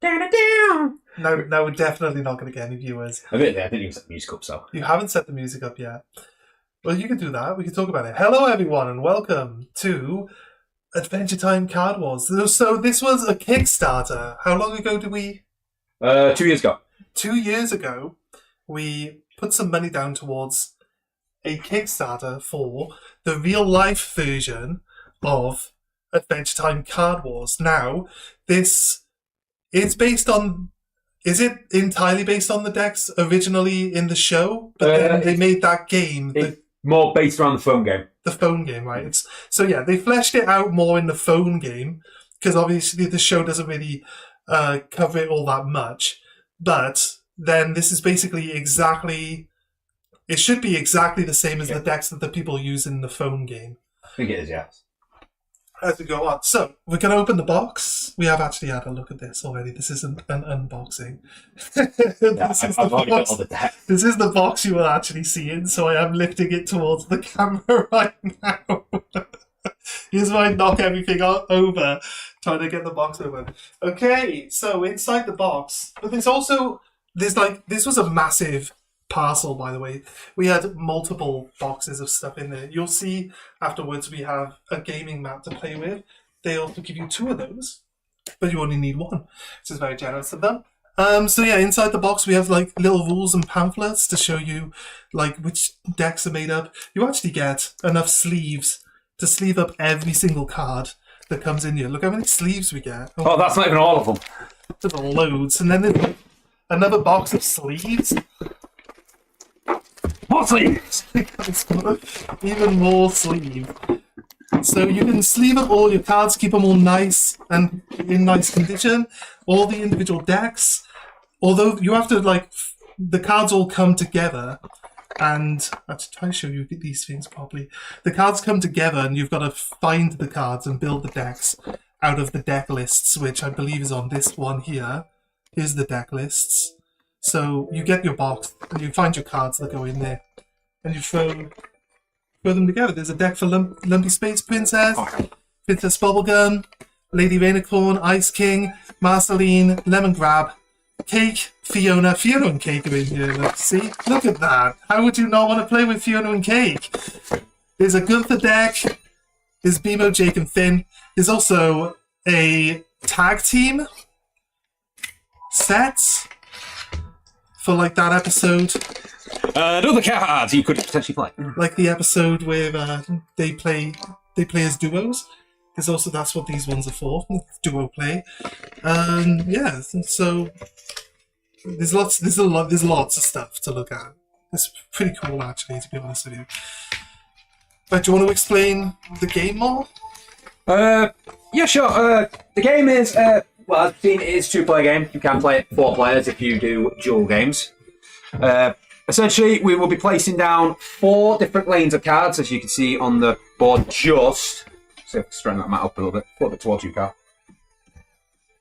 Da-da-da. No, we're definitely not going to get any viewers. I didn't even set the music up, so. You haven't set the music up yet. Well, you can do that. We can talk about it. Hello, everyone, and welcome to Adventure Time Card Wars. So this was a Kickstarter. How long ago did we... 2 years ago. 2 years ago, we put some money down towards a Kickstarter for the real-life version of Adventure Time Card Wars. Now, this is based on... Is it entirely based on the decks originally in the show? But then they made that game... More based around the phone game. The phone game, right? So yeah, they fleshed it out more in the phone game, because obviously the show doesn't really cover it all that much. But then this is basically exactly... It should be exactly the same as the decks that the people use in the phone game. I think it is, yes. As we go on. So, we're going to open the box. We have actually had a look at this already. This isn't an unboxing. This is the box you are actually seeing, so I am lifting it towards the camera right now. Here's where I knock everything over, trying to get the box open. Okay, so inside the box, but this was a massive parcel, by the way. We had multiple boxes of stuff in there. You'll see afterwards we have a gaming mat to play with. They also give you 2 of those, but you only need 1, which is very generous of them. So yeah, inside the box we have like little rules and pamphlets to show you like which decks are made up. You actually get enough sleeves to sleeve up every single card that comes in here. Look how many sleeves we get. Oh, that's not even all of them. There's loads. And then there's another box of sleeves. More sleeves! Even more sleeve. So you can sleeve up all your cards, keep them all nice and in nice condition. All the individual decks. Although you have to, the cards all come together. And I have to try to show you these things properly. The cards come together and you've got to find the cards and build the decks out of the deck lists, which I believe is on this one here. Here's the deck lists. So you get your box and you find your cards that go in there, and you throw them together. There's a deck for Lumpy Space Princess, Princess Bubblegum, Lady Rainicorn, Ice King, Marceline, Lemon Grab, Cake, Fiona. Fiona and Cake are in here. Look, see? Look at that. How would you not want to play with Fiona and Cake? There's a Gunther deck. There's Bimo, Jake, and Finn. There's also a tag team set for that episode. Another cards you could potentially play. Like the episode where they play as duos. Because also that's what these ones are for, duo play. Yeah, so there's lots of stuff to look at. It's pretty cool actually, to be honest with you. But do you want to explain the game more? Yeah, sure. The game is well, as you've seen, it is a 2-player game. You can play it 4 players if you do dual games. Essentially, we will be placing down 4 different lanes of cards, as you can see on the board. Just see if I can straighten that mat up a little bit towards you, Carl.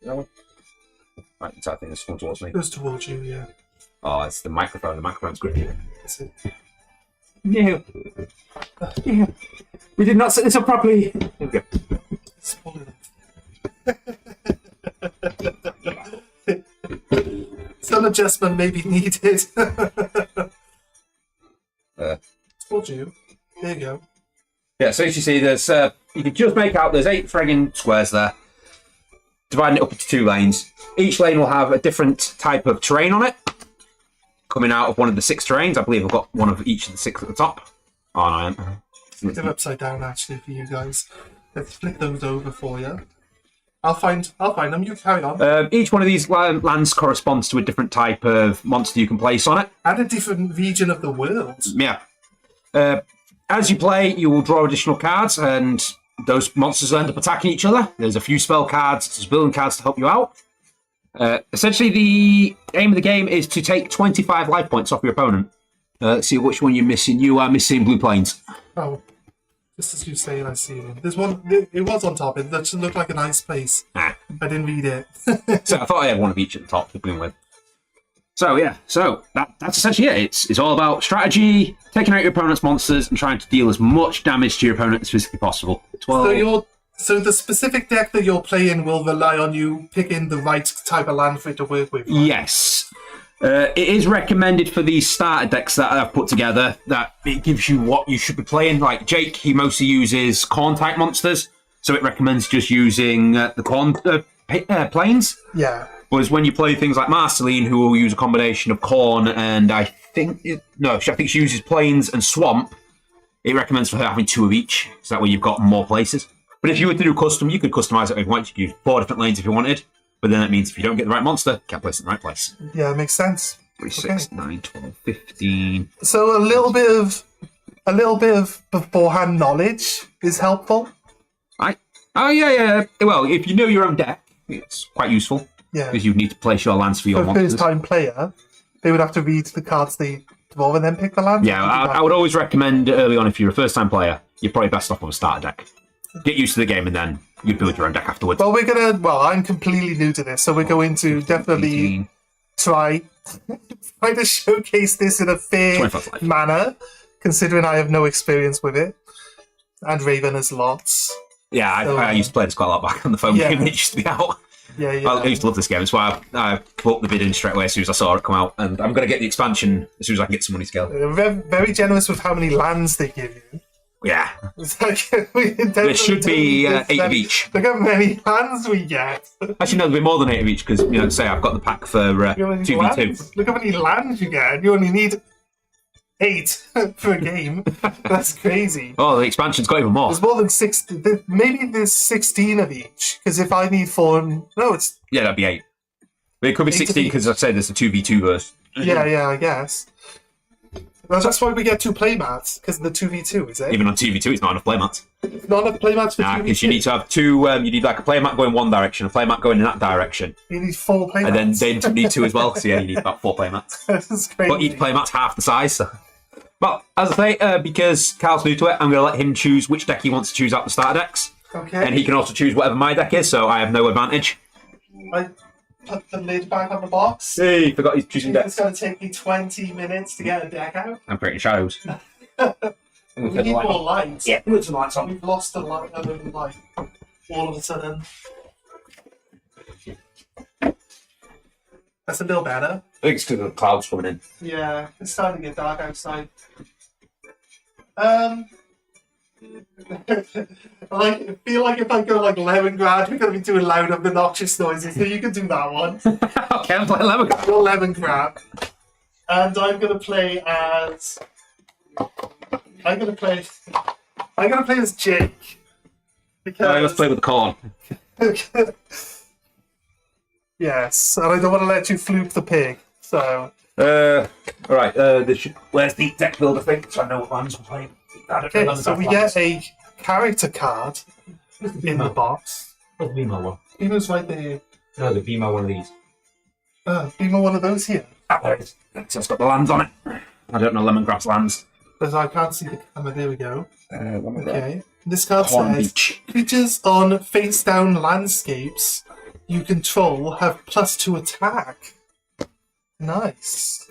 That one? Right, I think this one towards me. It goes towards you, yeah. Oh, it's the microphone. The microphone's grippy. That's it. No. Yeah. We did not set this up properly. There we go. Some adjustment may be needed. Told you. There you go. Yeah, so as you see, there's you can just make out there's 8 frigging squares there. Dividing it up into 2 lanes. Each lane will have a different type of terrain on it. Coming out of one of the 6 terrains. I believe I've got one of each of the 6 at the top. Oh, no, I am. They're upside down actually for you guys. Let's flip those over for you. I'll find them. You carry on. Each one of these lands corresponds to a different type of monster you can place on it. And a different region of the world. Yeah. As you play, you will draw additional cards, and those monsters will end up attacking each other. There's a few spell cards, there's building cards to help you out. Essentially, the aim of the game is to take 25 life points off your opponent. Let's see which one you're missing. You are missing Blue Plains. Oh. Just as you say, I see one. There's one. It was on top. It looked like a nice place. I didn't read it. So I thought I had one of each at the top to begin with. So yeah, that's essentially it. It's all about strategy, taking out your opponent's monsters, and trying to deal as much damage to your opponent as physically possible. 12. So So the specific deck that you're playing will rely on you picking the right type of land for it to work with. Right? Yes. It is recommended for these starter decks that I've put together that it gives you what you should be playing. Like Jake, he mostly uses corn type monsters, so it recommends just using the corn planes. Yeah. Whereas when you play things like Marceline, who will use a combination of corn and I think she uses plains and swamp, it recommends for her having 2 of each, so that way you've got more places. But if you were to do custom, you could customize it if you want. You could use 4 different lanes if you wanted. But then that means if you don't get the right monster, you can't place it in the right place. Yeah, it makes sense. 3, 6, 9, 12, 15. So a little bit of beforehand knowledge is helpful. Oh yeah. Well, if you know your own deck, it's quite useful. Yeah. Because you need to place your lands for your For a monsters. first-time player, they would have to read the cards they draw and then pick the land. Yeah, I would always recommend early on if you're a first-time player, you're probably best off with a starter deck. Get used to the game and then you build your own deck afterwards. Well, I'm completely new to this, so we're going to definitely 18. try to showcase this in a fair 25 life. manner, considering I have no experience with it. And Raven has lots. Yeah, I used to play this quite a lot back on the phone Yeah. game when it used to be out. Yeah. I used to love this game. That's why I put the bid in straight away as soon as I saw it come out. And I'm going to get the expansion as soon as I can get some money together. They're very generous with how many lands they give you. Yeah. It's like, There should be 8 of each. Look how many lands we get. Actually, no, there'll be more than 8 of each because, say I've got the pack for Look how many 2v2. lands- Look how many lands you get. You only need 8 for a game. That's crazy. Oh, the expansion's got even more. There's more than 60. Maybe there's 16 of each. Because if I need 4, no, it's Yeah, that'd be 8. But it could be 8 of 16 each. because I said there's a 2v2 verse. yeah, I guess. Well, that's why we get 2 playmats because of the 2v2, is it? Even on 2v2, it's not enough playmats. Not enough playmats for Nah, 2v2. because you need to have 2. You need like a playmat going one direction, a playmat going in that direction, You need 4 playmats. and then they need 2 as well. So yeah, you need about 4 playmats. That's crazy. But each playmat's half the size. So. Well, as I say, because Carl's new to it, I'm going to let him choose which deck he wants to choose out the starter decks, Okay. and he can also choose whatever my deck is. So I have no advantage. I put the lid back on the box. Hey, forgot he's choosing It's decks. going to take me 20 minutes to get a deck out. I'm creating shadows. We need more lights. Yeah, put some lights on. We've lost the light of the light all of a sudden. That's a little better. I think it's because of the clouds coming in. Yeah, it's starting to get dark outside. I feel like if I go like Lemongrad, we're going to be doing loud, obnoxious noises. So you can do that one. Okay, I'm playing Lemon. You're Lemongrad. And I'm going to play as... I'm going to play as Jake. Because... Let's play with the corn. Yes, and I don't want to let you floop the pig. So... Alright, where's the deck builder thing? So I know what lands I'm playing. Okay, so we get a character card in the box. Where's the BMO one? Beamer's right there. No, the BMO one of these. Beamer one of those here. Ah, there it is. So it's got the lands on it. I don't know Lemongrass lands. Because I can't see the camera. There we go. Lemongrass. Okay. This card Corn says, Beach. creatures on face-down landscapes you control have +2 attack. Nice.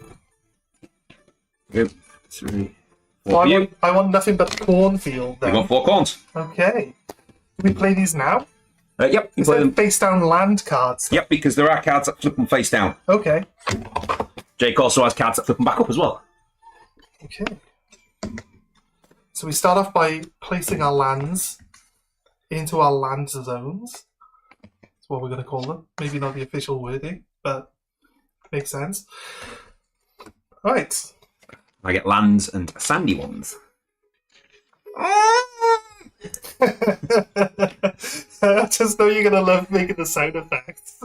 2, 3, So 4. You I want nothing but cornfield then. got 4 corns. Okay. Do we play these now? Yep, you Is play that them. face-down land cards? Yep, because there are cards that flip them face down. Okay. Jake also has cards that flip them back up as well. Okay. So we start off by placing our lands into our land zones. That's what we're going to call them. Maybe not the official wording, but makes sense. All right. I get lands and sandy ones. I just know you're going to love making the sound effects.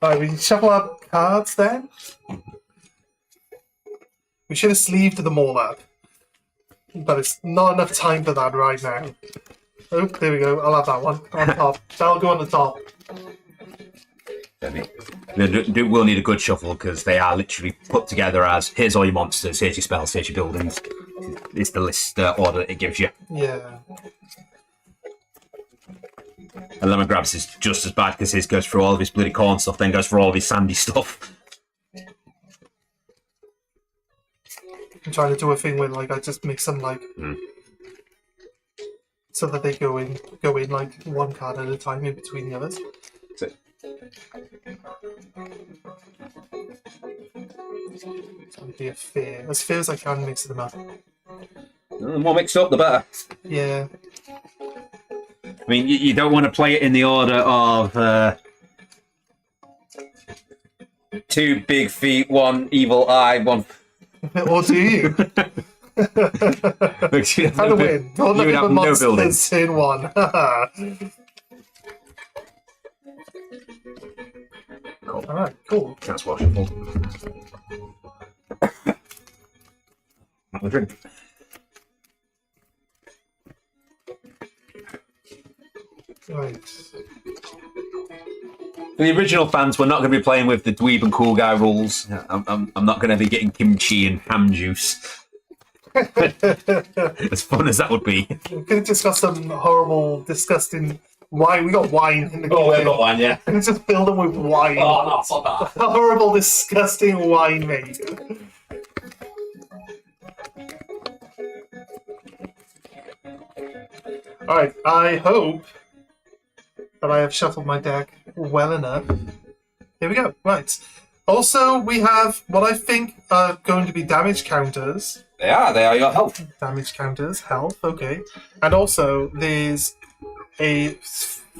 Alright, we shuffle our cards then. We should have sleeved them all up. But it's not enough time for that right now. Oh, there we go. I'll have that one on top. That'll go on the top. We'll need a good shuffle because they are literally put together as here's all your monsters, here's your spells, here's your buildings. It's the list order that it gives you. Yeah. And Lemongrabs is just as bad because his goes through all of his bloody corn stuff, then goes for all of his sandy stuff. I'm trying to do a thing where like I just mix them like so that they go in like one card at a time in between the others. That's it. It's going to be as fair as I can mix them up. The more mixed up, the better. Yeah. I mean, you don't want to play it in the order of 2 big feet, 1 evil eye, 1. Or do you? How to win? You would have no buildings. In one. Cool. Alright, cool. That's washable. Have a drink. Right. For the original fans, we're not going to be playing with the dweeb and cool guy rules. I'm not going to be getting kimchi and ham juice. As fun as that would be. We could have discussed some horrible, disgusting wine. We got wine in the Oh, we've got one, yeah. And just fill them with wine. Oh, no, it's not that. Horrible, disgusting wine, mate. Alright, I hope that I have shuffled my deck well enough. Here we go. Right. Also, we have what I think are going to be damage counters. They are your health. Damage counters, health, okay. And also, there's a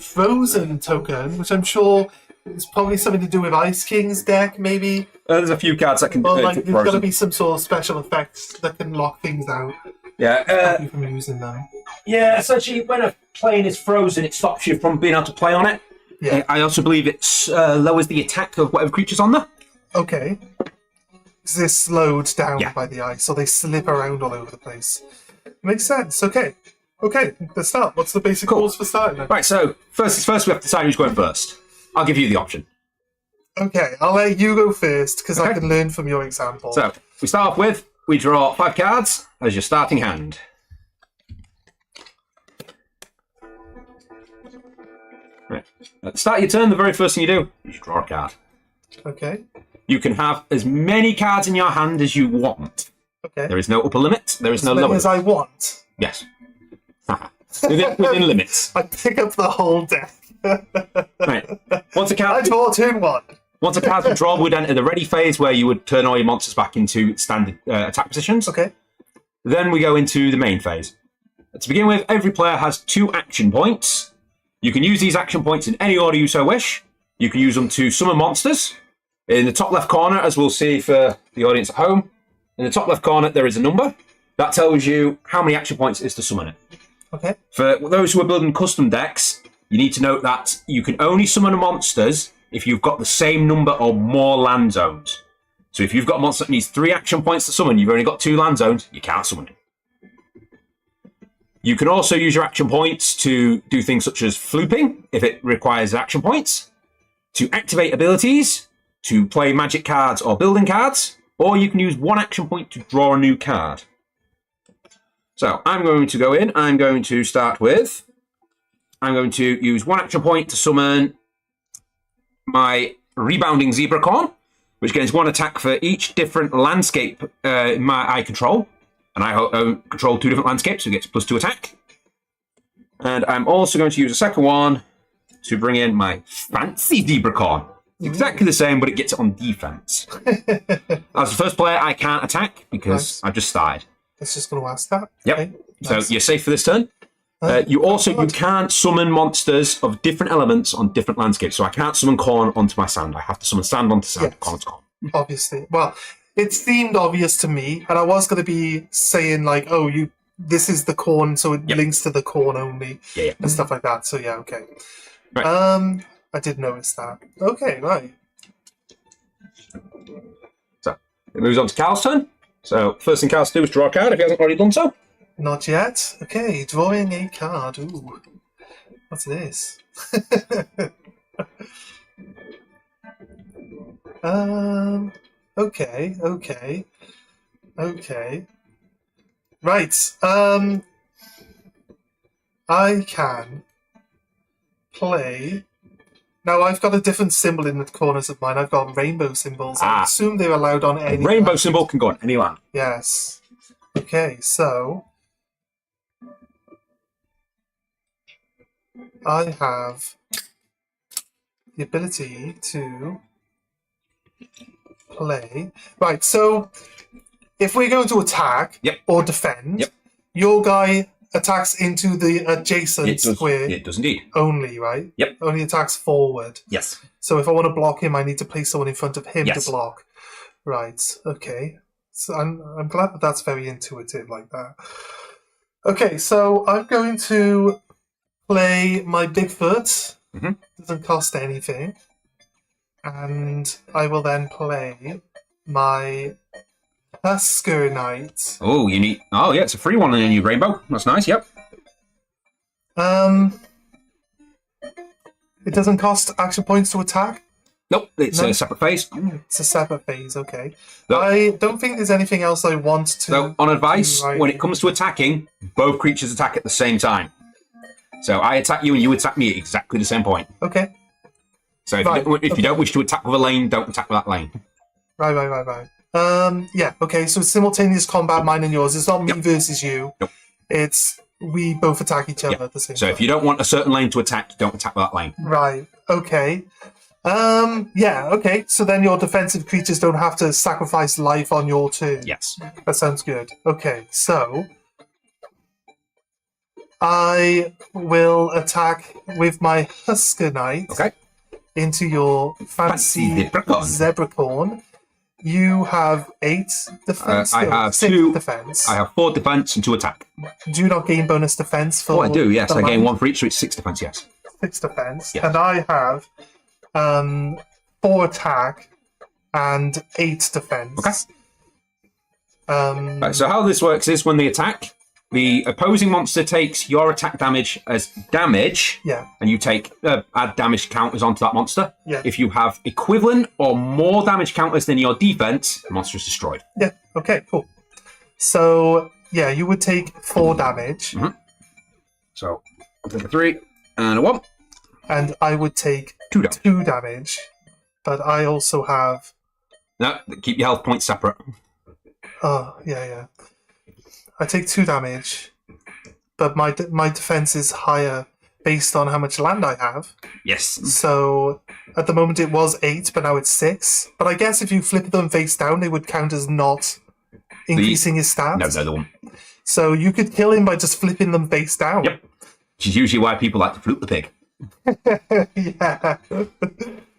frozen token, which I'm sure is probably something to do with Ice King's deck, maybe. There's a few cards that can Or like, there's got to frozen. be some sort of special effects that can lock things out. Yeah, You from using them. yeah. Essentially, when a plane is frozen, it stops you from being able to play on it. Yeah. I also believe it lowers the attack of whatever creature's on there. Okay. 'Cause they're slowed down Yeah. by the ice, so they slip around all over the place. Makes sense. Okay. Okay, let's start. What's the basic Cool. rules for starting then? Right. So first, we have to decide who's going first. I'll give you the option. Okay, I'll let you go first, because I Okay. can learn from your example. So we start off with we draw 5 cards as your starting hand. Right. At the start of your turn, the very first thing you do is you draw a card. Okay. You can have as many cards in your hand as you want. Okay. There is no upper limit. There is no As many lower. as I want. Yes. within limits. I pick up the whole deck. Right. Once a I card, draw turn 1. once a card's been drawn, would enter the ready phase where you would turn all your monsters back into standard attack positions. Okay. Then we go into the main phase. To begin with, every player has 2 action points. You can use these action points in any order you so wish. You can use them to summon monsters. In the top left corner, as we'll see for the audience at home, in the top left corner there is a number. That tells you how many action points it is to summon it. Okay. For those who are building custom decks, you need to note that you can only summon monsters if you've got the same number or more land zones. So if you've got a monster that needs 3 action points to summon, you've only got 2 land zones, you can't summon it. You can also use your action points to do things such as flooping, if it requires action points, to activate abilities, to play magic cards or building cards, or you can use 1 action point to draw a new card. So I'm going to go in, I'm going to start with, I'm going to use 1 action point to summon my Rebounding Zebracorn, which gains 1 attack for each different landscape I control. And I control 2 different landscapes, so it gets +2 attack. And I'm also going to use a second one to bring in my Fancy Zebracorn. It's exactly the same, but it gets it on defense. As the first player, I can't attack because I've just started. It's just going to ask that. Yep. Okay. So Nice. you're safe for this turn. You can't summon monsters of different elements on different landscapes. So I can't summon corn onto my sand. I have to summon sand onto sand, Yes. corn onto corn. Obviously. Well, it seemed obvious to me, and I was going to be saying, like, oh, this is the corn, so it Yep. links to the corn only, Yeah. and stuff like that. So, yeah, okay. Right. I did notice that. Okay, right. So it moves on to Carl's turn. So first thing Carl's to do is draw a card if he hasn't already done so. Not yet. Okay, drawing a card. Ooh. What's this? Okay. Right. I can play. Now I've got a different symbol in the corners of mine. I've got rainbow symbols. I Ah. assume they're allowed on any Rainbow land. symbol can go on any land. Yes. Okay, so I have the ability to play. Right, so if we're going to attack Yep. or defend, Yep. your guy attacks into the adjacent square It does indeed. only, right? Yep. Only attacks forward. Yes. So if I want to block him, I need to place someone in front of him Yes. to block. Right, okay. So I'm glad that that's very intuitive like that. Okay, so I'm going to play my Bigfoot. Mhm. Doesn't cost anything. And I will then play my Husker Knight. Oh, you need. Oh, yeah, it's a free one in a new rainbow. That's nice. Yep. It doesn't cost action points to attack. Nope, it's No. a separate phase. It's a separate phase, okay. No. I don't think there's anything else I want to... So, on advice, Right. when it comes to attacking, both creatures attack at the same time. So I attack you and you attack me at exactly the same point. Okay, So if, Right, if you don't wish to attack with a lane, don't attack with that lane. right. Yeah, okay, so it's simultaneous combat, mine and yours. It's not me versus you. Nope. It's we both attack each other Yep. at the same So time. if you don't want a certain lane to attack, don't attack with that lane. Right, okay. Yeah, okay, so then your defensive creatures don't have to sacrifice life on your turn. Yes. That sounds good. Okay, so I will attack with my Husker Knight Okay. into your fancy Zebracorn. Zebracorn. You have 8 defense. I no, have 6 2. defense. I have 4 defense and 2 attack. Do you not gain bonus defense for? Oh, I do, yes. the I gain land? 1 for each, so it's 6 defense, yes. 6 defense, Yes. and I have 4 attack and 8 defense. Okay. Um, Right, so how this works is when they attack, the opposing monster takes your attack damage as damage, yeah, and you take add damage counters onto that monster. Yeah. If you have equivalent or more damage counters than your defense, the monster is destroyed. yeah. Okay, cool. So yeah, you would take 4 damage, So I'll take a 3 and a 1. and I would take 2 damage. 2 damage. But I also have. No, keep your health points separate. Oh yeah. I take 2 damage, but my defense is higher based on how much land I have. Yes. So at the moment it was 8, but now it's 6. But I guess if you flip them face down, they would count as not increasing his stats. No, they're the one. So you could kill him by just flipping them face down. Yep. Which is usually why people like to flute the pig. Yeah.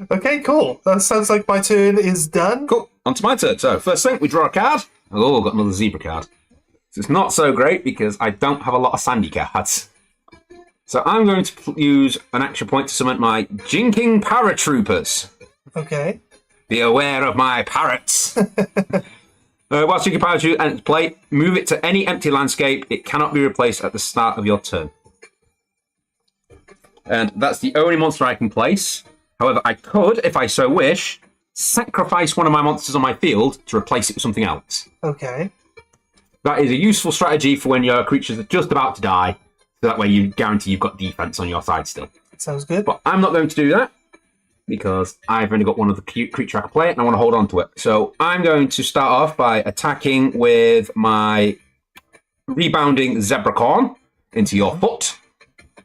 Okay, cool. That sounds like my turn is done. Cool. On to my turn. So first thing, we draw a card. Oh, got another zebra card. So it's not so great because I don't have a lot of sandy cards. So I'm going to use an action point to summon my Jinking Paratroopers. Okay. Be aware of my parrots. Whilst Jinking Paratroopers enters play, move it to any empty landscape. It cannot be replaced at the start of your turn. And that's the only monster I can place. However, I could, if I so wish, sacrifice one of my monsters on my field to replace it with something else. Okay. That is a useful strategy for when your creatures are just about to die. So that way you guarantee you've got defense on your side still. Sounds good. But I'm not going to do that because I've only got one of the cute creature I can play and I want to hold on to it. So I'm going to start off by attacking with my rebounding Zebracorn into your foot,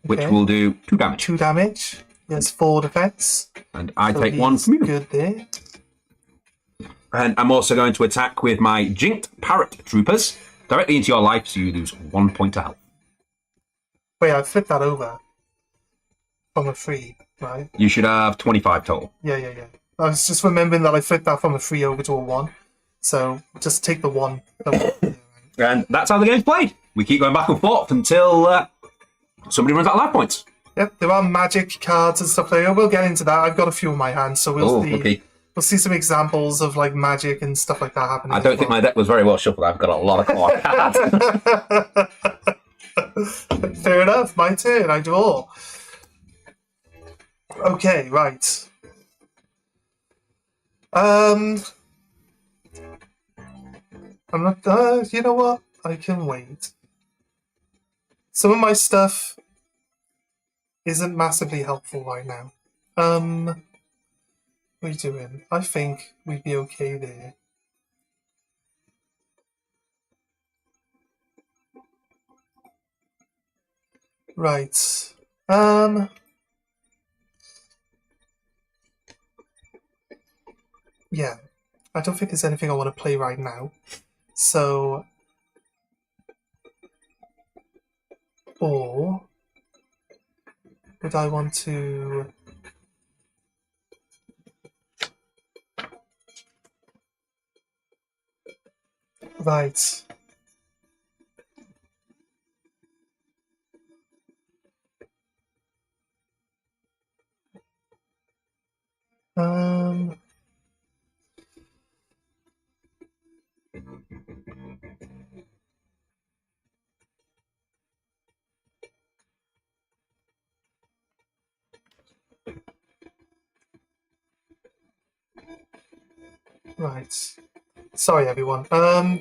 which Okay. will do 2 damage. 2 damage. Yes, 4 defense. And I So take 1 he's from you. good there. And I'm also going to attack with my Jinked Parrot Troopers directly into your life, so you lose 1 point of health. Wait, I flipped that over. From a 3, right? You should have 25 total. Yeah. I was just remembering that I flipped that from a 3 over to a 1. So just take the 1. And that's how the game's played. We keep going back and forth until somebody runs out of life points. Yep, there are magic cards and stuff like that. We'll get into that. I've got a few in my hand, so we'll see. Okay. We'll see some examples of like magic and stuff like that happening. I don't think my deck was very well shuffled. I've got a lot of core cards. Fair enough. My turn. I draw. Okay, right. I'm not. You know what? I can wait. Some of my stuff isn't massively helpful right now. What are you doing? I think we'd be okay there. Right. Yeah. I don't think there's anything I want to play right now. So... Or... Would I want to... Right. Um... Right. Sorry, everyone.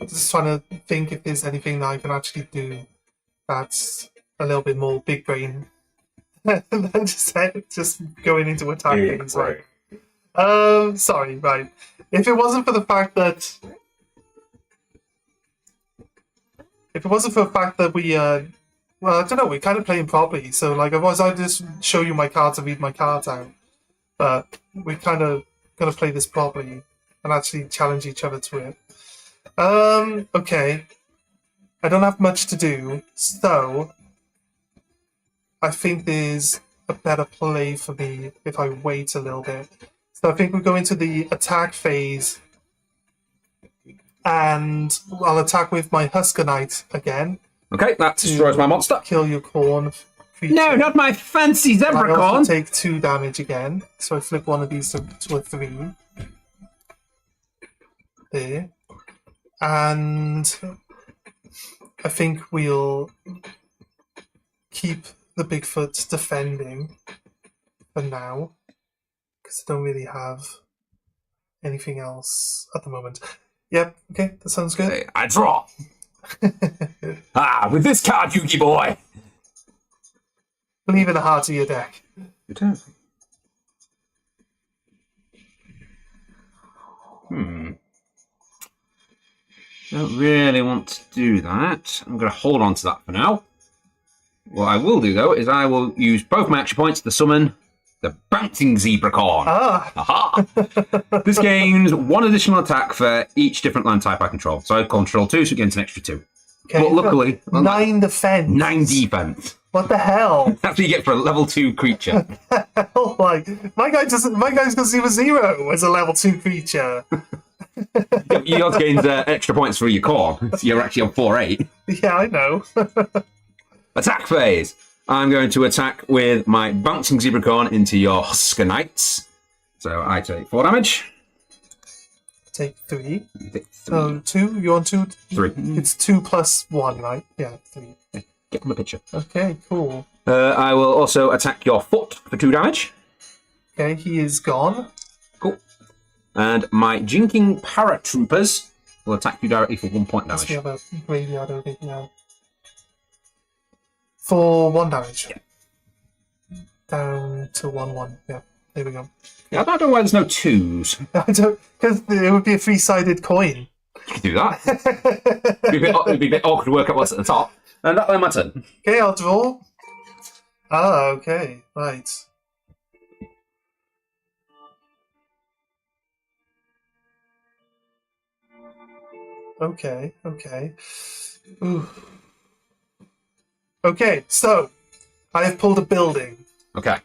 Just trying to think if there's anything that I can actually do that's a little bit more big brain than just going into attack games. Right. Sorry, right. If it wasn't for the fact that we well, I don't know, we're kind of playing properly, so like otherwise I'd just show you my cards and read my cards out. But we kind of gonna play this properly and actually challenge each other to it. Okay. I don't have much to do, so I think there's a better play for me if I wait a little bit. So I think we go into the attack phase, and I'll attack with my Husker Knight again. Okay, that destroys my monster. Kill your corn creature. No, not my fancy I Zebracorn. also take 2 damage again, so I flip one of these to a 3. There. And I think we'll keep the Bigfoot defending for now, because I don't really have anything else at the moment. Yep, okay, that sounds good. Okay, I draw. With this card, Yugi boy. Believe in the heart of your deck. You do. Don't really want to do that. I'm going to hold on to that for now. What I will do, though, is I will use both my action points to summon the Bouncing Zebracorn. Aha! This gains 1 additional attack for each different land type I control. So I control 2, so it gains an extra 2. Okay, but luckily... 9 defense. 9 defense. What the hell? That's what you get for a level 2 creature. Like, my guy's got 0/0 as a level 2 creature. You also gains extra points for your corn, so you're actually on 4-8. Yeah, I know. Attack phase. I'm going to attack with my Bouncing Zebracorn into your Husker Knights. So I take 4 damage. Take 3. You take 3. So 2? You're on 2? 3. It's 2 plus 1, right? Yeah, 3. Get from the picture. Okay, cool. I will also attack your foot for 2 damage. Okay, he is gone. Cool. And my Jinking Paratroopers will attack you directly for 1 point damage. We have a graveyard over here now. For 1 damage. Yeah. Down to 1/1. Yeah, there we go. Yeah, I don't know why there's no 2s. I don't, because it would be a 3-sided coin. You can do that. It'd be a bit awkward to work out what's at the top. And that'll be my turn. Okay, I'll draw. Ah, okay, right. Okay. Ooh. Okay, so I have pulled a building Okay.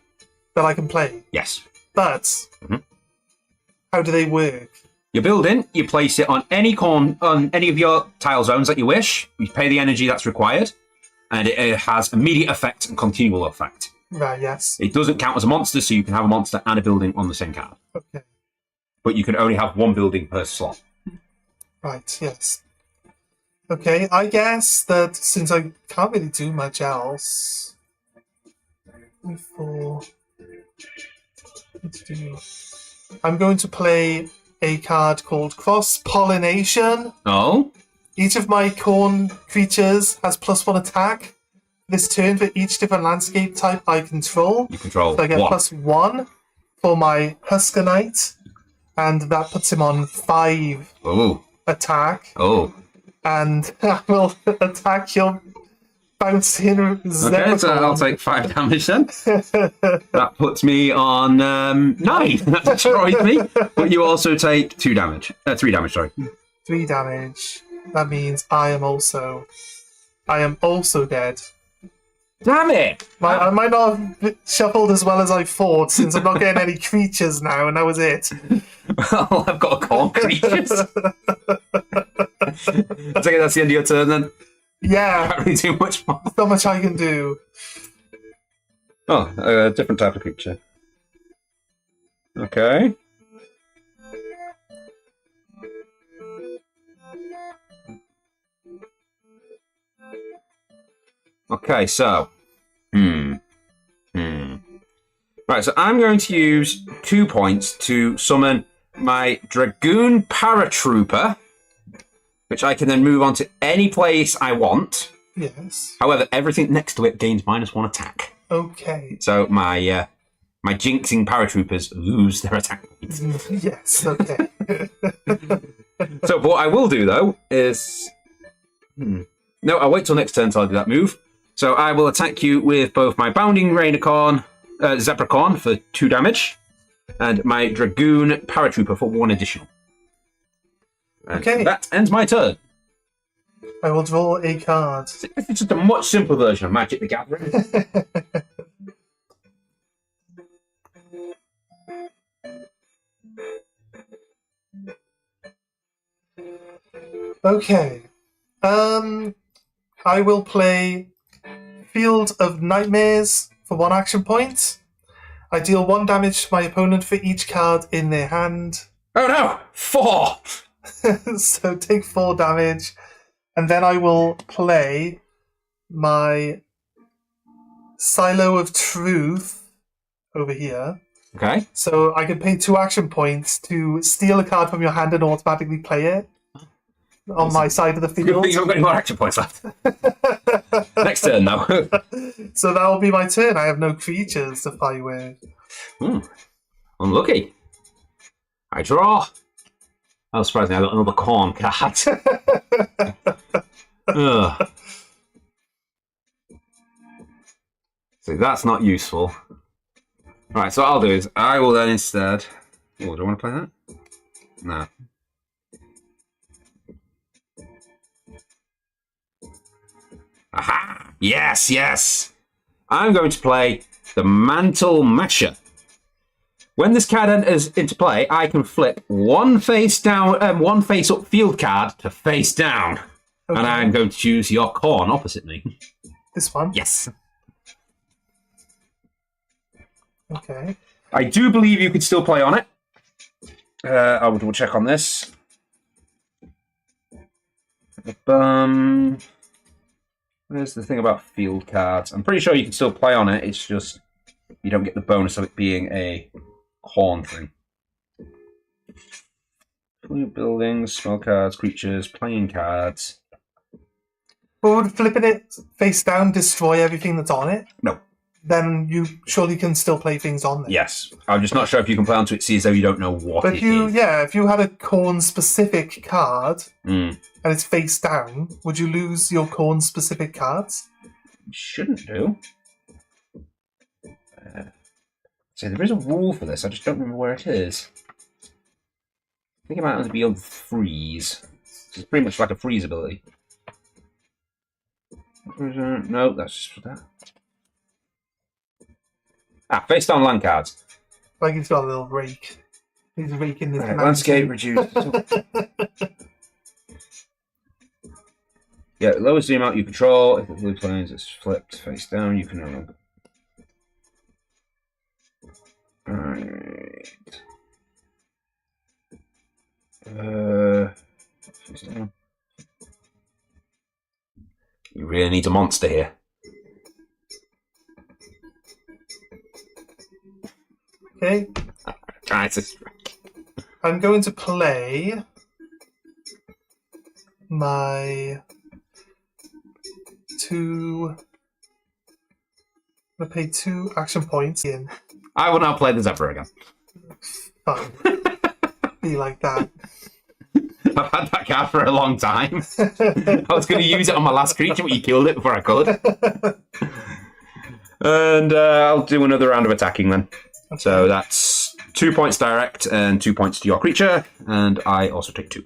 that I can play, Yes. but how do they work? Your building, you place it on any of your tile zones that you wish. You pay the energy that's required, and it has immediate effect and continual effect. Right, yes. It doesn't count as a monster, so you can have a monster and a building on the same card. Okay, But you can only have 1 building per slot. right, yes. Okay, I guess that since I can't really do much else, I'm going to play a card called Cross Pollination. Oh? Each of my corn creatures has +1 attack this turn for each different landscape type I control. You control So I get 1. +1 for my Husker Knight, and that puts him on 5 Oh. attack. Oh. And I will attack your bouncing Okay, so I'll Zebracorn. take 5 damage then. That puts me on 9. That destroys me. But you also take 3 damage, sorry. 3 damage. That means I am also dead. Damn it! I might not have shuffled as well as I thought, since I'm not getting any creatures now, and that was it. Well, I've got a corn creatures. I take it that's the end of your turn then. Yeah, Can't really do much more. there's not much I can do. Oh, a different type of creature. Okay. Okay, so. Right, so I'm going to use 2 points to summon my Dragoon Paratrooper, which I can then move on to any place I want. Yes. However, everything next to it gains -1 attack. Okay. So my jinxing paratroopers lose their attack points. Yes, okay. So what I will do though is no, I'll wait till next turn till I do that move. So I will attack you with both my Bounding Rainicorn, Zebracorn for 2 damage, and my Dragoon Paratrooper for 1 additional. And Okay. that ends my turn. I will draw a card. It's just a much simpler version of Magic the Gathering. Okay. I will play Field of Nightmares for 1 action point. I deal 1 damage to my opponent for each card in their hand. Oh no! 4! So take 4 damage. And then I will play my Silo of Truth over here. Okay. So I can pay 2 action points to steal a card from your hand and automatically play it on my side of the Good field. thing you haven't got any more action points left. Next turn though. So that will be my turn. I have no creatures to fight with. Unlucky. I draw. Oh, surprisingly, I got another corn card. Ugh. See, that's not useful. Right, so what I'll do is I will then instead. Oh, do I want to play that? No. Aha! Yes, yes! I'm going to play the Mantle Masher. When this card enters into play, I can flip 1 face down, 1 face up field card to face down. Okay. And I'm going to choose your corn opposite me. This one? Yes. Okay. I do believe you could still play on it. I will double check on this. Where's the thing about field cards? I'm pretty sure you can still play on it. It's just you don't get the bonus of it being a corn thing. Buildings, spell cards, creatures, playing cards. But would flipping it face down destroy everything that's on it? No. Then you surely can still play things on there. Yes. I'm just not sure if you can play onto it, see as though you don't know what But it is. if you had a corn specific card Mm. and it's face down, would you lose your corn specific cards? Shouldn't do. So there is a rule for this, I just don't remember where it is. I think it might only be on freeze. It's pretty much like a freeze ability. No, that's just for that. Face down land cards. Like he's got a little rake. He's raking this Right, mountain. landscape reduced. Yeah, it lowers the amount you control. If the blue planes is flipped face down, you can no longer. Alright. Face down. You really need a monster here. Okay. I'm going to play my 2. I'm going to pay 2 action points in. I will now play the Zebra again. Fine. Be like that. I've had that card for a long time. I was going to use it on my last creature, but you killed it before I could. And I'll do another round of attacking then. Okay. So that's 2 points direct and 2 points to your creature, and I also take 2.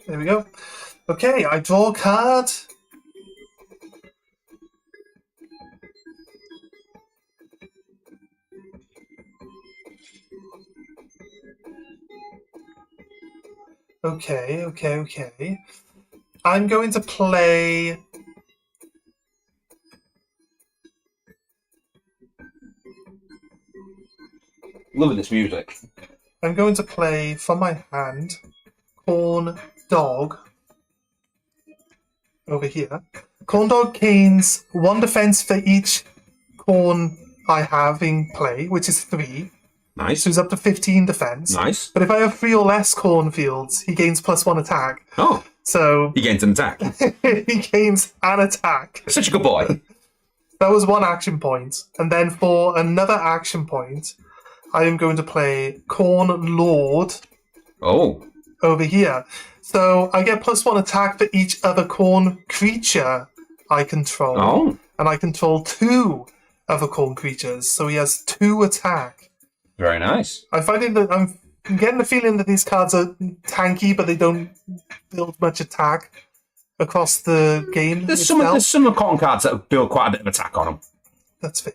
There we go. Okay, I draw a card. Okay. I'm going to play... Loving this music. I'm going to play, from my hand, Corn Dog over here. Corn Dog gains 1 defense for each corn I have in play, which is 3. Nice. So he's up to 15 defense. Nice. But if I have 3 or less cornfields, he gains +1 attack. Oh. So he gains an attack. he gains an attack. Such a good boy. That was 1 action point. And then for another action point, I am going to play Corn Lord. Oh. Over here. So I get +1 attack for each other corn creature I control. Oh. And I control 2 other corn creatures. So he has 2 attack. Very nice. I'm getting the feeling that these cards are tanky, but they don't build much attack across the game. There's some corn cards that build quite a bit of attack on them. That's fair.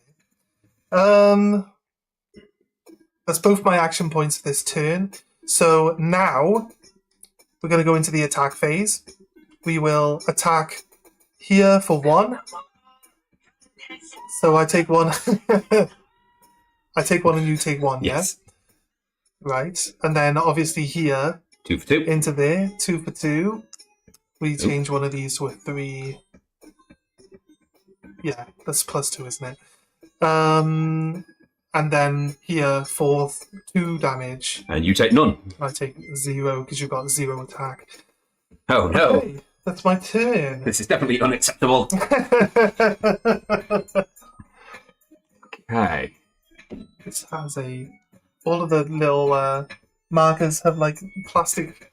That's both my action points this turn. So now we're going to go into the attack phase. We will attack here for 1. So I take 1. I take 1 and you take 1, yes? Right. And then obviously here. 2 for 2. Into there. 2 for 2. We change one of these to a 3. Yeah, that's +2, isn't it? And then here for 2 damage. And you take none. I take 0 because you've got 0 attack. Oh no. Okay, that's my turn. This is definitely unacceptable. Okay. This has all of the little markers have like plastic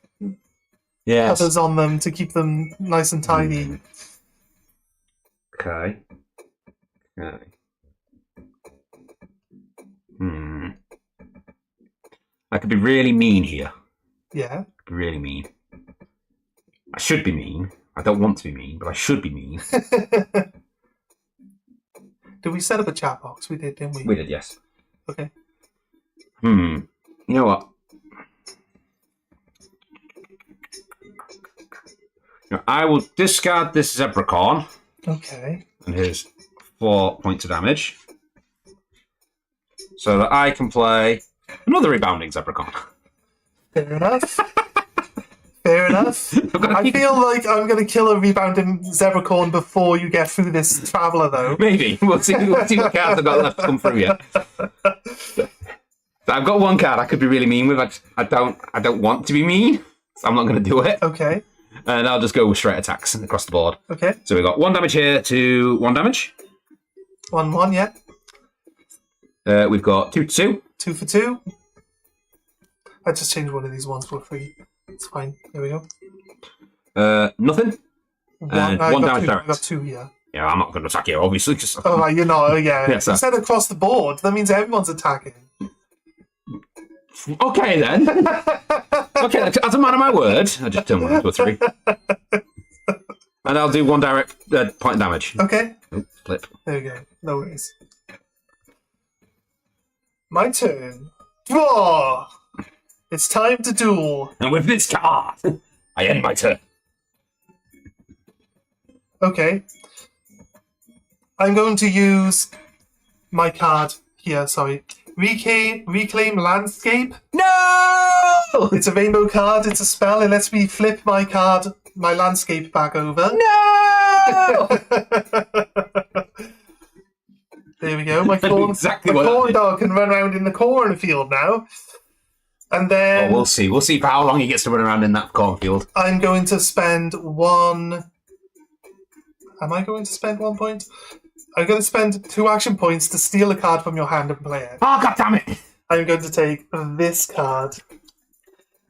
covers on them to keep them nice and tidy. Okay. I could be really mean here. Yeah. Really mean. I should be mean. I don't want to be mean, but I should be mean. Did we set up a chat box? We did, didn't we? We did, yes. Okay. You know what? I will discard this Zebracorn. Okay. And his 4 points of damage. So that I can play another rebounding Zebracorn. Fair enough. Fair enough. I feel like I'm going to kill a rebounding Zebracorn before you get through this Traveller, though. Maybe. We'll see what cards I've got left to come through yet. So I've got 1 card I could be really mean with. I don't want to be mean, so I'm not going to do it. Okay. And I'll just go with straight attacks across the board. Okay. So we've got 1 damage here to 1 damage. 1/1, yeah. We've got 2 to 2. 2 for 2. I just changed one of these ones for 3. It's fine. There we go. Nothing. And 1 damage direct. I got 2 here. Yeah, I'm not going to attack you, obviously. Oh, right, you're not. Yeah. Yes, you said across the board. That means everyone's attacking. Okay, then. Okay, as a man of my word, I just turn 1 into a 3. And I'll do 1 direct point of damage. Okay. Oh, flip. There we go. No worries. My turn. Draw! It's time to duel. And with this card, I end my turn. Okay. I'm going to use my card here, sorry. Reclaim Landscape. No! It's a rainbow card, it's a spell, it lets me flip my card, my landscape back over. No! There we go. My corn dog can run around in the cornfield now. And then... Oh, we'll see. We'll see for how long he gets to run around in that cornfield. I'm going to spend 1... Am I going to spend 1 point? I'm going to spend 2 action points to steal a card from your hand and play it. Oh, god damn it! I'm going to take this card.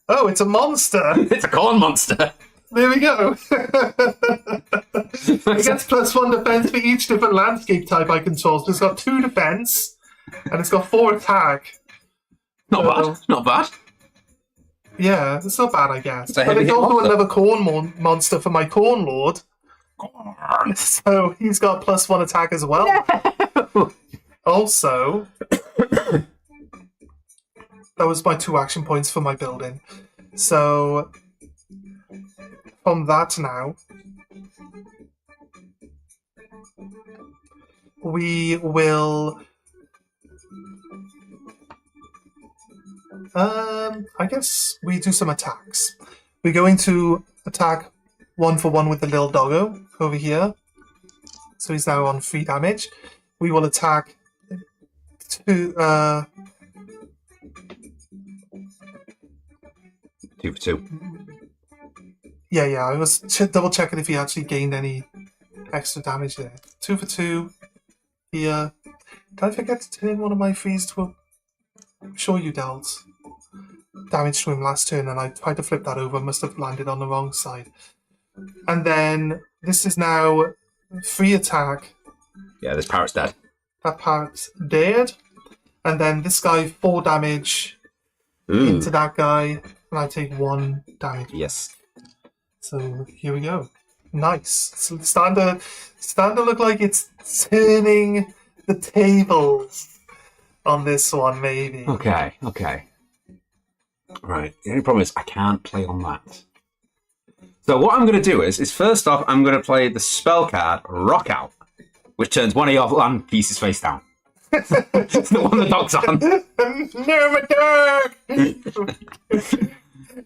Oh, it's a monster. It's a corn monster. There we go. It gets +1 defense for each different landscape type I control. So it's got 2 defense, and it's got 4 attack. Not bad. Not bad. Yeah, it's not bad, I guess. It's a But heavy it's hit also monster. another corn monster for my corn lord. So he's got +1 attack as well. Also, that was my 2 action points for my building. So from that now, we will. I guess we do some attacks. We're going to attack 1 for 1 with the little doggo over here. So he's now on 3 damage. We will attack 2. 2 for 2. Yeah. I was double checking if he actually gained any extra damage there. 2 for 2 here. Did I forget to turn one of my frees to a. I'm sure you dealt damage to him last turn, and I tried to flip that over. Must have landed on the wrong side. And then this is now 3 attack. Yeah, this parrot's dead. That parrot's dead. And then this guy 4 damage Ooh. into that guy, and I take 1 damage. Yes. So here we go. Nice. It's starting to look like it's turning the tables on this one, maybe. Okay. Right. The only problem is I can't play on that. So what I'm going to do is first off, I'm going to play the spell card Rock Out, which turns one of your land pieces face down. It's the one the dog's on. No, my dog!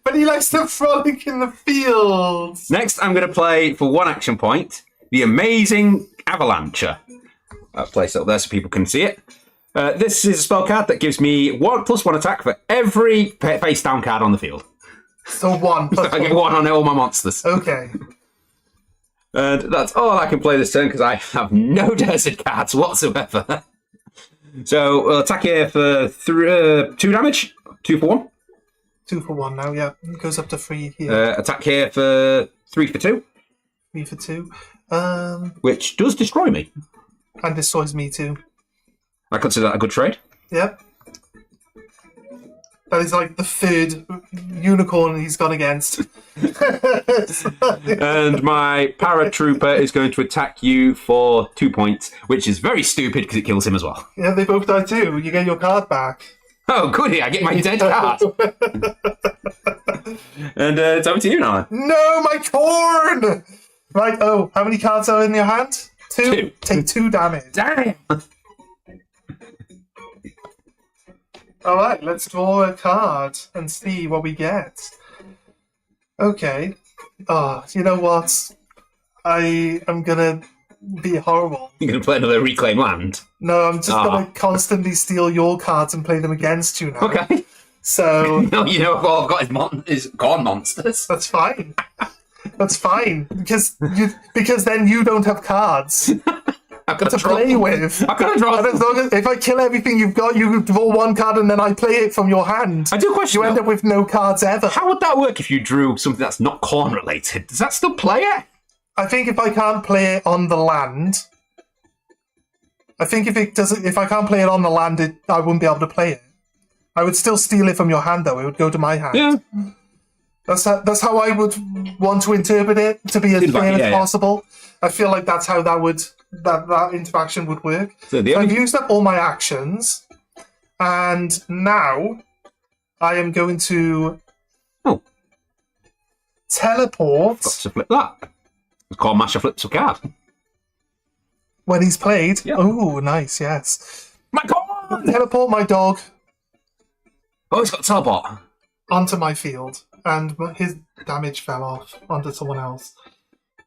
But he likes to frolic in the fields. Next, I'm going to play, for 1 action point, the Amazing Avalancher. I'll place it up there so people can see it. This is a spell card that gives me 1+1 attack for every face down card on the field. So 1 plus I get 1 on all my monsters. Okay. And that's all I can play this turn because I have no desert cards whatsoever. So we'll attack here for 2 damage. 2 for 1. 2 for 1 now, yeah. It goes up to 3 here. Attack here for 3 for 2. 3 for 2. Which does destroy me. And destroys me too. I consider that a good trade. Yep. That is like the 3rd unicorn he's gone against. And my paratrooper is going to attack you for 2 points, which is very stupid because it kills him as well. Yeah, they both die too. You get your card back. Oh, goody, I get my dead card. And it's over to you now. No, my corn! Right, oh, how many cards are in your hand? 2? 2. Take 2 damage. Damn! Alright, let's draw a card and see what we get. Okay. You know what? I am gonna be horrible. You're going to play another Reclaim Land? No, I'm just gonna constantly steal your cards and play them against you now. Okay. So No, you know, all I've got is corn monsters. that's fine. That's fine. Because then you don't have cards I've got to play with. I've got to draw. And as long as, if I kill everything you've got, you draw 1 card and then I play it from your hand. I do question You end up with no cards ever. how would that work if you drew something that's not corn related? Does that still play it? I think if I can't play it on the land, I can't play it on the land, I wouldn't be able to play it. I would still steal it from your hand, though. It would go to my hand. Yeah. That's how I would want to interpret it, to be as Seems like fair it, as yeah. possible. I feel like that's how that interaction would work. So the I've only used up all my actions, and now I am going to teleport got to flip that. Corn Masher flips a card. when he's played. Yeah. Oh, nice, yes. My corn! Teleport my dog Oh, he's got teleport. onto my field, and his damage fell off onto someone else.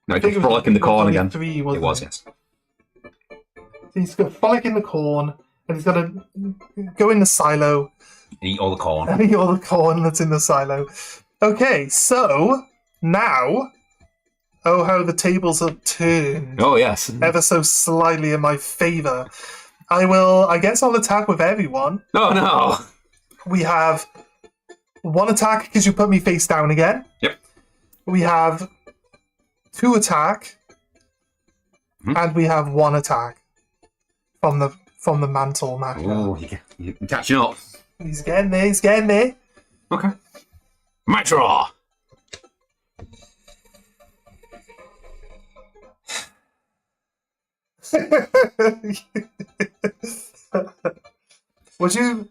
No, I he think can frolic in the it was corn only again. 3, It wasn't was, it? yes. He's got frolic in the corn, and he's got to go in the silo Eat all the corn. and eat all the corn that's in the silo. Okay, so now Oh, how the tables have turned Oh, yes. ever so slightly in my favour. I guess I'll attack with everyone. Oh, no. We have one attack because you put me face down again. Yep. We have 2 attack. And we have 1 attack from the mantle master. Oh, you're catching up. He's getting there, he's getting there. Okay. My draw.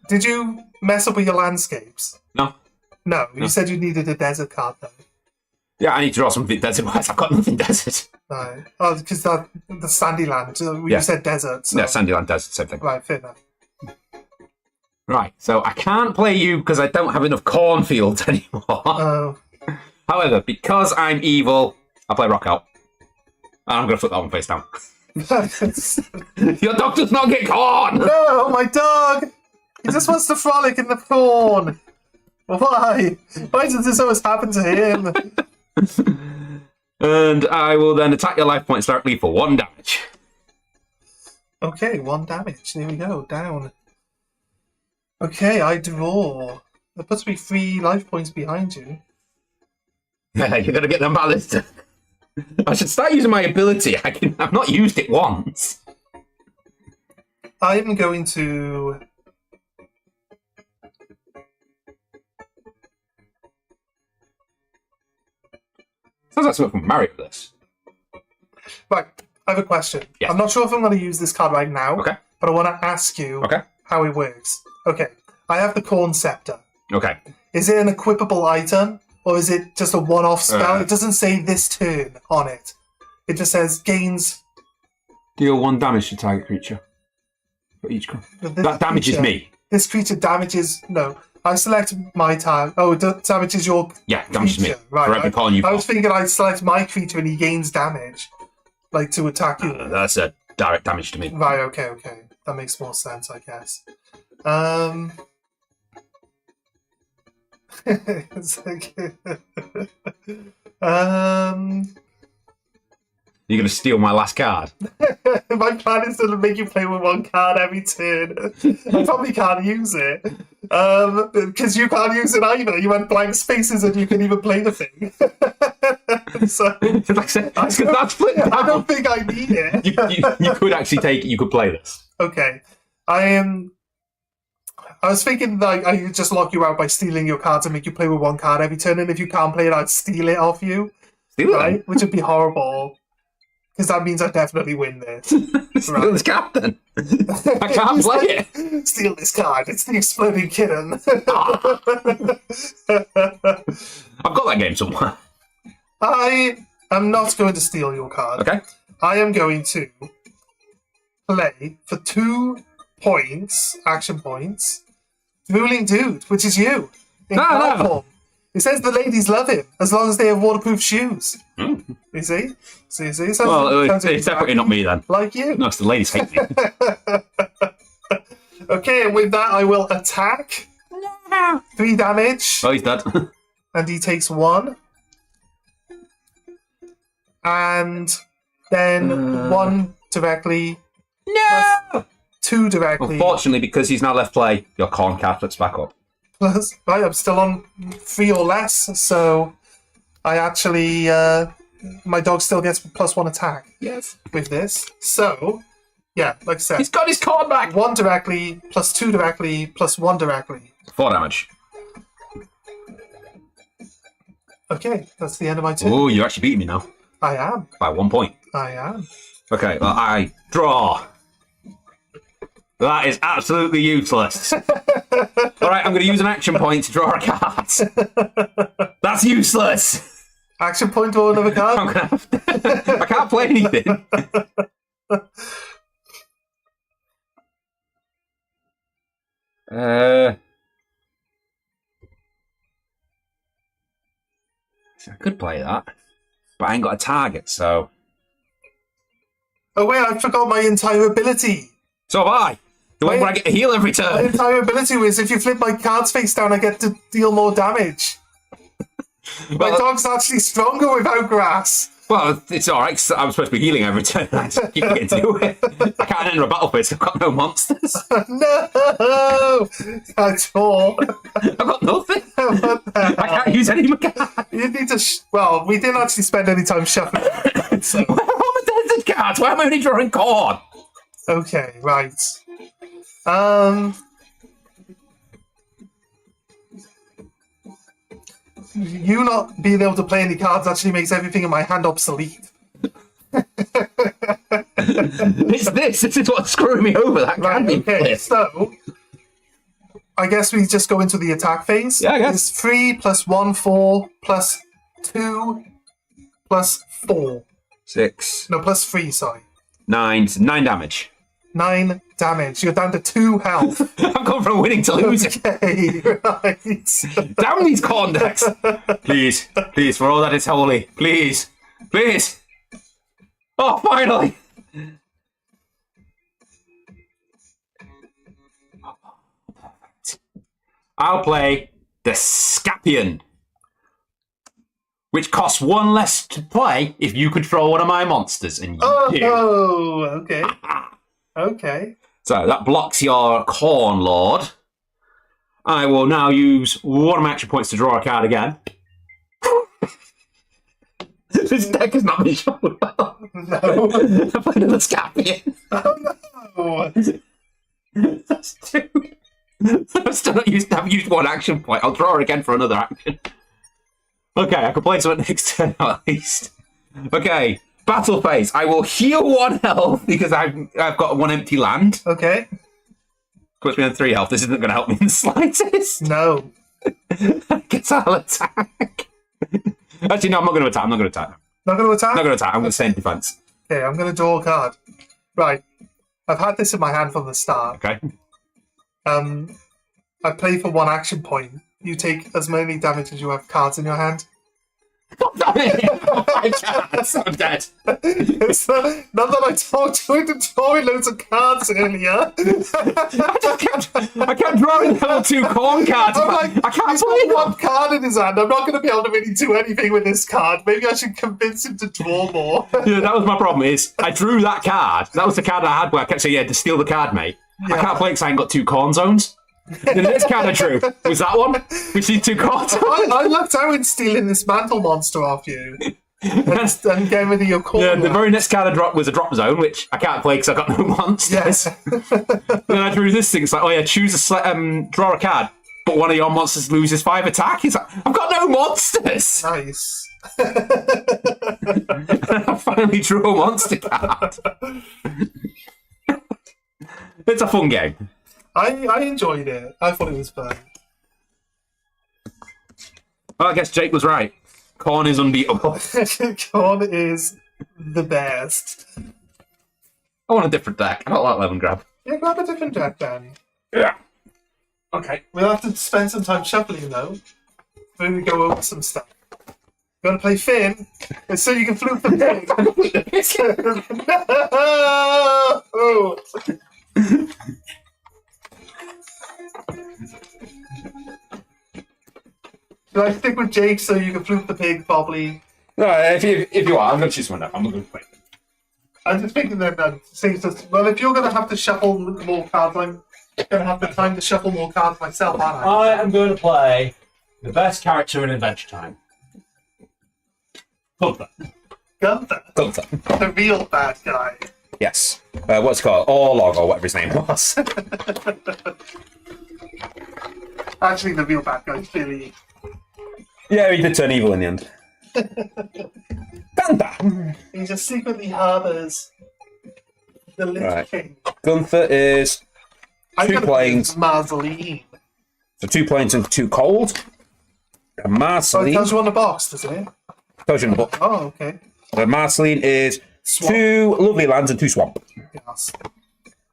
Did you mess up with your landscapes? No. No, you said you needed a desert card though. Yeah, I need to draw something desert-wise. I've got nothing desert. No. Oh, because the sandy land. You Yeah. said desert. So. Yeah, Sandyland desert, same thing. Right, fair enough. Right, so I can't play you because I don't have enough cornfields anymore. Oh. However, because I'm evil, I'll play Rock Out. And I'm going to put that one face down. Your dog does not get corn! No, my dog! He just wants to frolic in the corn. Why? Why does this always happen to him? And I will then attack your life points directly for 1 damage. Okay, 1 damage. There we go. Down. Okay, I draw. That puts me 3 life points behind you. Yeah, you're going to get them balanced. I should start using my ability. I've not used it once. I'm going to... Sounds like something from Mario, this. Right, I have a question. Yes. I'm not sure if I'm going to use this card right now, Okay. but I want to ask you Okay. how it works. Okay, I have the Corn Scepter. Okay. Is it an equipable item, or is it just a one-off spell? Uh. It doesn't say this turn on it. It just says gains... Deal 1 damage to target creature. For each this that damages creature- me. This creature damages... No. I select my target. Oh, it damages your Yeah, damages me. creature. Right. For every pawn you I was put. thinking I'd select my creature and he gains damage. Like, to attack you. That's a direct damage to me. Right, okay. That makes more sense, I guess. It's like... You're going to steal my last card. My plan is to make you play with 1 card every turn. I probably can't use it. Because you can't use it either. You went blank spaces and you can even play the thing. So, Like I said, that's flipped I down. don't think I need it. You could actually take it. You could play this. Okay. I was thinking that I could just lock you out by stealing your cards and make you play with 1 card every turn, and if you can't play it, I'd steal it off you. Steal it. Right? Which would be horrible. Because that means I definitely win this. Steal this card then. I can't play it. Steal this card. It's the Exploding Kitten. I've got that game somewhere. I am not going to steal your card. Okay. I am going to play for 2 points, action points, Drooling Dude, which is you. In card no. form. It says the ladies love him as long as they have waterproof shoes. Mm. You see? See? Sounds Well, sounds it's definitely not me then. like you. No, it's the ladies hate me. Okay, and with that, I will attack. 3 damage, Oh, he's dead. and he takes 1. And then 1 directly, No! 2 directly. Unfortunately, because he's now left play, your corn card flips back up. Plus, right, I'm still on 3 or less, so I actually, my dog still gets +1 attack Yes. with this. So, yeah, like I said, He's got his corn back! 1 directly, +2 directly, +1 directly. 4 damage. Okay, that's the end of my turn. Oh, you're actually beating me now. I am. By 1 point. I am. Okay, well, I draw. That is absolutely useless. Alright, I'm going to use an action point to draw a card. That's useless. Action point or another card? I'm gonna have to... I can't play anything. I could play that, but I ain't got a target, so... Oh wait, I forgot my entire ability. So have I. The one where I get to heal every My turn. entire ability was if you flip my cards face down, I get to deal more damage. My Well, dog's actually stronger without grass. Well, it's alright, 'cause I'm supposed to be healing every turn. I just keep getting to do it. I can't enter a battle phase, I've got no monsters. No! That's all. I've got nothing. What the I hell? can't use any mechanics. You need to. Well, we didn't actually spend any time shuffling. So. Why am I desert cards? Why am I only drawing corn? Okay, right. You not being able to play any cards actually makes everything in my hand obsolete. It's this. This is what's screwing me over. That Right, can be okay, flipped. so I guess we just go into the attack phase. Yeah, I guess. It's 3 + 1, 4 + 2 + 4. 6, No, +3, sorry. 9, 9 damage. 9 damage. You're down to 2 health. I've gone from winning to losing. Okay, right. Damn these corn decks. Please, please, for all that is holy. Please, please. Oh, finally. I'll play the Scapion, which costs 1 less to play if you control one of my monsters, and you do. Oh, okay. Okay. So that blocks your Corn Lord. I will now use 1 of my action points to draw a card again. This deck has not been shown well. No. I played another Scapion. Oh, no. That's 2. I've still not used. I've used 1 action point. I'll draw again for another action. Okay, I can play something next turn at least. Okay, battle phase. I will heal 1 health because I've got 1 empty land. Okay. Puts me on 3 health. This isn't going to help me in the slightest. No. I guess I'll attack. Actually, no, I'm not going to attack. I'm not going to attack. Not going to attack? I'm not going to attack. I'm going to stay in defense. Okay, I'm going to draw a card. Right. I've had this in my hand from the start. Okay. I play for 1 action point. You take as many damage as you have cards in your hand. Oh my God, I'm dead. It's not that I talked to into drawing loads of cards earlier. I kept drawing level 2 corn cards. I'm like, I can't he's play got them. 1 card in his hand. I'm not going to be able to really do anything with this card. Maybe I should convince him to draw more. Yeah, that was my problem. Is I drew that card. That was the card I had where I kept saying, "Yeah, to steal the card, mate." I Yeah. can't play because I ain't got 2 corn zones. The next card I drew was that one, which is 2 corn zones. I lucked out in stealing this mantle monster off you. And getting rid of your corner. Yeah, the very next card I dropped was a drop zone, which I can't play because I've got no monsters. Yes. Then I drew this thing. It's like, oh yeah, draw a card, but one of your monsters loses 5 attack. It's like, I've got no monsters. Nice. I finally drew a monster card. It's a fun game. I enjoyed it. I thought it was fun. Well, I guess Jake was right. Corn is unbeatable. Corn is the best. I want a different deck. I don't like Lemon Grab. Yeah, grab a different deck then. Yeah. Okay. We'll have to spend some time shuffling though. Then we go over some stuff. You want to play Finn? And so you can flute the pig. No! Should I stick with Jake so you can flute the pig, probably? No, if you are, I'm going to choose one up. I'm not going to play. I'm just thinking that seems to. Well, if you're going to have to shuffle more cards, I'm going to have the time to shuffle more cards myself, aren't I? I am going to play the best character in Adventure Time. Gunther. Gunther, Gunther. the real bad guy. Yes. What's it called? Orlog, or whatever his name was. Actually, the real bad guy is Billy. Yeah, he did turn evil in the end. Gunther. He just secretly harbors the Lich Right. King. Gunther is I'm 2 gonna planes. play Marceline. So 2 planes and 2 cold. A So it Marceline. tells you on the box, doesn't it? Tells you in the book. Oh, okay. The Marceline is Swamp. 2 lovely lands and 2 swamp. Yes.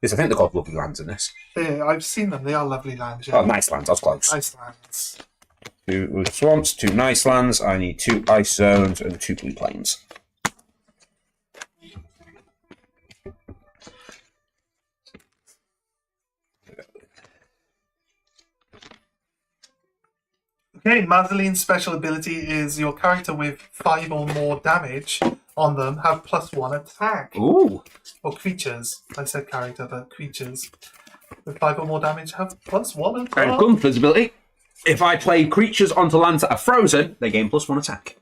Yes, I think they're called lovely lands in this. I've seen them. They are lovely lands. Yeah. Oh, nice lands. I was close. Nice lands. 2 swamps, 2 nice lands. I need 2 ice zones and 2 blue plains. Okay, Marsaline's special ability is your character with 5 or more damage on them have +1 attack. Ooh. Or creatures. I said character, but creatures. With 5 or more damage have +1 And attack. Gunther's ability. If I play creatures onto lands that are frozen, they gain +1 attack.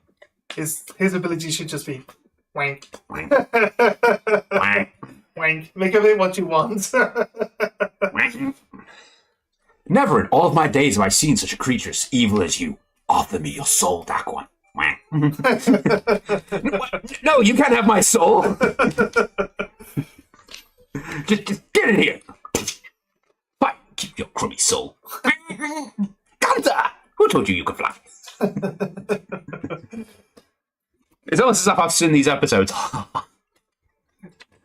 His ability should just be wank. Wank. Wank. Wank. Make of it what you want. Wank. Never in all of my days have I seen such a creature as evil as you. Offer me your soul, Daquan. Wank. No, you can't have my soul. just get in here. Fine, keep your crummy soul. Gunther! Who told you could fly? It's almost as if I've seen these episodes.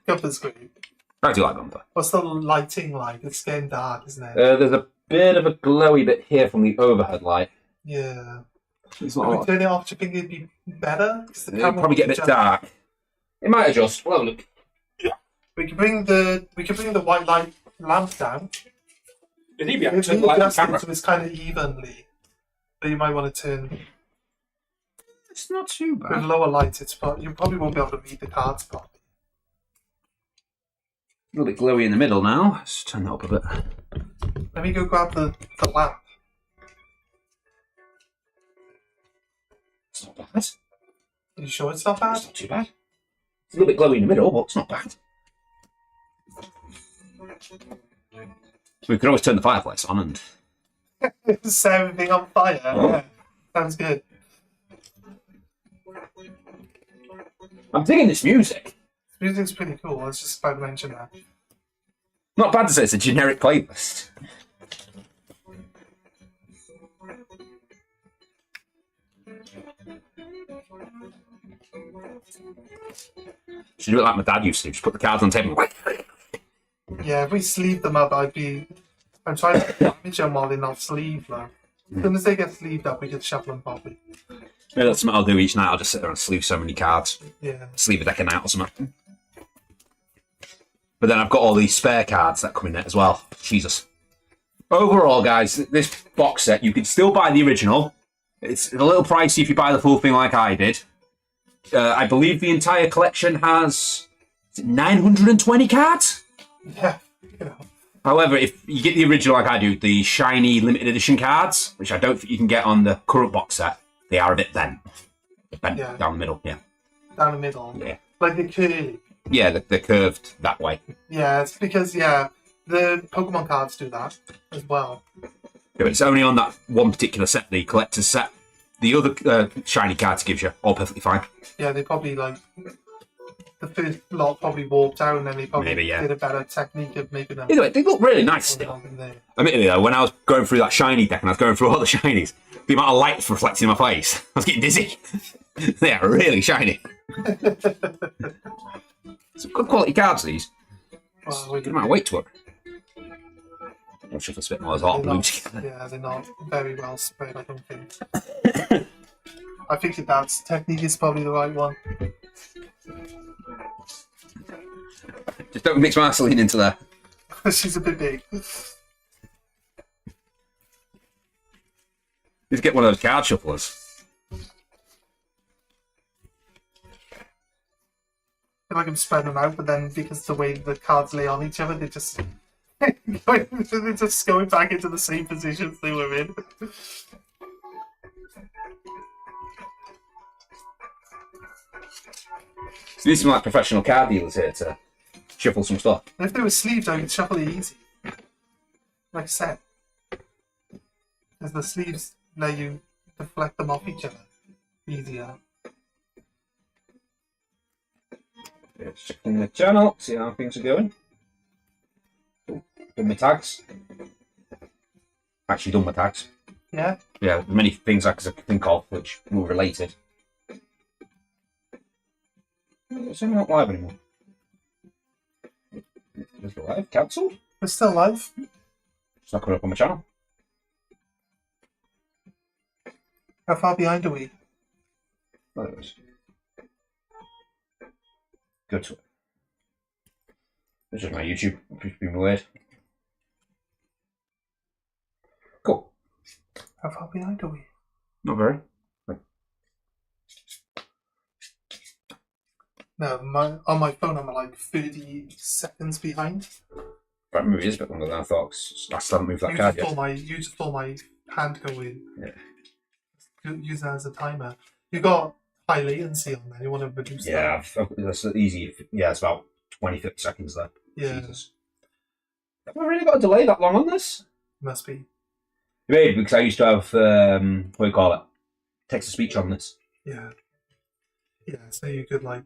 Gunther's great. I do like Gunther. What's the lighting like? It's getting dark, isn't it? There's a bit of a glowy bit here from the overhead light. Yeah. It's If we not. turn it off, do you think it'd be better? 'Cause the It'll camera probably get a would bit adjust. dark. It might adjust. Well, look. We can bring the white light lamp down. It'd be It adjusts it so it's kind of evenly. But you might want to turn It's not too with bad. lower light. You probably won't be able to read the cards properly. A little bit glowy in the middle now. Let's turn that up a bit. Let me go grab the lamp. It's not bad. Are you sure it's not It's bad? not too bad. It's a little bit glowy in the middle, but it's not bad. We could always turn the fireplace on and... Set everything on fire. Yeah. Sounds good. I'm digging this music. Music's pretty cool. I was just about to mention that. Not bad to say it's a generic playlist. Should do it like my dad used to. Just put the cards on the table. Yeah, if we sleeve them up, I'm trying to damage them while they're not sleeved, though. As soon as they get sleeved up, we can shuffle them properly. Maybe that's what I'll do each night. I'll just sit there and sleeve so many cards. Yeah. Sleeve a deck a night or something. But then I've got all these spare cards that come in there as well. Jesus. Overall, guys, this box set, you can still buy the original. It's a little pricey if you buy the full thing like I did. I believe the entire collection has 920 cards? Yeah. You know. However, if you get the original like I do, the shiny limited edition cards, which I don't think you can get on the current box set, they are a bit bent. Bent Yeah. down the middle, yeah. Down the middle. Yeah. Like the curly. Yeah, they're curved that way. Yeah, it's because, the Pokemon cards do that as well. Yeah, it's only on that one particular set, the collector's set. The other shiny cards gives you all perfectly fine. Yeah, they probably, the first lot probably warped out and then they probably Maybe, yeah. did a better technique of making them. Either way, they look really nice still. Admittedly though, when I was going through that shiny deck and I was going through all the shinies, the amount of light reflecting in my face, I was getting dizzy. They are really shiny. Some good quality cards, these. Well, Good amount of weight to it. I'll shuffle a bit more as hot they're blue not, together. yeah, they're not very well spread, I don't think. I think your dad's technique is probably the right one. Just don't mix Marceline into there. She's a bit big. Just get one of those card shufflers. I feel like I'm spreading them out, but then because the way the cards lay on each other, they're just they're just going back into the same positions they were in. So these are like professional card dealers here to shuffle some stuff. And if they were sleeved, I could shuffle it easy. Like I said. Because the sleeves let you deflect them off each other easier. Just checking the channel, see how things are going. Done my tags. Actually done my tags. Yeah? Yeah, there's many things I could think of which were related. It's only not live anymore. Is it live? Cancelled? We're still live. It's not coming up on my channel. How far behind are we? There it is. Go to it. This is my YouTube. It's been weird. Cool. How far behind are we? Not very. Right. No, on my phone I'm like 30 seconds behind. Right, maybe it is a bit longer than I thought. 'Cause I still haven't moved that You card just, yet. you just saw my hand go in. Yeah. Use that as a timer. You got high latency on there. You want to reduce Yeah, that's easy. Yeah, it's about 20, 30 seconds there. Yeah. Jesus. Have I really got a delay that long on this? that? Must be. Maybe because I used to have, what do you call it? Text to speech on this. Yeah. Yeah, so you could like.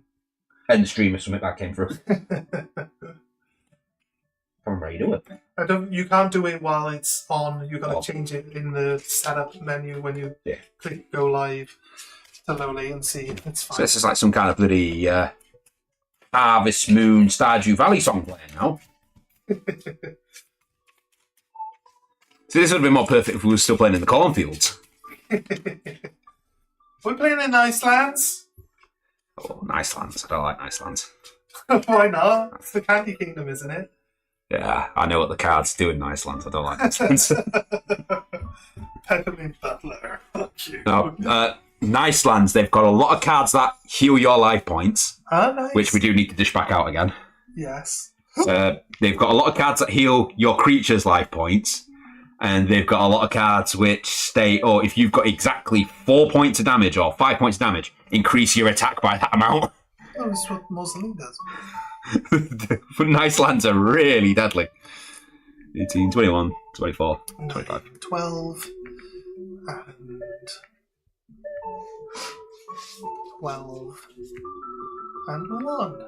End the stream if something that came through. I'm ready to do it. You can't do it while it's on. You got to Oh. change it in the setup menu when you Yeah. click go live to low latency. It's fine. So this is like some kind of bloody Harvest Moon Stardew Valley song playing now. So this would have been more perfect if we were still playing in the cornfields. We're playing in Icelands. Oh, nice lands. I don't like nice lands. Why not? It's the Candy Kingdom, isn't it? Yeah, I know what the cards do in nice lands. I don't like nice lands. Peppermint Butler. Fuck you. No, nice lands, they've got a lot of cards that heal your life points, Ah, nice. which we do need to dish back out again. Yes. They've got a lot of cards that heal your creature's life points, and they've got a lot of cards which state, or if you've got exactly 4 points of damage or 5 points of damage, increase your attack by that amount. Oh, that's what Mausoleum does. But nice lands are really deadly. 18, 21, 24, 25. 12 and 12 and 1.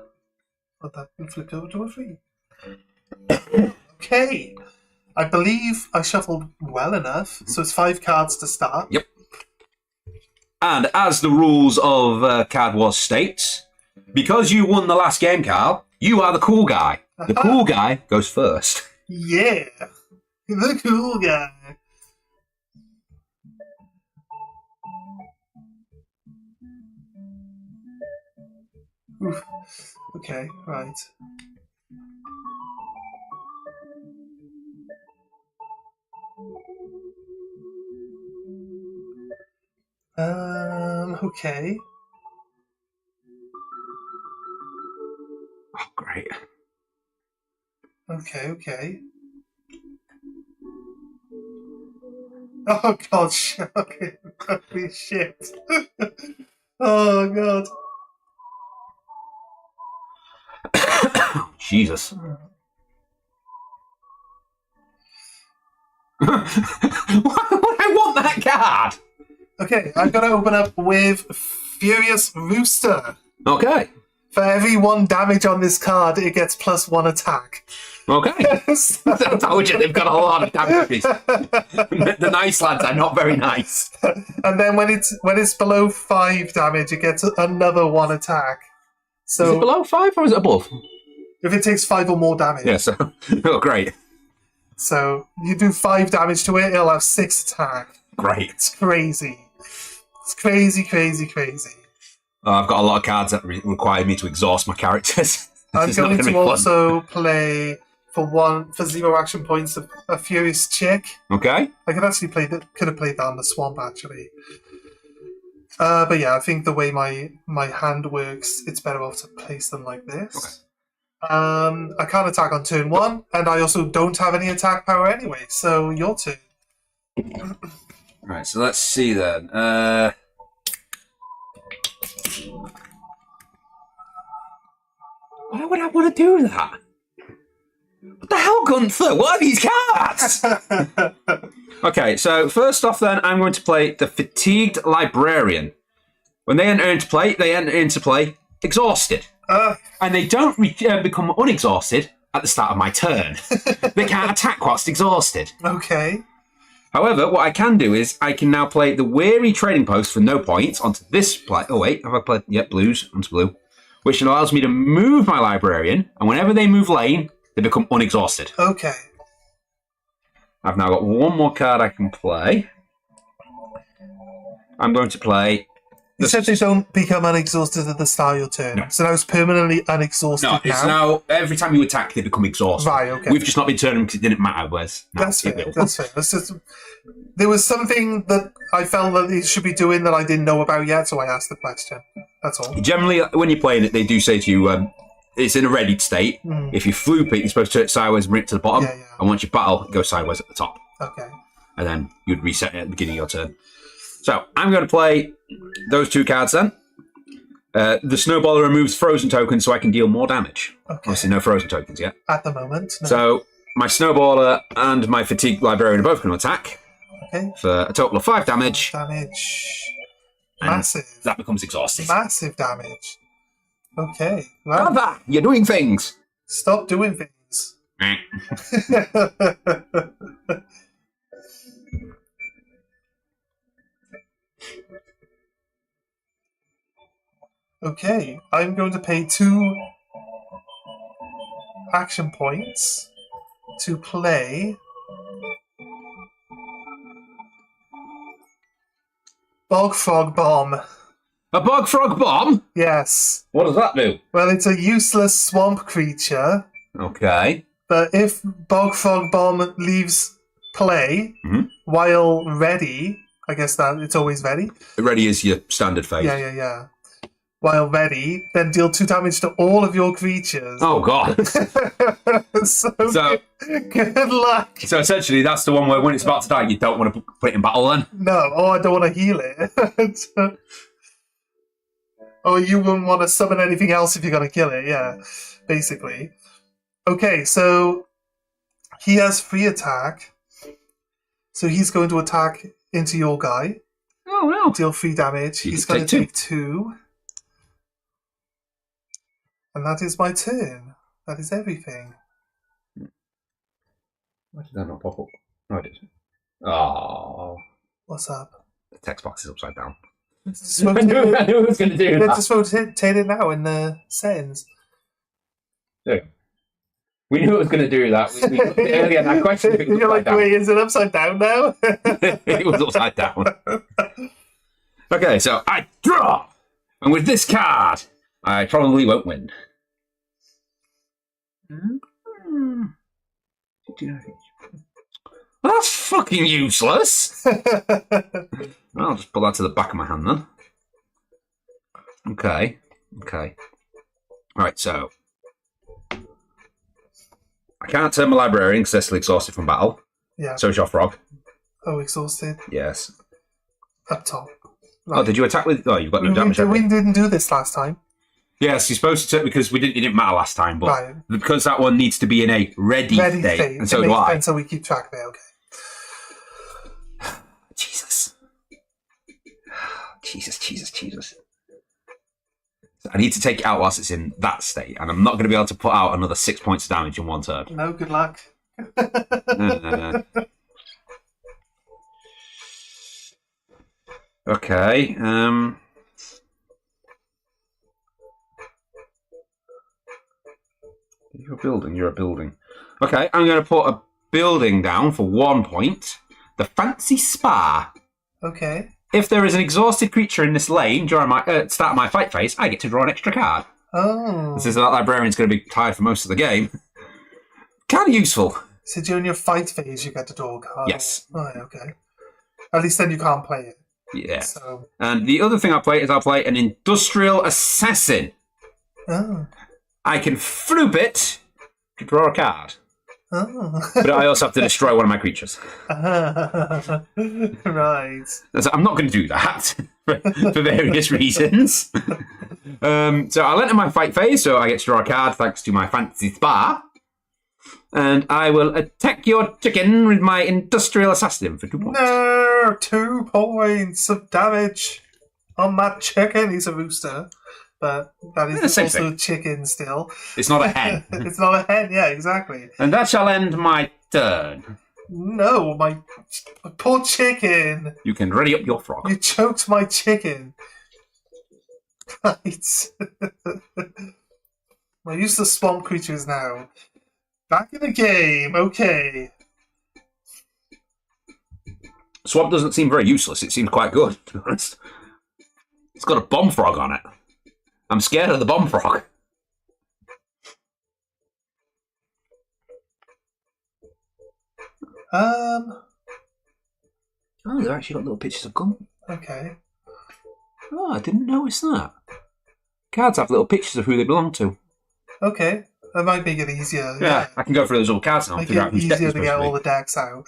But that can flip over to a 3. Okay. I believe I shuffled well enough, so it's 5 cards to start. Yep. And as the rules of Card Wars states, because you won the last game, Carl, you are the cool guy. The cool guy goes first. Yeah. The cool guy. Oof. Okay, right. Okay. Oh, great. Okay. Oh god, okay. Holy shit. Oh god. Jesus. Why would I want that card? Okay, I'm gonna open up with Furious Rooster. Okay. For every 1 damage on this card, it gets +1 attack. Okay. I told you they've got a lot of damages. The nice lads are not very nice. And then when it's below 5 damage, it gets another 1 attack. Is it So below 5 or is it above? if it takes 5 or more damage, Yeah, so. Oh, great. so you do 5 damage to it, it'll have 6 attack. Great. It's crazy. It's crazy. Oh, I've got a lot of cards that require me to exhaust my characters. I'm This is not going gonna to be fun. also play for 0 action points a Furious Chick. Okay. I could actually could have played that on the Swamp actually. But yeah, I think the way my hand works, it's better off to place them like this. Okay. I can't attack on turn 1, and I also don't have any attack power anyway. So your turn. Right, so let's see then. Why would I want to do that? What the hell, Gunther? What are these cards? Okay, so first off then, I'm going to play the Fatigued Librarian. When they enter into play, exhausted. And they don't become unexhausted at the start of my turn. They can't attack whilst exhausted. Okay. However, what I can do is I can now play the Weary Trading Post for no points onto this play. Oh wait, have I played? Yep, blues onto blue, which allows me to move my Librarian, and whenever they move lane, they become unexhausted. Okay. I've now got 1 more card I can play. I'm going to play. You said they don't become unexhausted at the start of your turn. No. So now it's permanently unexhausted No, it's now every time you attack, they become exhausted. Right, okay. We've just not been turning them because it didn't matter. Whereas now That's it fair. will. That's fair. That's just, there was something that I felt that it should be doing that I didn't know about yet, so I asked the question. That's all. Generally, when you're playing it, they do say to you, it's in a readied state. If you floop it, you're supposed to turn it sideways and bring it to the bottom. Yeah, yeah. And once you battle, it goes sideways at the top. Okay. And then you'd reset it at the beginning of your turn. So I'm going to play those 2 cards then. The Snowballer removes frozen tokens so I can deal more damage. Okay. Obviously, no frozen tokens yet. At the moment. No. So my Snowballer and my Fatigue Librarian are both going to attack Okay. for a total of 5 damage. Damage. And Massive. that becomes exhausted. Massive damage. Okay. Well, Brother, you're doing things. stop doing things. Okay. I'm going to pay 2 action points to play Bog Frog Bomb. A Bog Frog Bomb? Yes. What does that do? Well, it's a useless swamp creature, Okay. but if Bog Frog Bomb leaves play while ready, I guess that it's always ready. Ready is your standard phase. Yeah. While ready, then deal 2 damage to all of your creatures. Oh, God. so good luck. So essentially, that's the one where when it's about to die, you don't want to put it in battle then? No, I don't want to heal it. Or you wouldn't want to summon anything else if you're going to kill it, yeah, basically. Okay, so he has free attack. So he's going to attack into your guy. Oh, no. Deal 3 damage. You He's can going to take take 2. And that is my turn. That is everything. Why did that not pop up? No, I did. Oh. What's up? The text box is upside down. Just I knew it was going to do that. Just rotate it now in the settings. Yeah. We knew it was going to do that. We looked at it earlier and I questioned if it was You're like, upside down. wait, is it upside down now? It was upside down. Okay, so I draw! And with this card, I probably won't win. Well, that's fucking useless. I'll just put that to the back of my hand then. Okay. Right, so I can't turn my librarian because they're still exhausted from battle. Yeah. So is your frog. Oh, exhausted. Yes. Up top. Oh, did you attack with? Oh, you've got no damage. We didn't do this last time. Yes, you're supposed to because it didn't matter last time, but Right. because that one needs to be in a ready state, state. and so It do makes I. sense, so we keep track of it, okay. Jesus. I need to take it out whilst it's in that state, and I'm not going to be able to put out another 6 points of damage in one turn. No, good luck. Okay. You're a building. Okay, I'm going to put a building down for 1 point. The Fancy Spa. Okay. If there is an exhausted creature in this lane during my start of my fight phase, I get to draw an extra card. Oh. This is that librarian's going to be tired for most of the game. Kind of useful. So during your fight phase, you get to draw a card? Yes. Right, okay. At least then you can't play it. Yeah. So. And the other thing I'll play is I'll play an Industrial Assassin. Oh. I can floop it to draw a card. Oh. But I also have to destroy one of my creatures. Right. So I'm not going to do that for various reasons. So I'll enter my fight phase, so I get to draw a card thanks to my Fancy Spa. And I will attack your chicken with my Industrial Assassin for 2 points. No! 2 points of damage on that chicken. He's a rooster. But that is Same also thing. a chicken still. It's not a hen. It's not a hen, yeah, exactly. And that shall end my turn. No, my poor chicken. You can ready up your frog. You choked my chicken. Right. I use the swamp creatures now. Back in the game, okay. Swamp doesn't seem very useless. It seems quite good, to be honest. It's got a bomb frog on it. I'm scared of the bomb frog. Oh, they've actually got little pictures of gum. Okay. Oh, I didn't notice that. cards have little pictures of who they belong to. Okay, that might make it easier. Yeah, I can go through those little cards now and Make figure out it who's deck easier is to supposed get to all be. the decks out.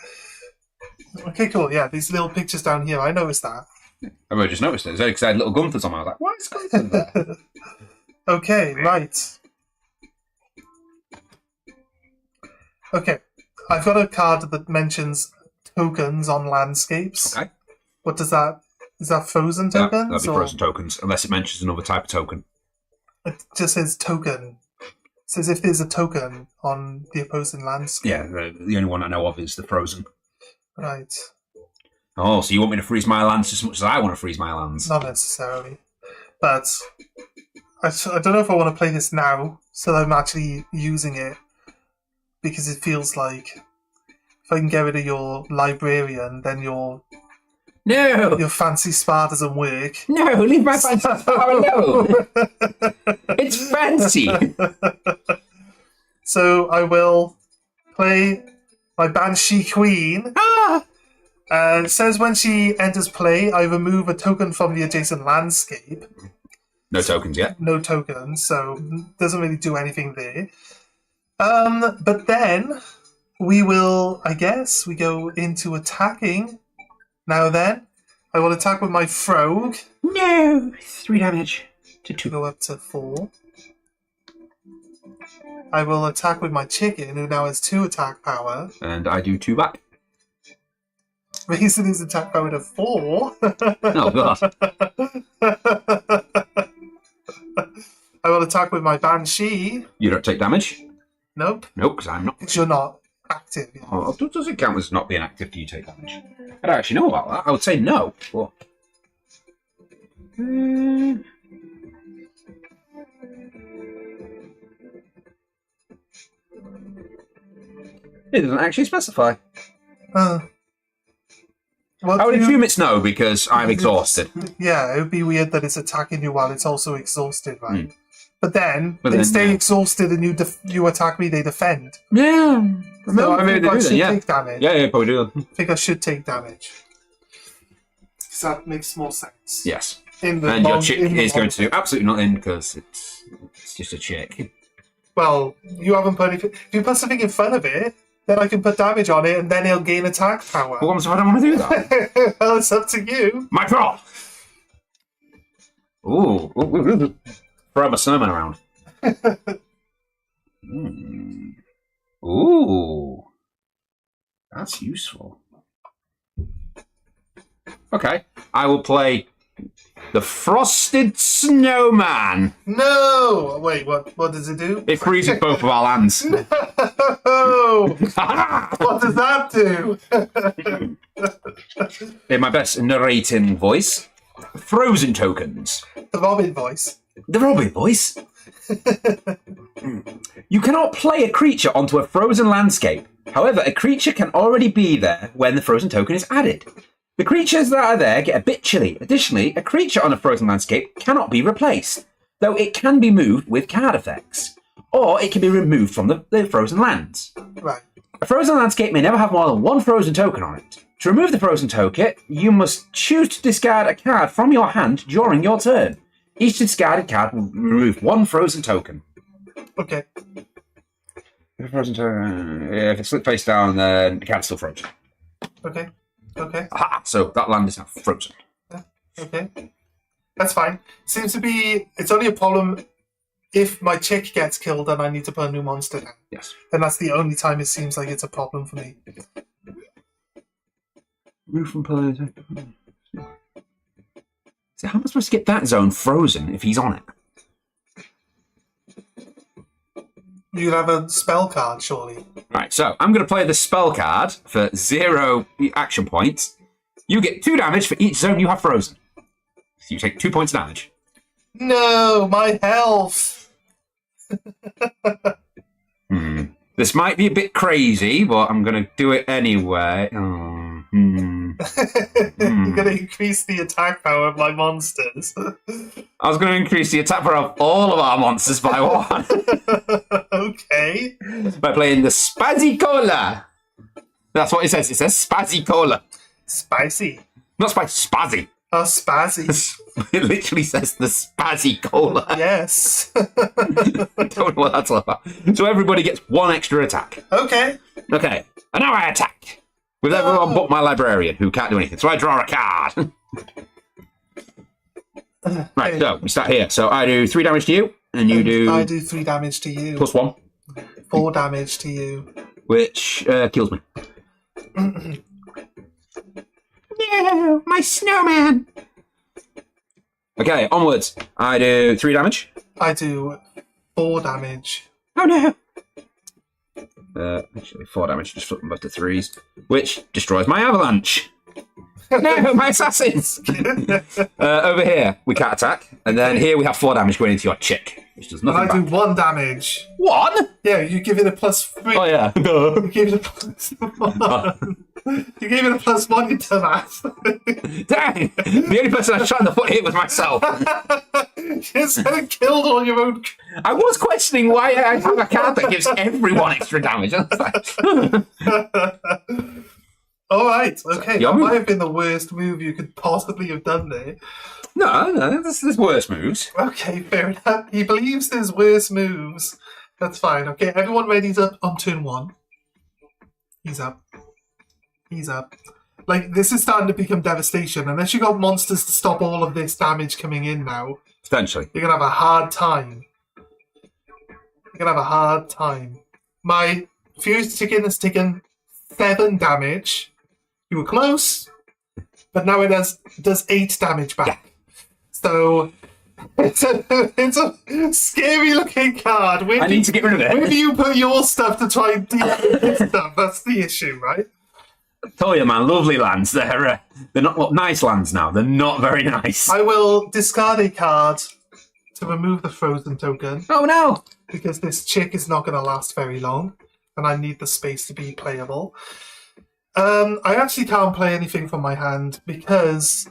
Okay, cool. Yeah, these little pictures down here. I noticed that. I've only just noticed it. Because I had little Gunthers on. I was like, why is Gunther there? Okay, right. Okay, I've got a card that mentions tokens on landscapes. Okay. What does that? Is that frozen tokens? That'll be or- frozen tokens, unless it mentions another type of token. It just says token. It says if there's a token on the opposing landscape. Yeah, the only one I know of is the frozen. Right. Oh, so you want me to freeze my lands as much as I want to freeze my lands? Not necessarily. But I don't know if I want to play this now, so that I'm actually using it. Because it feels like if I can get rid of your librarian, then your No! fancy spa doesn't work. No, leave my fancy power alone! It's fancy! So I will play my Banshee Queen. Ah! It says when she enters play, I remove a token from the adjacent landscape. No tokens yet. No tokens, so doesn't really do anything there. But then we will, I guess, we go into attacking. Now then, I will attack with my Frog. No! 3 damage to 2. Go up to 4. I will attack with my Chicken, who now has 2 attack power. And I do 2 back. Raising his attack power to 4. Oh, God. I will attack with my Banshee. You don't take damage? Nope, Nope, because I'm not. because you're not active yet. Oh, does it count as not being active? Do you take damage? I don't actually know about that. I would say no. But... It doesn't actually specify. What I would do you- assume it's no because I'm exhausted. Yeah, it would be weird that it's attacking you while it's also exhausted, right? But then But they then, stay yeah. exhausted and you attack me, they defend. Yeah. So I maybe think they I do should then, yeah. take damage. Yeah, probably do. I think I should take damage. Because that makes more sense. Yes. In the And your long- chick in the is going long- to do absolutely nothing because it's just a chick. Well, you haven't put anything. If you put something in front of it, then I can put damage on it and then it'll gain attack power. What happens if I don't want to do that? Well, it's up to you. My pro! Ooh. Throw my snowman around. Ooh. That's useful. Okay. I will play the Frosted Snowman. No! Wait, what does it do? It freezes both of our lands. No! What does that do? In my best narrating voice, frozen tokens. The Robin voice. The Robin voice. You cannot play a creature onto a frozen landscape. However, a creature can already be there when the frozen token is added. The creatures that are there get a bit chilly. Additionally, a creature on a frozen landscape cannot be replaced, though it can be moved with card effects, or it can be removed from the frozen lands. Right. A frozen landscape may never have more than 1 frozen token on it. To remove the frozen token, you must choose to discard a card from your hand during your turn. Each discarded card will remove 1 frozen token. Okay. If frozen token, if it's slipped face down, then the card's still frozen. Okay. Okay. Aha! So that land is now frozen. Okay. That's fine. Seems to be. It's only a problem if my chick gets killed and I need to put a new monster down. Yes. And that's the only time it seems like it's a problem for me. Move from player. So how am I supposed to get that zone frozen if he's on it? You'd have a spell card, surely. Right, so I'm going to play the spell card for 0 action points. You get 2 damage for each zone you have frozen. So you take 2 points of damage. No, my health. This might be a bit crazy, but I'm going to do it anyway. You're going to increase the attack power of my monsters. I was going to increase the attack power of all of our monsters by 1 Okay. by playing the Spazzy Cola. That's what it says. It says Spazzy Cola. Spicy. Not Spazzy, Spazzy. Spazzy. It literally says the Spazzy Cola. Yes. I don't know what that's all about. So everybody gets one extra attack. Okay. Okay, and now I attack. With everyone but my librarian, who can't do anything. So I draw a card. Right, so we start here. So I do 3 damage to you, and you do... I do 3 damage to you. +1. 4 damage to you. Which kills me. No, my snowman! Okay, onwards. I do 3 damage. I do 4 damage. Oh no! Actually, 4 damage, just flip them both to 3s, which destroys my avalanche. No, my assassins! Over here, we can't attack, and then here we have 4 damage going into your chick, which does And nothing I do back. 1 damage. 1? Yeah, you give it a +3. Oh yeah. You give it a +1. You gave it a +1, you dumbass. Dang! The only person I was trying to put here was myself. You just had killed all your own. I was questioning why I have a card that gives everyone extra damage. I was like, All right, okay. Your That move. might have been the worst move you could possibly have done there. no, there's worse moves. Okay, fair enough. He believes there's worse moves. That's fine. Okay, everyone ready's up on turn 1. He's up. He's up. Like, this is starting to become devastation. Unless you got monsters to stop all of this damage coming in now, Potentially. you're gonna have a hard time. You're gonna have a hard time. My Furious Chicken has taken 7 damage. You were close, but now it does 8 damage back. Yeah. So it's a scary looking card. I need to get rid of Where it. do you put your stuff to try and deal with this stuff? That's the issue, right? Tell you, man, lovely lands. They're not nice lands now. They're not very nice. I will discard a card to remove the frozen token Oh no! because this chick is not going to last very long, and I need the space to be playable. I actually can't play anything from my hand because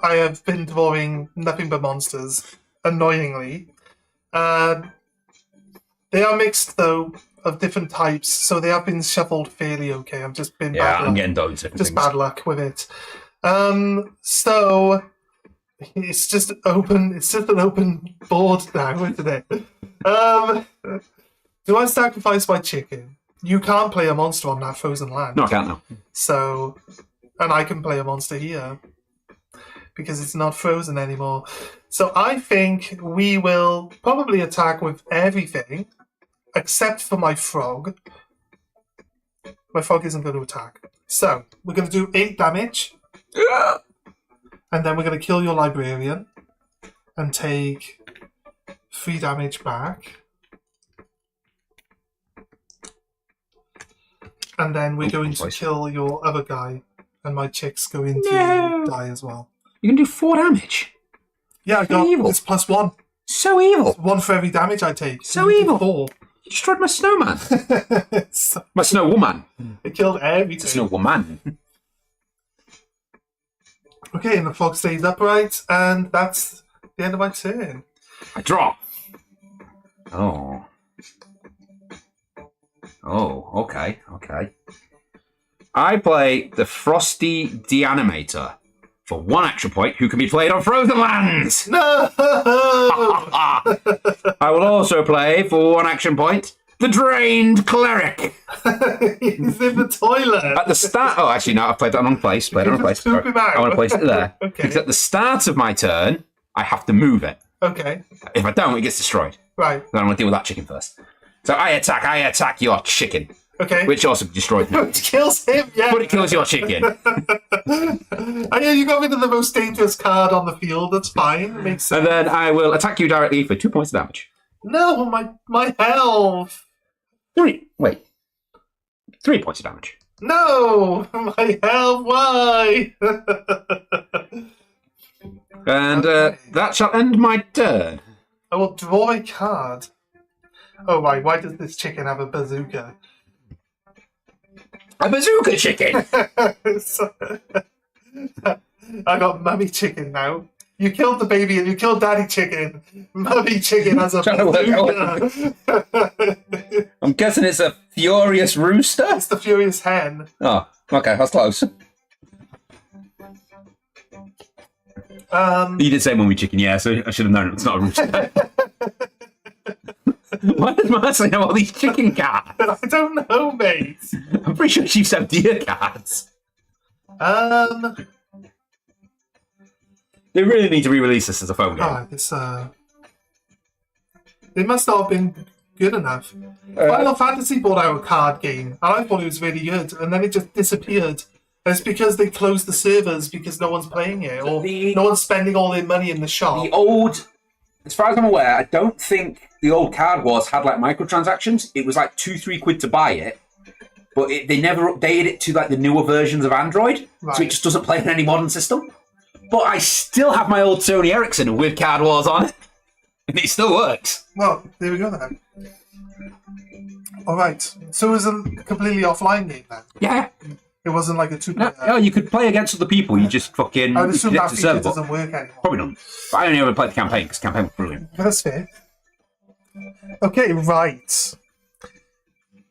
I have been drawing nothing but monsters, annoyingly. They are mixed, though, of different types, so they have been shuffled fairly okay. I've just been Yeah, bad I'm luck. getting loads of different Just things. bad luck with it. So it's just open. It's just an open board now, isn't it? Do I sacrifice my chicken? You can't play a monster on that frozen land. No, I can't now. So, and I can play a monster here because it's not frozen anymore. So I think we will probably attack with everything except for my frog. My frog isn't going to attack. So we're going to do 8 damage, and then we're going to kill your librarian and take 3 damage back. And then we're going to kill your other guy, and my chick's going to die as well. You can do 4 damage. Yeah, I got evil. it's +1. So evil. 1 for every damage I take. So evil. 4. You destroyed my snowman. So My snow woman. it killed everything. Snow woman. Okay, and the frog stays upright, and that's the end of my turn. I draw. Oh. Oh, okay, okay. I play the Frosty Deanimator for 1 action point, who can be played on frozen lands. No! I will also play for 1 action point the Drained Cleric. He's in the toilet. At the start, oh, actually, no, I've played that on the wrong place. Played it on the Just place. poop him out. I want to place it there. Okay. Because at the start of my turn, I have to move it. Okay, If I don't, it gets destroyed. right. Then I'm going to deal with that chicken first. So I attack your chicken, Okay. which also destroys me. Which kills him, yeah. But it kills your chicken. Oh, yeah, you got rid of the most dangerous card on the field. That's fine. Makes sense. And then I will attack you directly for 2 points of damage. No, my health. 3 points of damage. No, my health. Why? And that shall end my turn. I will draw a card. Oh, right. Why does this chicken have a bazooka? A bazooka chicken! I got mummy chicken now. You killed the baby and you killed daddy chicken. Mummy chicken has a Trying to work out bazooka. I'm guessing it's a furious rooster? It's the furious hen. Oh, okay, that's close. You did say mummy chicken, yeah, so I should have known it's not a rooster. Why does Marcy know all these chicken cards? I don't know, mate. I'm pretty sure she's have deer cards. They really need to re-release this as a phone game. This it must not have been good enough. Final Fantasy brought out a card game, and I thought it was really good, and then it just disappeared. And it's because they closed the servers because no one's playing it, or no one's spending all their money in the shop. The old, as far as I'm aware, I don't think the old Card Wars had like microtransactions. It was like £2-3 to buy it, but they never updated it to like the newer versions of Android, so it just doesn't play in any modern system. But I still have my old Sony Ericsson with Card Wars on it, and it still works. Well, there we go then. All right, so it was a completely offline game then. Yeah. It wasn't like a two-player. No, you could play against other people. You just fucking. I would assume that the feature server. doesn't work anymore. Probably not. But I only ever played the campaign because the campaign was brilliant. But that's fair. Okay, right.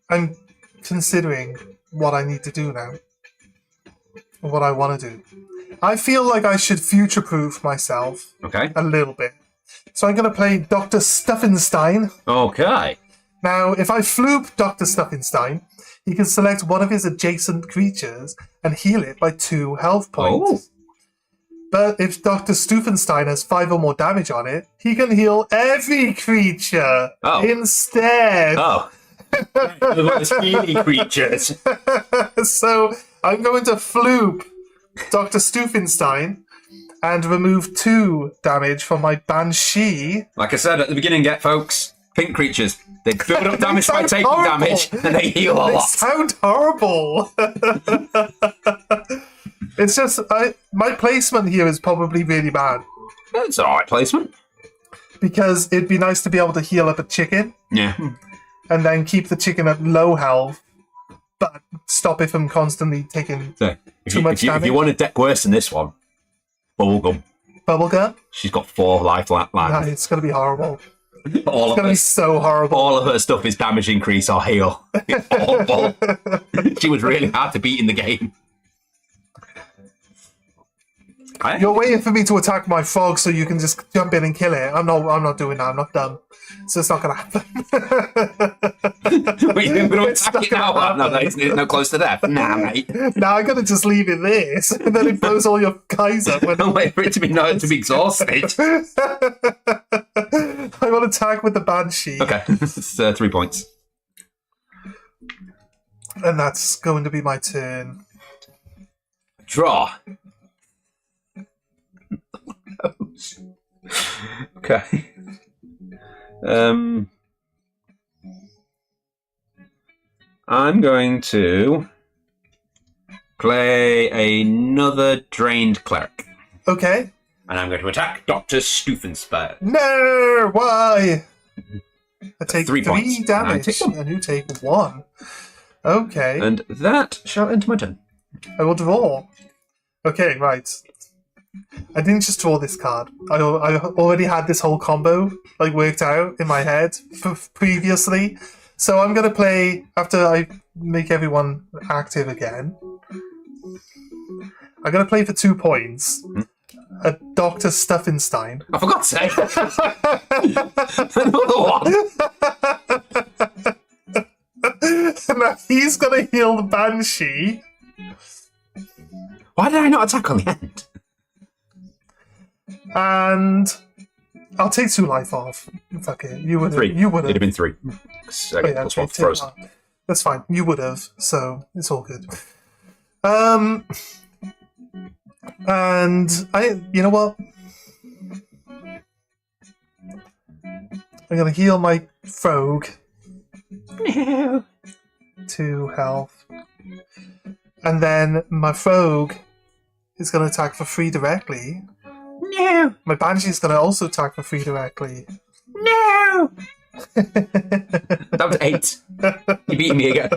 I'm considering what I need to do now. What I want to do. I feel like I should future-proof myself Okay. a little bit. So I'm going to play Dr. Stuffenstein. Okay. Now, if I floop Dr. Stuffenstein, he can select one of his adjacent creatures and heal it by 2 health points. But if Dr. Stuffenstein has 5 or more damage on it, he can heal every creature instead. Oh. The skinny creatures. So I'm going to floop Dr. Stuffenstein and remove 2 damage from my Banshee. Like I said at the beginning, folks, pink creatures. They build up damage by taking horrible. damage, and they heal a They lot. sound horrible. It's just my placement here is probably really bad It's an alright placement. because it'd be nice to be able to heal up a chicken Yeah. and then keep the chicken at low health, but stop it from constantly taking So, if Too you, much if, you, if damage? you want a deck worse than this one, Bubblegum. bubblegum. She's got 4 life Nah, lines. it's gonna be horrible. All It's of gonna be her, so horrible. all of her stuff is damage increase or heal. It's awful. She was really hard to beat in the game. You're waiting for me to attack my frog so you can just jump in and kill it. I'm not doing that. I'm not dumb. So it's not gonna happen. Wait, you're going to It's attack not it now? gonna No, happen. it's no close to death. Nah, mate. Now I gotta just leave it there, so then it blows all your guys up. When Don't wait for it to be exhausted. I will attack with the Banshee, Okay, it's 3 points. and that's going to be my turn. Draw. Okay. I'm going to play another Drained Cleric. Okay. And I'm going to attack Dr. Stuffenstein. No, why? I take 3 3 points. damage, I take 1. and you take 1. Okay. And that shall end my turn. I will draw. Okay, right. I didn't just draw this card. I already had this whole combo worked out in my head previously. So I'm going to play, after I make everyone active again, I'm going to play for 2 points a Dr. Stuffenstein. Oh, for God's sake! Another one! Now he's going to heal the Banshee. Why did I not attack on the end? And I'll take 2 life off. Fuck it. You would have. 3. You would It'd have have. been 3. 'Cause I Oh, get yeah, plus okay, 1 take frozen. 1. That's fine. You would have, so it's all good. And you know what? I'm gonna heal my Frog. No. 2 health. And then my Frog is gonna attack for free directly. No. My Banshee's gonna also attack for free directly. No. That was 8. You beat me again.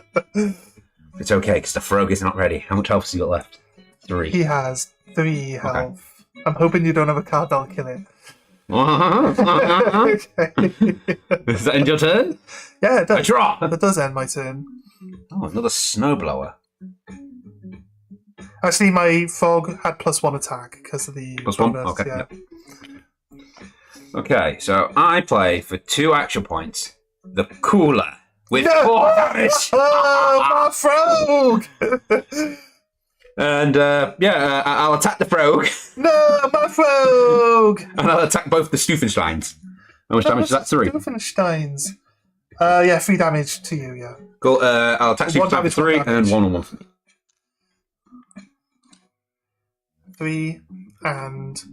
It's okay, because the Frog is not ready. How much health has he got left? 3. He has 3 health. I'm hoping you don't have a card that'll kill it. Okay. Does that end your turn? Yeah, it I does. draw. That does end my turn. Oh, another snowblower. Actually, my frog had +1 attack because of the +1? bonus, Okay. yeah. Okay, so I play for 2 action points. The cooler with 4 damage. Oh, my frog! And I'll attack the frog, No, my frog! and I'll attack both the Stufensteins. How much damage is that? 3. Stufensteins. Yeah, 3 damage to you, yeah. Cool. I'll attack Stufenstein for damage, 3 1 and 1 on 1. 3 and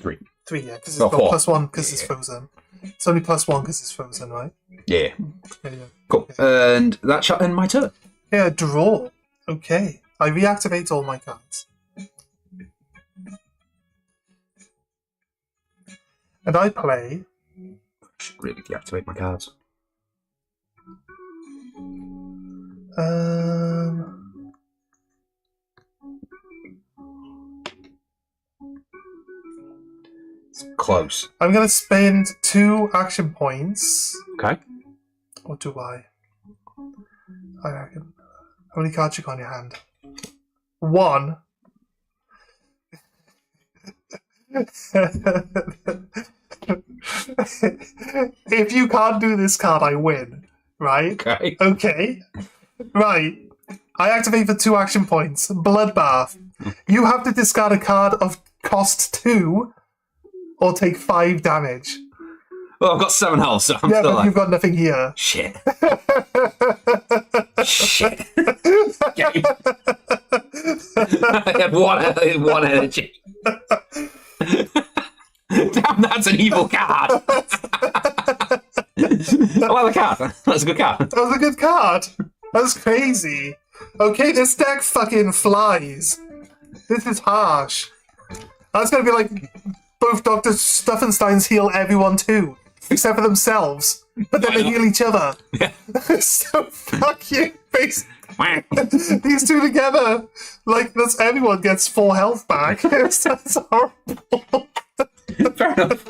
3. 3, yeah, because it's Oh, got 4. +1 because it's frozen. It's only +1 because it's frozen, right? Yeah. Yeah. Cool. And that shall end my turn. Yeah, draw. Okay. I reactivate all my cards. And I play... Should really deactivate my cards. It's close. I'm going to spend 2 action points. Okay. Or do I? I reckon. How many cards you got in your hand? 1. If you can't do this card, I win. Right? Okay. Okay. Right. I activate for 2 action points. Bloodbath. You have to discard a card of cost 2 or take 5 damage. Well, I've got 7 health, so I'm Yeah, still but like... you've got nothing here. Shit. Shit. Game. I had one energy. Damn, that's an evil card. I like the card. That's a good card. That was a good card. That's crazy. Okay, this deck fucking flies. This is harsh. That's gonna be like both Dr. Stuffensteins heal everyone too, except for themselves. But then they heal each other. Yeah. So fuck you, basically. These two together, like that's everyone gets 4 health back. That's horrible. Fair enough.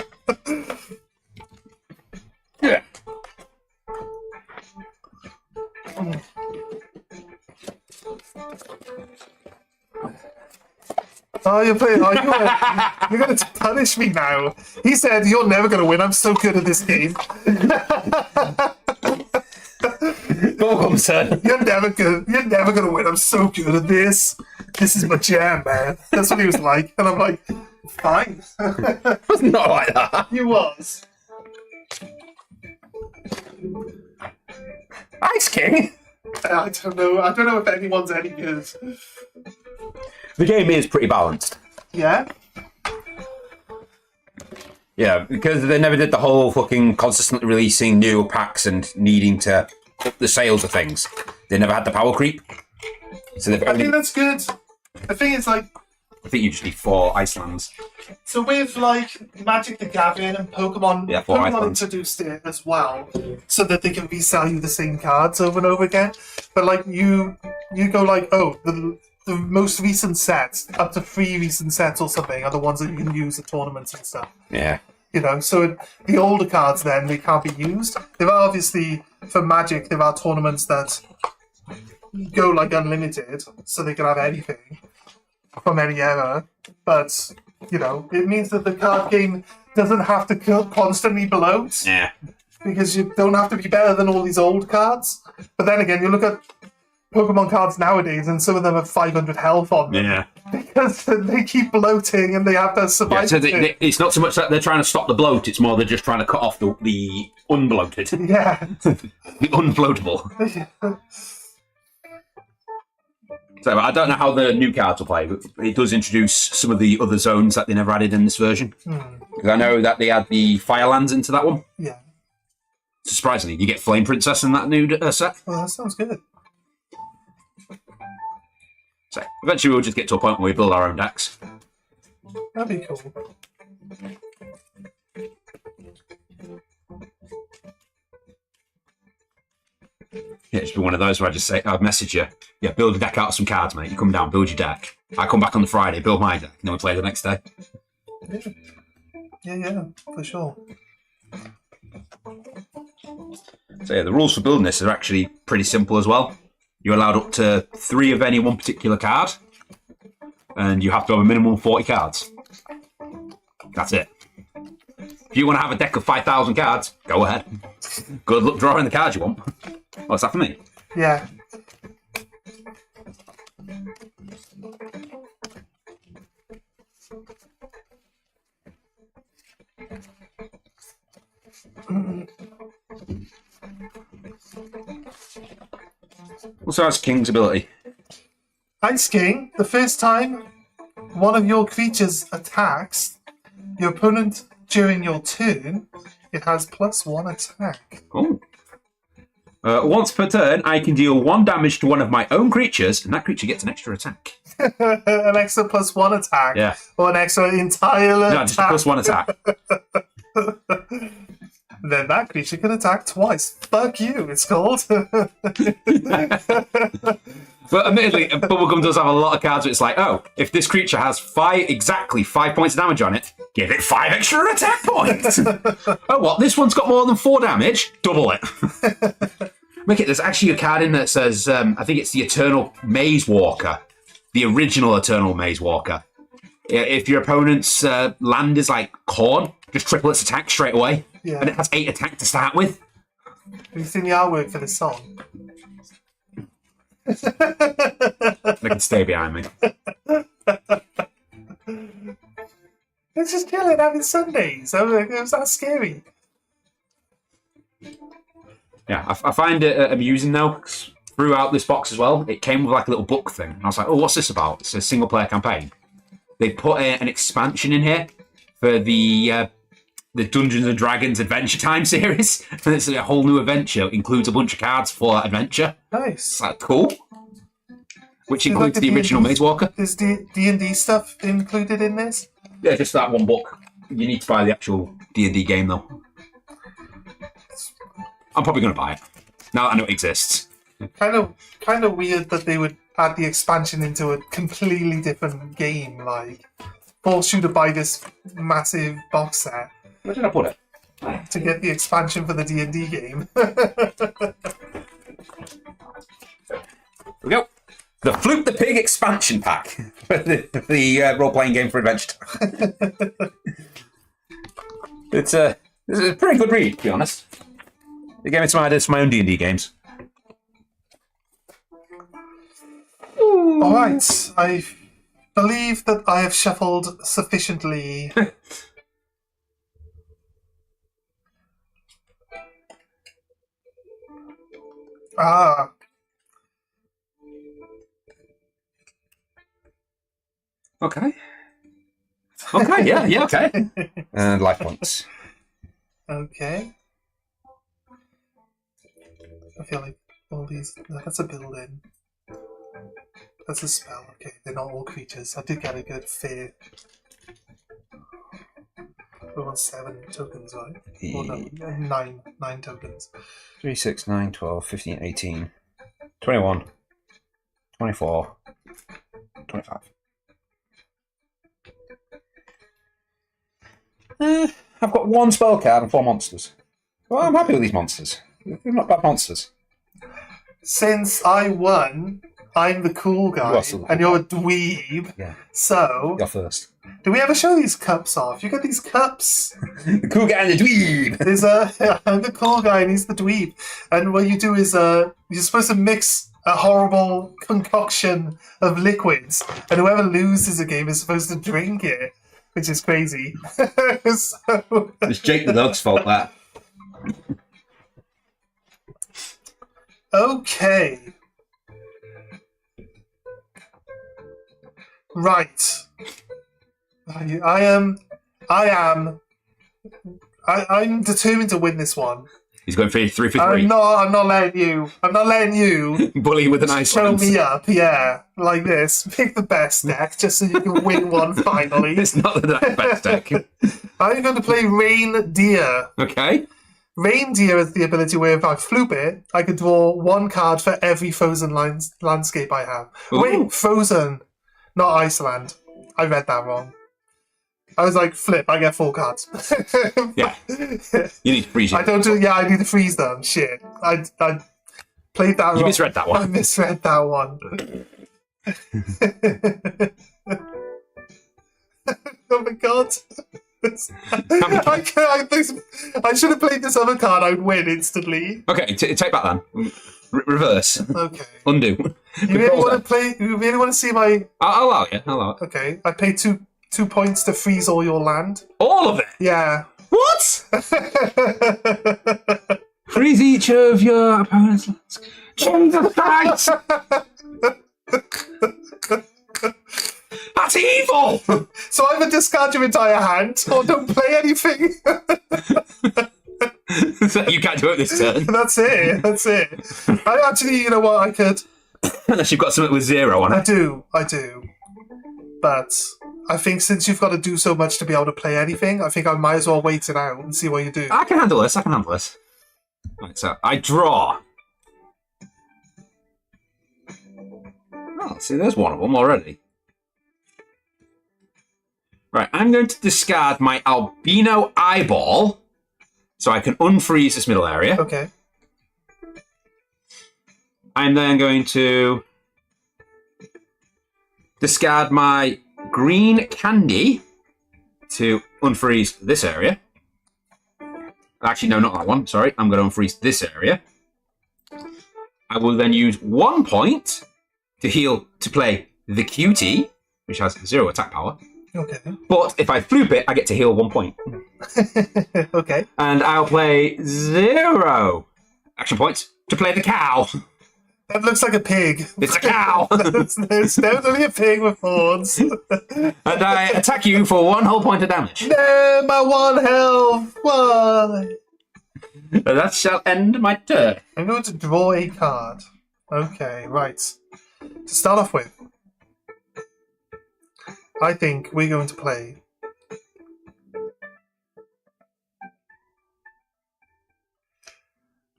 Yeah. Oh, you're playing. Oh, you're going to punish me now. He said, "You're never going to win. I'm so good at this game. Welcome, son. You're never going to win. I'm so good at this. This is my jam, man." That's what he was like, and I'm like, "Fine." It's not like that. He was. Ice King. I don't know. I don't know if anyone's any good. The game is pretty balanced. Yeah. Yeah, because they never did the whole fucking consistently releasing new packs and needing to up the sales of things. They never had the power creep. So they've I only... think that's good. The thing is, like, I think you just need 4 Icelands. so with like Magic the Gathering and Pokemon, Yeah, 4 Pokemon Icelands. introduced it as well, so that they can resell you the same cards over and over again. But like you go like, oh, the most recent sets, up to 3 recent sets or something, are the ones that you can use at tournaments and stuff. Yeah. You know, so the older cards then they can't be used. There are obviously for Magic there are tournaments that go like unlimited, so they can have anything from any era. But you know, it means that the card game doesn't have to constantly bloat Yeah. because you don't have to be better than all these old cards. But then again, you look at Pokemon cards nowadays, and some of them have 500 health on them Yeah. because they keep bloating and they have to survive. Yeah, so it's not so much that they're trying to stop the bloat, it's more they're just trying to cut off the unbloated. Yeah. The unfloatable. So I don't know how the new cards will play, but it does introduce some of the other zones that they never added in this version. Because I know that they add the Firelands into that one. Yeah. Surprisingly, you get Flame Princess in that new set. Well, that sounds good. So eventually we'll just get to a point where we build our own decks. That'd be cool. Yeah, it's been one of those where I'd message you, yeah, build a deck out of some cards, mate. You come down, build your deck. I come back on the Friday, build my deck, and then we play the next day. Yeah, for sure. So yeah, the rules for building this are actually pretty simple as well. You're allowed up to 3 of any one particular card, and you have to have a minimum of 40 cards. That's it. If you want to have a deck of 5,000 cards, go ahead. Good luck drawing the cards you want. What's that for me? Yeah. What's our King's ability? Ice King, the first time one of your creatures attacks your opponent during your turn, it has +1 attack. Oh. Once per turn, I can deal 1 damage to one of my own creatures, and that creature gets an extra attack. An extra +1 attack. Yeah. Or an extra entire No, attack. just a +1 attack. Then that creature can attack twice. Fuck you, it's called. But admittedly, Bubblegum does have a lot of cards where it's like, oh, if this creature has exactly 5 points of damage on it, give it 5 extra attack points. Oh, what? This one's got more than 4 damage? Double it. Make it. There's actually a card in there that says, I think it's the Eternal Maze Walker, the original Eternal Maze Walker. If your opponent's land is like corn, just triple its attack straight away, Yeah. and it has 8 attack to start with. Have you seen the artwork for this song? They can stay behind me. It's just chilling, having Sundays. It was that scary. Yeah, I find it amusing though. 'Cause throughout this box as well, it came with like a little book thing. And I was like, oh, what's this about? It's a single player campaign. They put an expansion in here for the Dungeons and Dragons Adventure Time series. And it's a whole new adventure. It includes a bunch of cards for that adventure. Nice. It's like, cool. Which Is includes like the original D&D Maze Walker. Is D&D stuff included in this? Yeah, just that one book. You need to buy the actual D&D game though. I'm probably going to buy it. Now that I know it exists. Kind of weird that they would add the expansion into a completely different game. Like, force you to buy this massive box set Where did I put it? to get the expansion for the D&D game. Here we go. The Flute the Pig expansion pack for the role-playing game for Adventure Time. It's a pretty good read, to be honest. It gave me some ideas for my own D&D games. All right, I believe that I have shuffled sufficiently. Ah. Okay. Okay, yeah, okay. And life points. Okay. I feel like all these... No, that's a build-in. That's a spell. Okay, they're not all creatures. I did get a good fair... We want 7 tokens, right? Or no, 9 tokens. 3, 6, 9, 12, 15, 18, 21, 24, 25. I've got 1 spell card and 4 monsters. Well, I'm happy with these monsters. They're not bad monsters. Since I won, I'm the cool You guy, are still the and you're a dweeb. Yeah. So, You're first. do we ever show these cups off? You get these cups. The cool guy and the dweeb! There's I'm the cool guy and he's the dweeb. And what you do is you're supposed to mix a horrible concoction of liquids, and whoever loses a game is supposed to drink it, which is crazy. So, It's Jake the dog's fault, that. okay. Right. I'm determined to win this one. He's going for 3 for 3. I'm not letting you Bully with an ice throw lance. me up, yeah, like this. Pick the best deck just so you can win one finally. It's not the best deck. I'm going to play Reindeer. Okay. Reindeer has the ability where if I floop it, I can draw 1 card for every frozen landscape I have. Ooh. Wait, frozen, not Iceland. I read that wrong. I was like, flip, I get 4 cards. Yeah. You need to freeze it. I don't do. Yeah, I need to freeze them. Shit. played that wrong. You misread that one. I misread that one. Oh my god. I should have played this other card, I'd win instantly. Okay, take back then. Reverse. Okay. Undo. You really want to play? You really want to see my? I'll allow it. I'll allow it. Okay, I paid two points to freeze all your land. All of it? Yeah. What? Freeze each of your opponent's lands. Jesus Christ! That's evil! So either discard your entire hand or don't play anything. You can't do it this turn. That's it. That's it. I actually, you know what? I could. Unless you've got something with 0 on I it. do. But I think since you've got to do so much to be able to play anything, I think I might as well wait it out and see what you do. I can handle this. Right, so I draw. Oh, see, there's one of them already. Right, I'm going to discard my albino eyeball so I can unfreeze this middle area. Okay. I'm then going to discard my green candy to unfreeze this area. Actually, no, not that one. Sorry, I'm going to unfreeze this area. I will then use 1 point to heal to play the cutie, which has 0 attack power. Okay. But if I floop it, I get to heal 1 point. Okay. And I'll play 0 action points to play the cow. That looks like a pig. It's a cow. It's definitely a pig with horns. And I attack you for 1 whole point of damage. No, my 1 health. Why? That shall end my turn. I'm going to draw a card. Okay, right. To start off with, I think we're going to play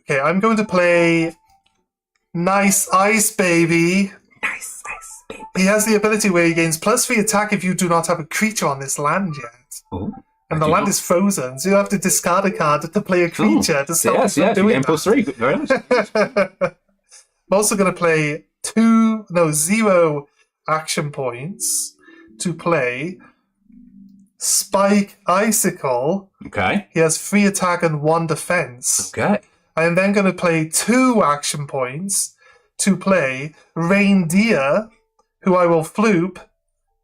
Okay, I'm going to play Nice Ice Baby. Nice, baby. He has the ability where he gains +3 attack if you do not have a creature on this land yet. Ooh, And the land is frozen, so you have to discard a card to play a creature to stop yes, him from doing you that. +3. Very nice. I'm also going to play 0 action points to play Spike Icicle. Okay. He has 3 attack and 1 defense. Okay. I am then going to play 2 action points to play Reindeer, who I will floop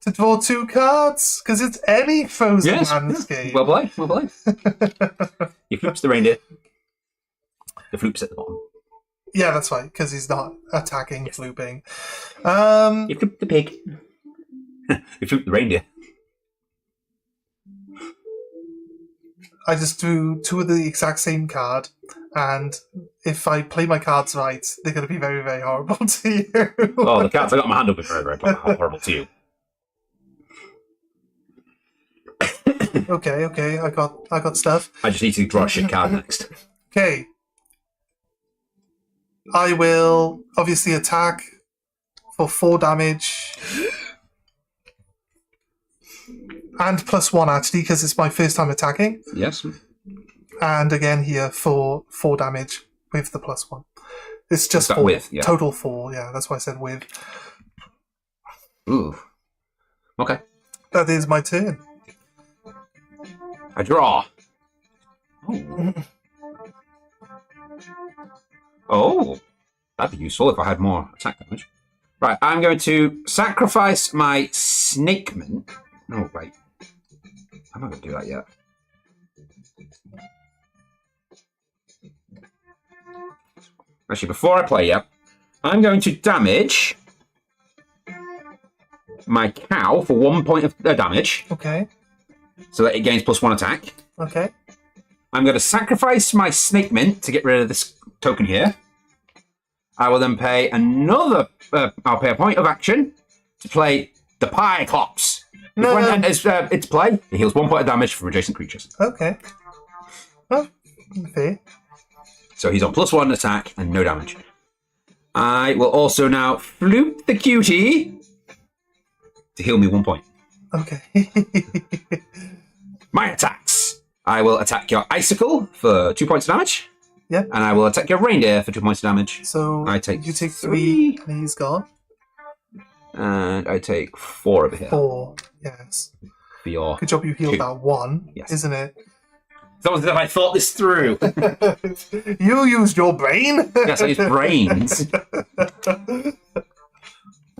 to draw 2 cards, because it's any frozen Yes. landscape. Well played. Well played. You floops the reindeer. The floop's at the bottom. Yeah, that's right, because he's not attacking, flooping. You floop the pig. You floop the reindeer. I just drew 2 of the exact same card, and if I play my cards right, they're going to be very, very horrible to you. Oh, the cards I got my hand up with very, very horrible to you. Okay, I got stuff. I just need to draw a shit card next. Okay. I will obviously attack for 4 damage. And +1 actually, because it's my first time attacking. Yes. And again here for 4 damage with the +1. It's just that 4. with, yeah. Total 4, yeah, that's why I said with. Ooh. Okay. That is my turn. I draw. Oh. Oh. That'd be useful if I had more attack damage. Right, I'm going to sacrifice my Snakement. Oh, wait. I'm not going to do that yet. Actually, before I play yet, I'm going to damage my cow for 1 point of damage, Okay, so that it gains +1 attack. okay. I'm going to sacrifice my Snakement to get rid of this token here. I will then pay another. I'll pay a point of action to play the Pyclops. No, When no. it enters its play, it heals 1 point of damage from adjacent creatures. Okay. Oh, okay. So he's on +1 attack and no damage. I will also now floop the cutie to heal me 1 point. Okay. My attacks. I will attack your Icicle for 2 points of damage. Yeah. And I will attack your reindeer for 2 points of damage. So I take you take 3. 3, and he's gone. And I take 4 over here 4. Yes. for your. Good job you healed 2. that 1, Yes. isn't it? That was if I thought this through. You used your brain. Yes, I used brains.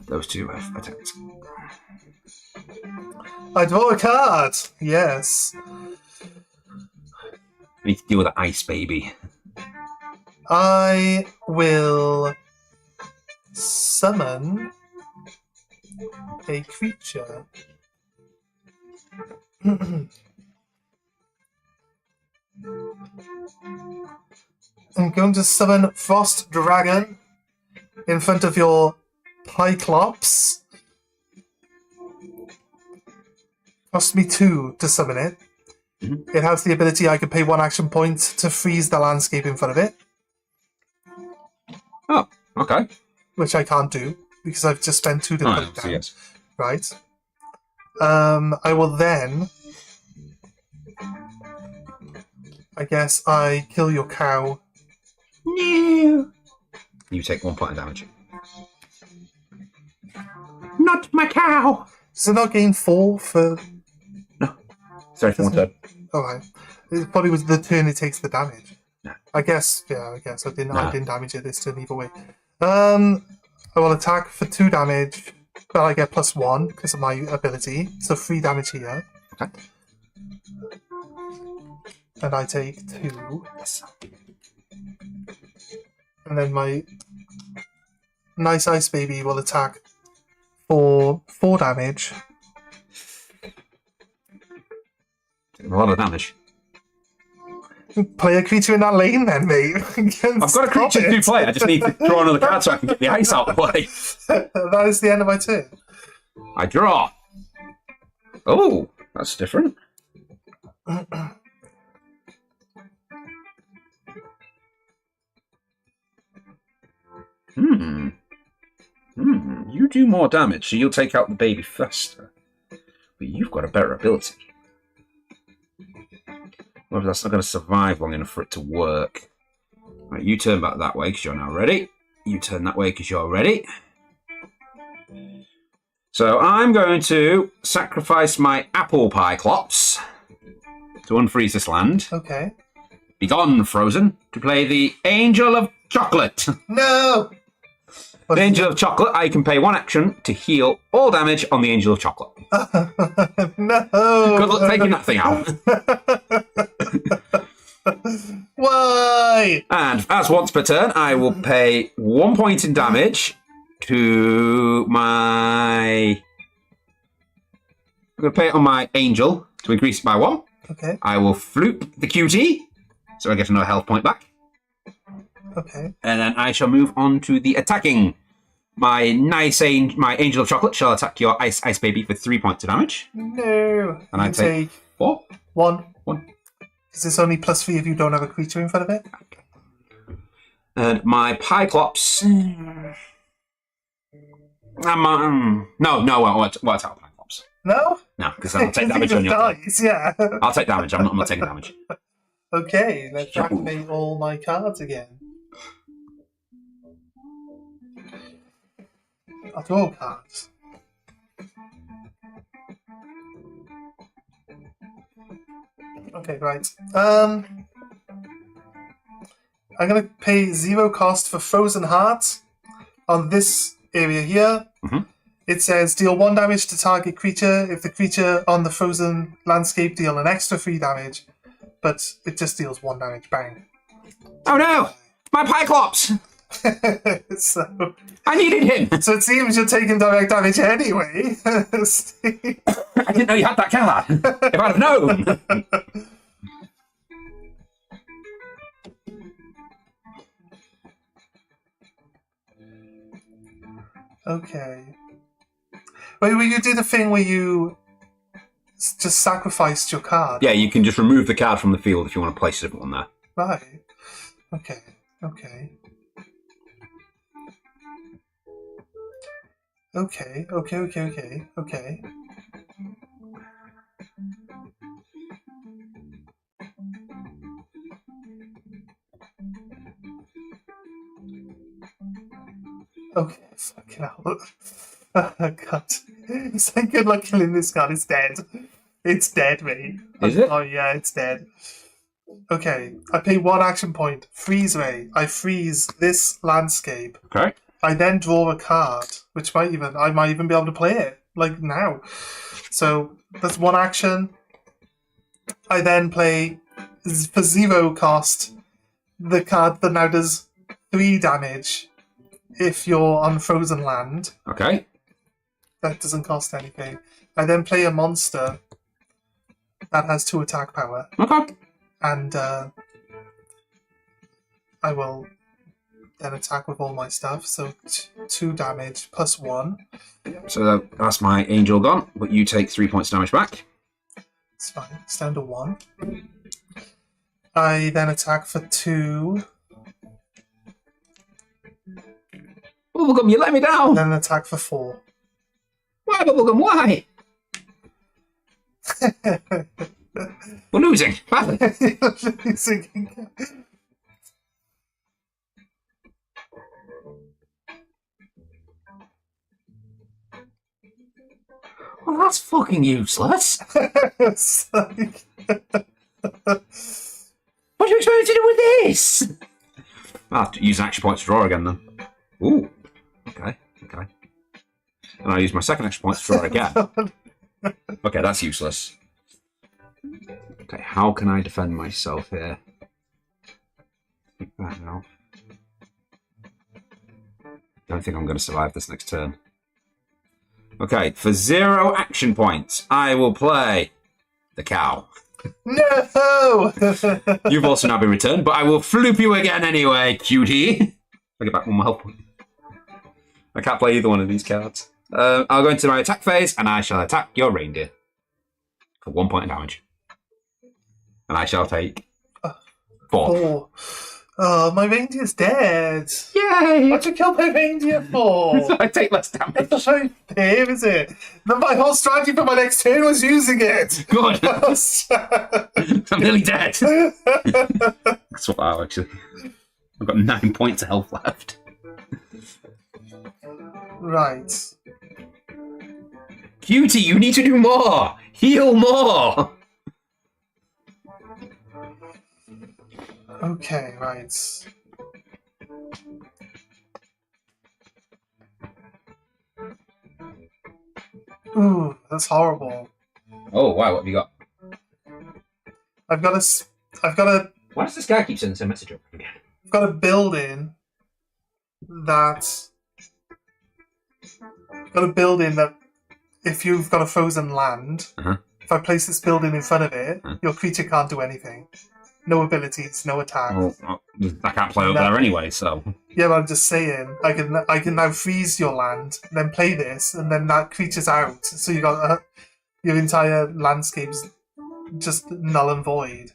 Those 2 I've attacked. I draw a card. Yes. I need to deal with the ice baby. I will summon a creature. I'm going to summon Frost Dragon in front of your Pyclops. Cost me 2 to summon it. Mhm. It has the ability I can pay 1 action point to freeze the landscape in front of it, Oh, okay. which I can't do because I've just spent 2 to put it so down. yes. Right. I will then. I guess I kill your cow. No. You take 1 point of damage. Not my cow. Does it not gain 4 for? Sorry for 1 turn. Alright. It probably was the turn it takes the damage. No. I guess, yeah, I guess I didn't damage it this turn either way. I will attack for 2 damage, but I get +1 because of my ability, so 3 damage here. Okay. And I take 2. Yes. And then my nice ice baby will attack for 4 damage. A lot of damage. Play a creature in that lane then, mate. I've got a creature to play. I just need to draw another card so I can get the ice out of the way. That is the end of my turn. I draw. Oh, that's different. You do more damage, so you'll take out the baby faster. But you've got a better ability. Well, that's not going to survive long enough for it to work. Right, you turn back that way because you're now ready. You turn that way because you're ready. So I'm going to sacrifice my apple pie clops to unfreeze this land. Okay. Begone, Frozen, to play the Angel of Chocolate. No! The Angel of Chocolate, I can pay 1 action to heal all damage on the Angel of Chocolate. No! Good luck taking that thing out. Why? And as once per turn, I will pay 1 point in damage to my... I'm going to pay it on my Angel to increase it by 1. Okay, I will floop the cutie, so I get another health point back. okay. And then I shall move on to the attacking. My Angel of Chocolate shall attack your ice baby for 3 points of damage. No. And I You take 4. 1. 1. Is this only +3 if you don't have a creature in front of it? And my Pyclops. No, I won't attack Pyclops. No? No, because I'll take damage on your turn. dice, yeah. I'll take damage. I'm not taking damage. Okay, let's activate all my cards again. I'll draw cards. Okay, right. I'm gonna pay 0 cost for Frozen Heart on this area here. Mhm. It says deal 1 damage to target creature. If the creature on the frozen landscape deal an extra 3 damage, but it just deals 1 damage. Bang. Oh no! My Pyclops! so I needed him! it seems you're taking direct damage anyway. Steve. I didn't know you had that card. If I'd have known. Okay. Wait, will you do the thing where you just sacrificed your card? Yeah, you can just remove the card from the field if you want to place a different one there. Right. Okay. Okay. Okay. Okay. Okay. Okay. Okay. Okay, fucking hell. Oh, God. It's like good luck killing this card. It's dead. It's dead, mate. Is it? Oh, yeah, it's dead. Okay, I pay 1 action point. Freeze ray. I freeze this landscape. Okay. I then draw a card, which I might even be able to play it, like now. So that's 1 action. I then play, for 0 cost, the card that now does 3 damage if you're on frozen land. Okay. That doesn't cost anything. I then play a monster that has 2 attack power, Okay. and I will then attack with all my stuff. So 2 damage plus 1. So that's my angel gone, but you take 3 points damage back. It's fine. It's down to 1. I then attack for 2, Bubblegum, you let me down! then attack for 4. Why, Bubblegum, why? We're losing. Badly. Well, that's fucking useless. It's like... What do you expect me to do with this? I'll have to use an action point to draw again then. Ooh. Okay. And I'll use my second action point to draw again. Okay, that's useless. Okay, how can I defend myself here? That now. Don't think I'm going to survive this next turn. Okay, for 0 action points, I will play the cow. No! You've also now been returned, but I will floop you again anyway, cutie. I get back 1 more health point. I can't play either one of these cards. I'll go into my attack phase, and I shall attack your reindeer for 1 point of damage. And I shall take 4. 4. Oh, my reindeer's dead. Yay! What'd you kill my reindeer for? So I take less damage. That's not fair, is it? My whole strategy for my next turn was using it. Good. I'm nearly dead. That's what I actually. I've got 9 points of health left. Right. Cutie, you need to do more. Heal more. Okay, right. Ooh, that's horrible. Oh wow, what have you got? I've got a Why does this guy keep sending the same message over again? I've got a building that if you've got a frozen land, if I place this building in front of it, your creature can't do anything. No abilities, no attack. Well, I can't play over there anyway, so. Yeah, but I'm just saying, I can now freeze your land, then play this, and then that creature's out. So you got your entire landscape's just null and void.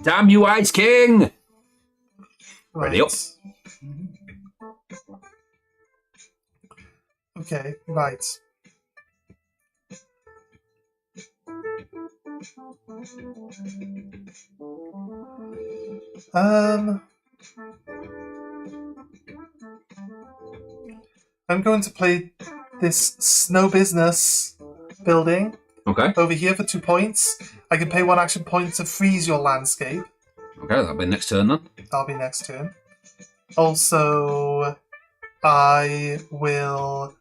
Damn you, Ice King! Right. Ready up. Okay, right. I'm going to play this Snow Business building Okay. over here for 2 points. I can pay 1 action point to freeze your landscape. Okay, that'll be next turn then. That'll be next turn. Also, I will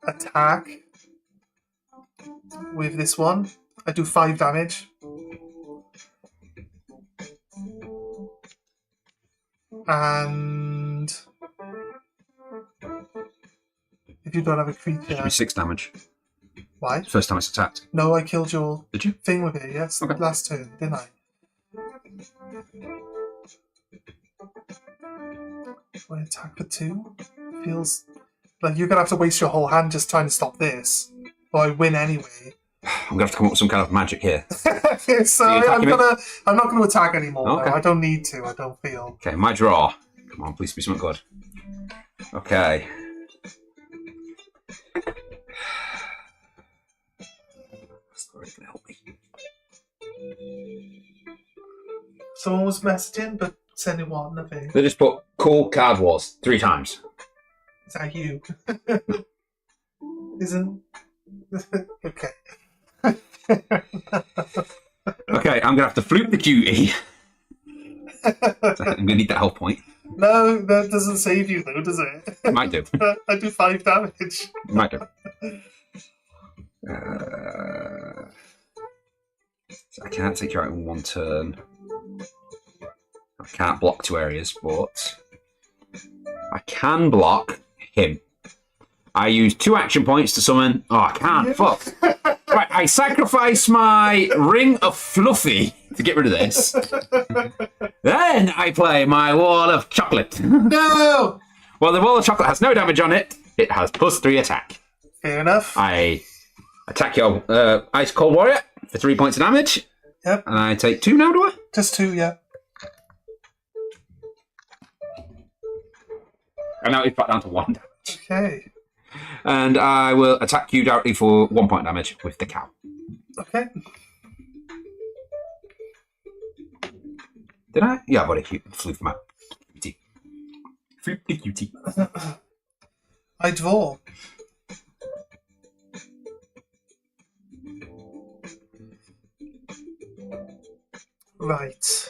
attack with this one. I do 5 damage. And if you don't have a Should creature, be 6 damage. why? First time it's attacked. No, I killed your Did you? thing with it, yes, Okay. last turn, didn't I? Do I attack for 2? Feels like you're gonna have to waste your whole hand just trying to stop this. Or I win anyway. I'm gonna have to come up with some kind of magic here. So Are you attacking me? I'm not gonna attack anymore. Okay. No, I don't need to, I don't feel. Okay, my draw. Come on, please be something good. Okay. That's not really gonna help me. Someone was messaging, but sending what? Nothing. They just put cool card wars 3 times. Is that you? Isn't... Okay. Okay, I'm gonna have to flute the cutie. I'm gonna need that health point. No, that doesn't save you though, does it? Might do. I do 5 damage. Might do. So I can't take you out in 1 turn. I can't block 2 areas, but I can block him. I use 2 action points to summon. Oh, I can't. Fuck. Right, I sacrifice my Ring of Fluffy to get rid of this. Then I play my Wall of Chocolate. No! Well, the Wall of Chocolate has no damage on it. It has +3 attack. Fair enough. I attack your Ice Cold Warrior for 3 points of damage. Yep. And I take 2 now, do I? Just 2, yeah. And now it's back down to 1 damage. Okay. And I will attack you directly for 1 point damage with the cow. Okay. Did I? Yeah, but it flew from my cutie. Flew the cutie. I draw. Right.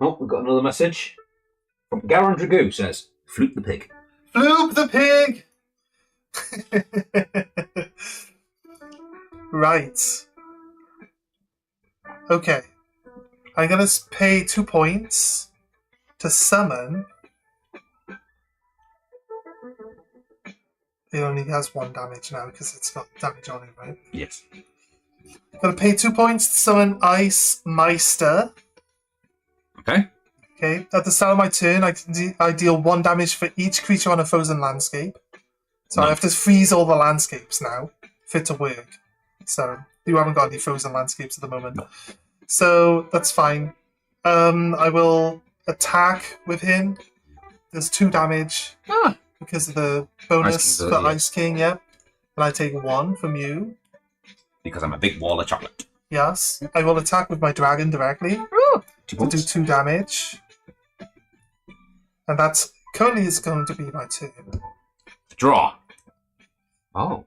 Oh, we've got another message. From Garon Dragoo says, flute the pig. Floop the pig! Right. Okay. I'm gonna pay 2 points to summon. It only has 1 damage now because it's got damage on it, right? Yes. I'm gonna pay 2 points to summon Ice Meister. Okay. Okay. At the start of my turn, I deal 1 damage for each creature on a frozen landscape. So I have to freeze all the landscapes now for it to work. So you haven't got any frozen landscapes at the moment. No. So that's fine. I will attack with him. There's 2 damage Ah. because of the bonus Ice for King, yeah. Ice King, yeah. And I take 1 from you. Because I'm a big wall of chocolate. Yes. I will attack with my dragon directly 2 to do points. 2 damage. And that's currently is going to be my turn. Draw. Oh.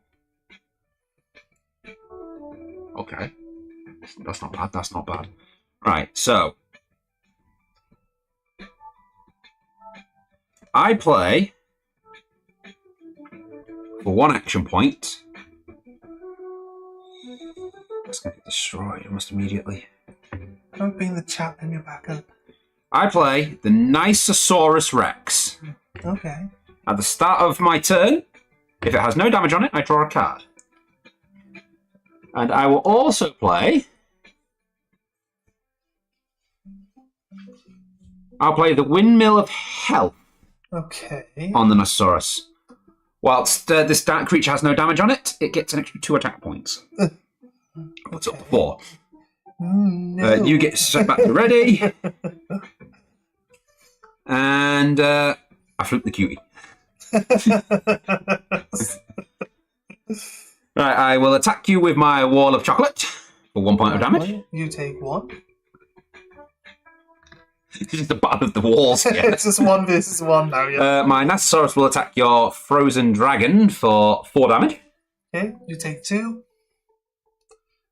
Okay. That's not bad. That's not bad. Right, so. I play for 1 action point. It's going to get destroyed almost immediately. Don't be in the chat and you're back up. I play the Nisosaurus Rex. Okay. At the start of my turn, if it has no damage on it, I draw a card. And I will also play... I'll play the Windmill of Hell Okay. on the Nisosaurus. Whilst this creature has no damage on it, it gets an extra 2 attack points. What's up to 4? No. You get set back to ready. And I flip the cutie. Right, I will attack you with my Wall of Chocolate for 1 point of damage. You take 1. It's just the bottom of the walls here. It's just 1 versus 1 now, yeah. My Nisosaurus will attack your Frozen Dragon for 4 damage. Okay, you take 2.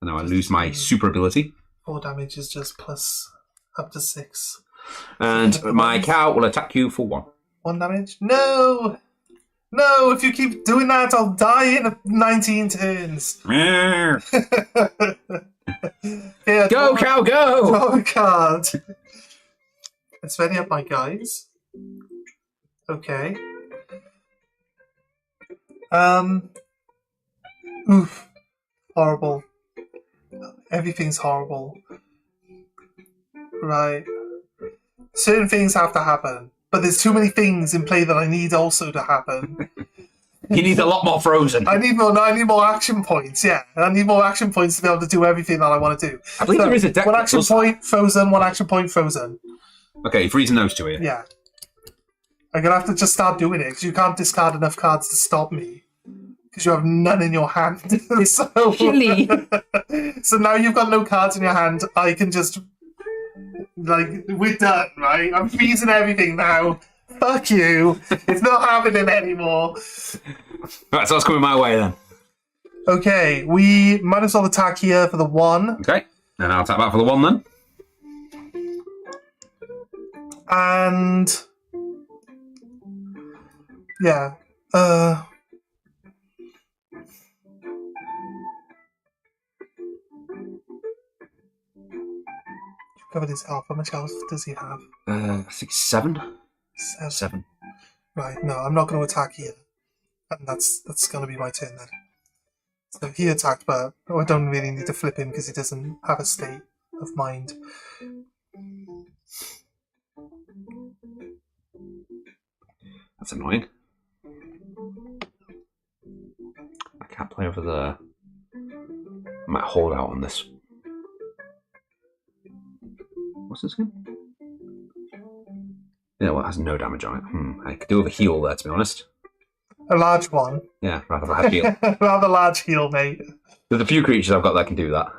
And now I lose my super ability. 4 damage is just plus up to 6. And my cow will attack you for 1. 1 damage? No! No, if you keep doing that, I'll die in 19 turns. Go, Yeah, cow, go! draw a card. It's ready up, my guys. Okay. Oof. Horrible. Everything's horrible. right. Certain things have to happen, but there's too many things in play that I need also to happen. You need a lot more Frozen. I need more action points. Yeah, I need more action points to be able to do everything that I want to do. I believe there is a deck. One action point Frozen. One action point Frozen. Okay, you're freezing those two here. Yeah. I'm gonna have to just start doing it because you can't discard enough cards to stop me because you have none in your hand. So now you've got no cards in your hand. I can just we're done, right? I'm freezing everything now. Fuck you. It's not happening anymore. Right, so that's coming my way then. Okay, we might as well attack here for the 1. Okay, and I'll attack back for the 1 then. And yeah, covered his health. How much health does he have? I think 7. 7. 7. Right, no, I'm not going to attack here. And that's going to be my turn then. So he attacked, but I don't really need to flip him because he doesn't have a state of mind. That's annoying. I can't play over there. I might hold out on this. What's this again? Yeah, well, it has no damage on it. I could do with a heal there, to be honest. A large one. Yeah, rather than a heal. Rather large heal, mate. There's a few creatures I've got that can do that.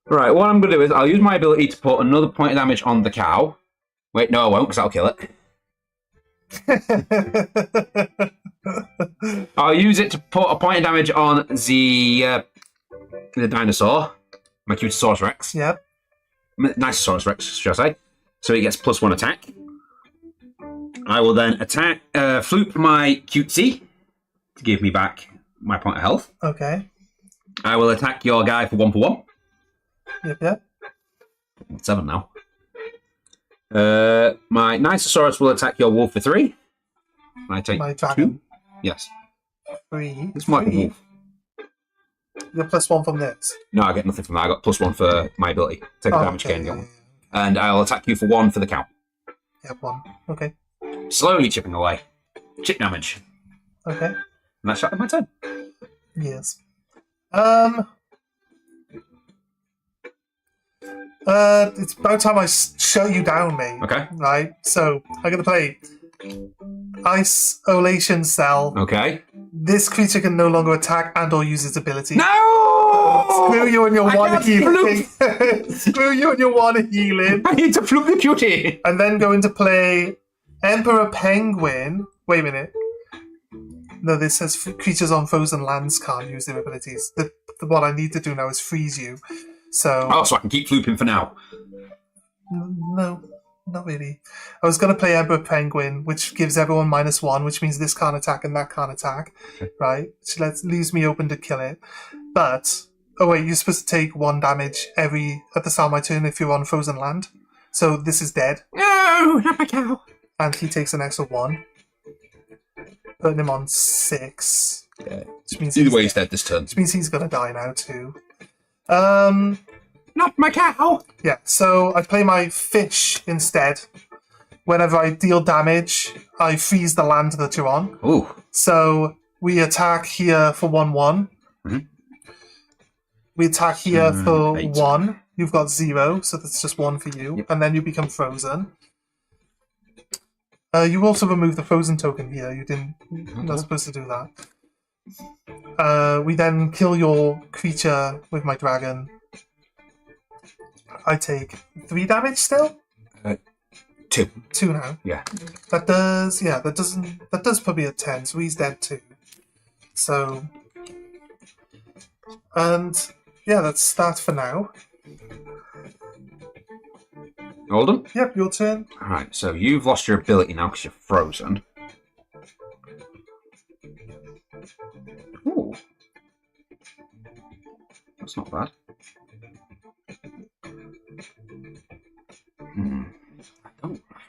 Right, what I'm going to do is I'll use my ability to put another point of damage on the cow. Wait, no, I won't, because that'll kill it. I'll use it to put a point of damage on the dinosaur, my Cutasaurus Rex. Yep. Nicesaurus Rex, should I say. So he gets +1 attack. I will then attack, floop my cutesy to give me back my point of health. Okay. I will attack your guy for 1 for 1. Yep. 7 now. My Nicesaurus will attack your wolf for 3. I take My dragon. 2. Yes. 3. This might be wolf. You get +1 from this. No, I get nothing from that. I got +1 for my ability. Take a damage gain. Yeah. And I'll attack you for 1 for the cow. Yep, 1. Okay. Slowly chipping away. Chip damage. Okay. And that's my turn. Yes. It's about time I shut you down, mate. Okay. Right? So, I'm going to play Isolation Cell. Okay. This creature can no longer attack and or use its ability. No! Screw you and your I one can't healing. Screw you and your one healing. I need to floop the cutie! And then go into play Emperor Penguin. Wait a minute. No, this says creatures on frozen lands can't use their abilities. What I need to do now is freeze you. So... Oh, so I can keep flooping for now. No, not really. I was going to play Emperor Penguin, which gives everyone -1, which means this can't attack and that can't attack. Right? Which leaves me open to kill it. But... Oh wait, you're supposed to take 1 damage at the start of my turn if you're on frozen land. So this is dead. No, not my cow. And he takes an extra 1. Putting him on 6. Yeah. Which means Either way, he's dead this turn. Which means he's gonna die now too. Not my cow. Yeah, so I play my fish instead. Whenever I deal damage, I freeze the land that you're on. Ooh. So we attack here for 1/1. Mm-hmm. We attack here for 8. 1. You've got 0, so that's just 1 for you. Yep. And then you become frozen. You also remove the frozen token here. You're not supposed to do that. We then kill your creature with my dragon. I take 3 damage still? 2. 2 now. Yeah. That does put me at 10, so he's dead too. So, and yeah, that's that for now. Hold on. Yep, your turn. Alright, so you've lost your ability now because you're frozen. Ooh. That's not bad.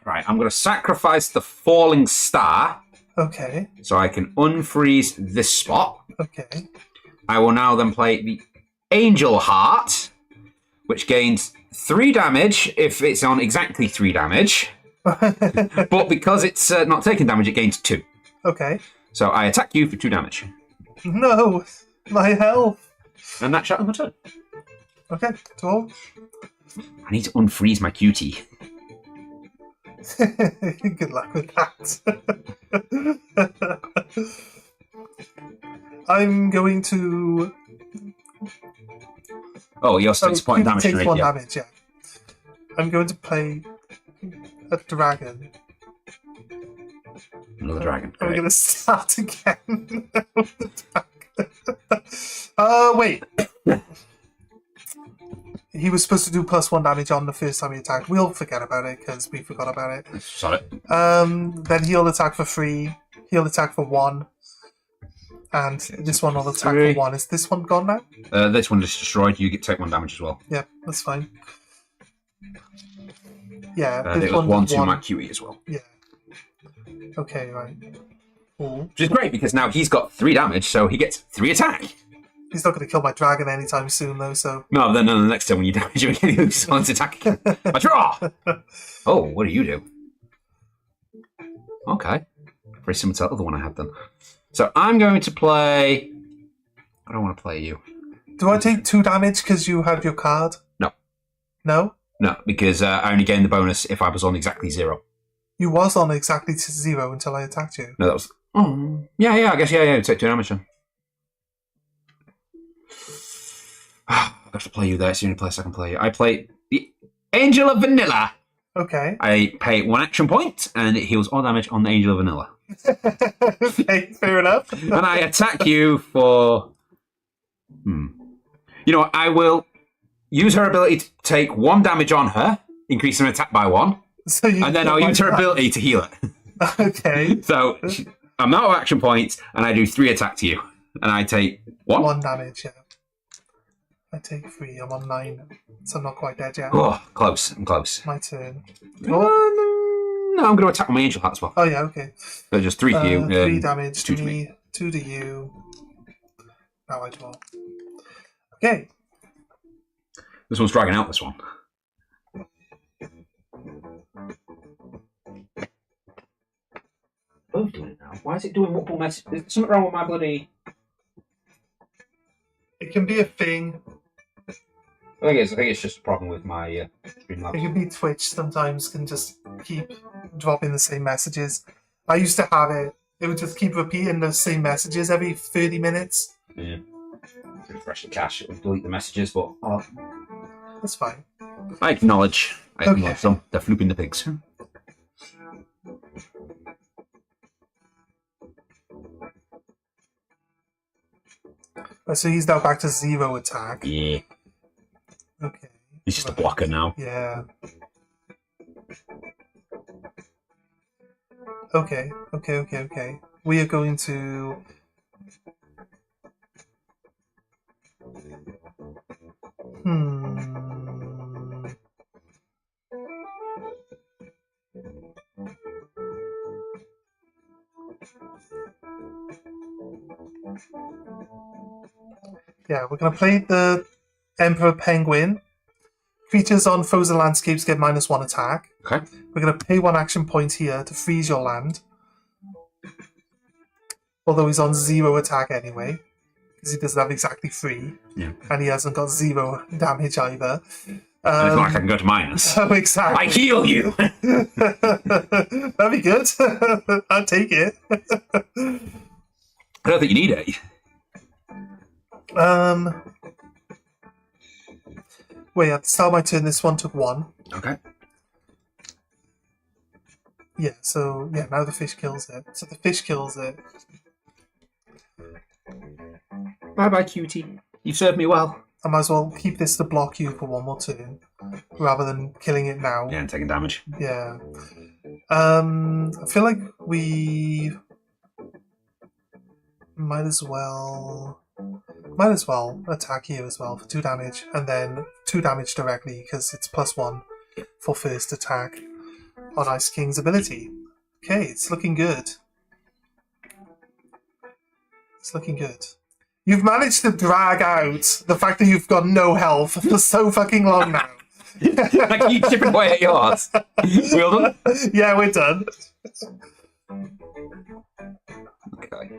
Right, I'm going to sacrifice the falling star Okay, so I can unfreeze this spot. okay. I will now then play the Angel Heart, which gains 3 damage if it's on exactly 3 damage. But because it's not taking damage, it gains 2. Okay. So I attack you for 2 damage. No, my health. And that's shot on my turn. Okay, 12. I need to unfreeze my cutie. Good luck with that. I'm going to. Oh, you're 6 point damage. Takes to 1 yeah. damage, yeah. I'm going to play a dragon. Another dragon. I'm Great. going to start again. Wait. He was supposed to do +1 damage on the first time he attacked. We'll forget about it because we forgot about it. Sorry. Then he'll attack for 3. He'll attack for 1. And this one will attack for 1. Is this one gone now? This one is destroyed. You get take 1 damage as well. Yeah, that's fine. Yeah, It this was one 1 did to my cutie as well. Yeah. Okay, right. Cool. Which is great because now he's got 3 damage, so he gets 3 attack. He's not going to kill my dragon anytime soon, though, so... No, then the next time when you damage him again, he loses on his attack again. I draw! Oh, what do you do? Okay. Very similar to the other one I had then. So I'm going to play... I don't want to play you. Do I take 2 damage because you have your card? No. No? No, because I only gained the bonus if I was on exactly 0. You was on exactly 0 until I attacked you. No, that was... Oh, yeah, I guess, yeah, take 2 damage then. I have to play you there. It's the only place I can play you. I play the Angel of Vanilla. Okay. I pay 1 action point, and it heals all damage on the Angel of Vanilla. Okay, fair enough. And I attack you for... You know what? I will use her ability to take 1 damage on her, increase her attack by 1, So and then I'll use her ability to heal it. Okay. So I'm out of action points, and I do 3 attack to you. And I take 1. 1 damage, yeah. I take 3, I'm on 9. So I'm not quite dead yet. Oh, close. I'm close. My turn. No, I'm going to attack my angel hat as well. Oh, yeah, okay. So just 3 to you. 3 damage 2 to me, 2 to you. Now I draw. Okay. This one's dragging out, this one. Both doing it now. Why is it doing multiple messages? There's something wrong with my bloody... It can be a thing. I think it's just a problem with my It Streamlabs. can be Twitch sometimes can just keep dropping the same messages. I used to have it. It would just keep repeating those same messages every 30 minutes. Yeah. Refresh the cache, it'll delete the messages, but That's fine. I acknowledge. Okay. Them. They're flooping the pigs. So he's now back to 0 attack. Yeah. Okay. He's just a blocker now. Yeah. Okay. We are going to... Yeah, we're going to play the Emperor Penguin. Creatures on frozen landscapes get -1 attack. Okay. We're going to pay 1 action point here to freeze your land. Although he's on 0 attack anyway. Because he doesn't have exactly 3. Yeah. And he hasn't got 0 damage either. And it's not like I can go to minus. Oh, exactly. I heal you! That'd be good. I'll take it. I don't think you need it. Wait, at the start of my turn, this one took 1. Okay. Yeah, so, yeah, now the fish kills it. So the fish kills it. Bye-bye, cutie. You've served me well. I might as well keep this to block you for 1 more turn, rather than killing it now. Yeah, and taking damage. Yeah. I feel like we might as well attack you as well for 2 damage, and then 2 damage directly because it's +1 for first attack on Ice King's ability. Okay, it's looking good. It's looking good. You've managed to drag out the fact that you've got no health for so fucking long now. I keep chipping away at yours. We all done? Yeah, we're done. Okay.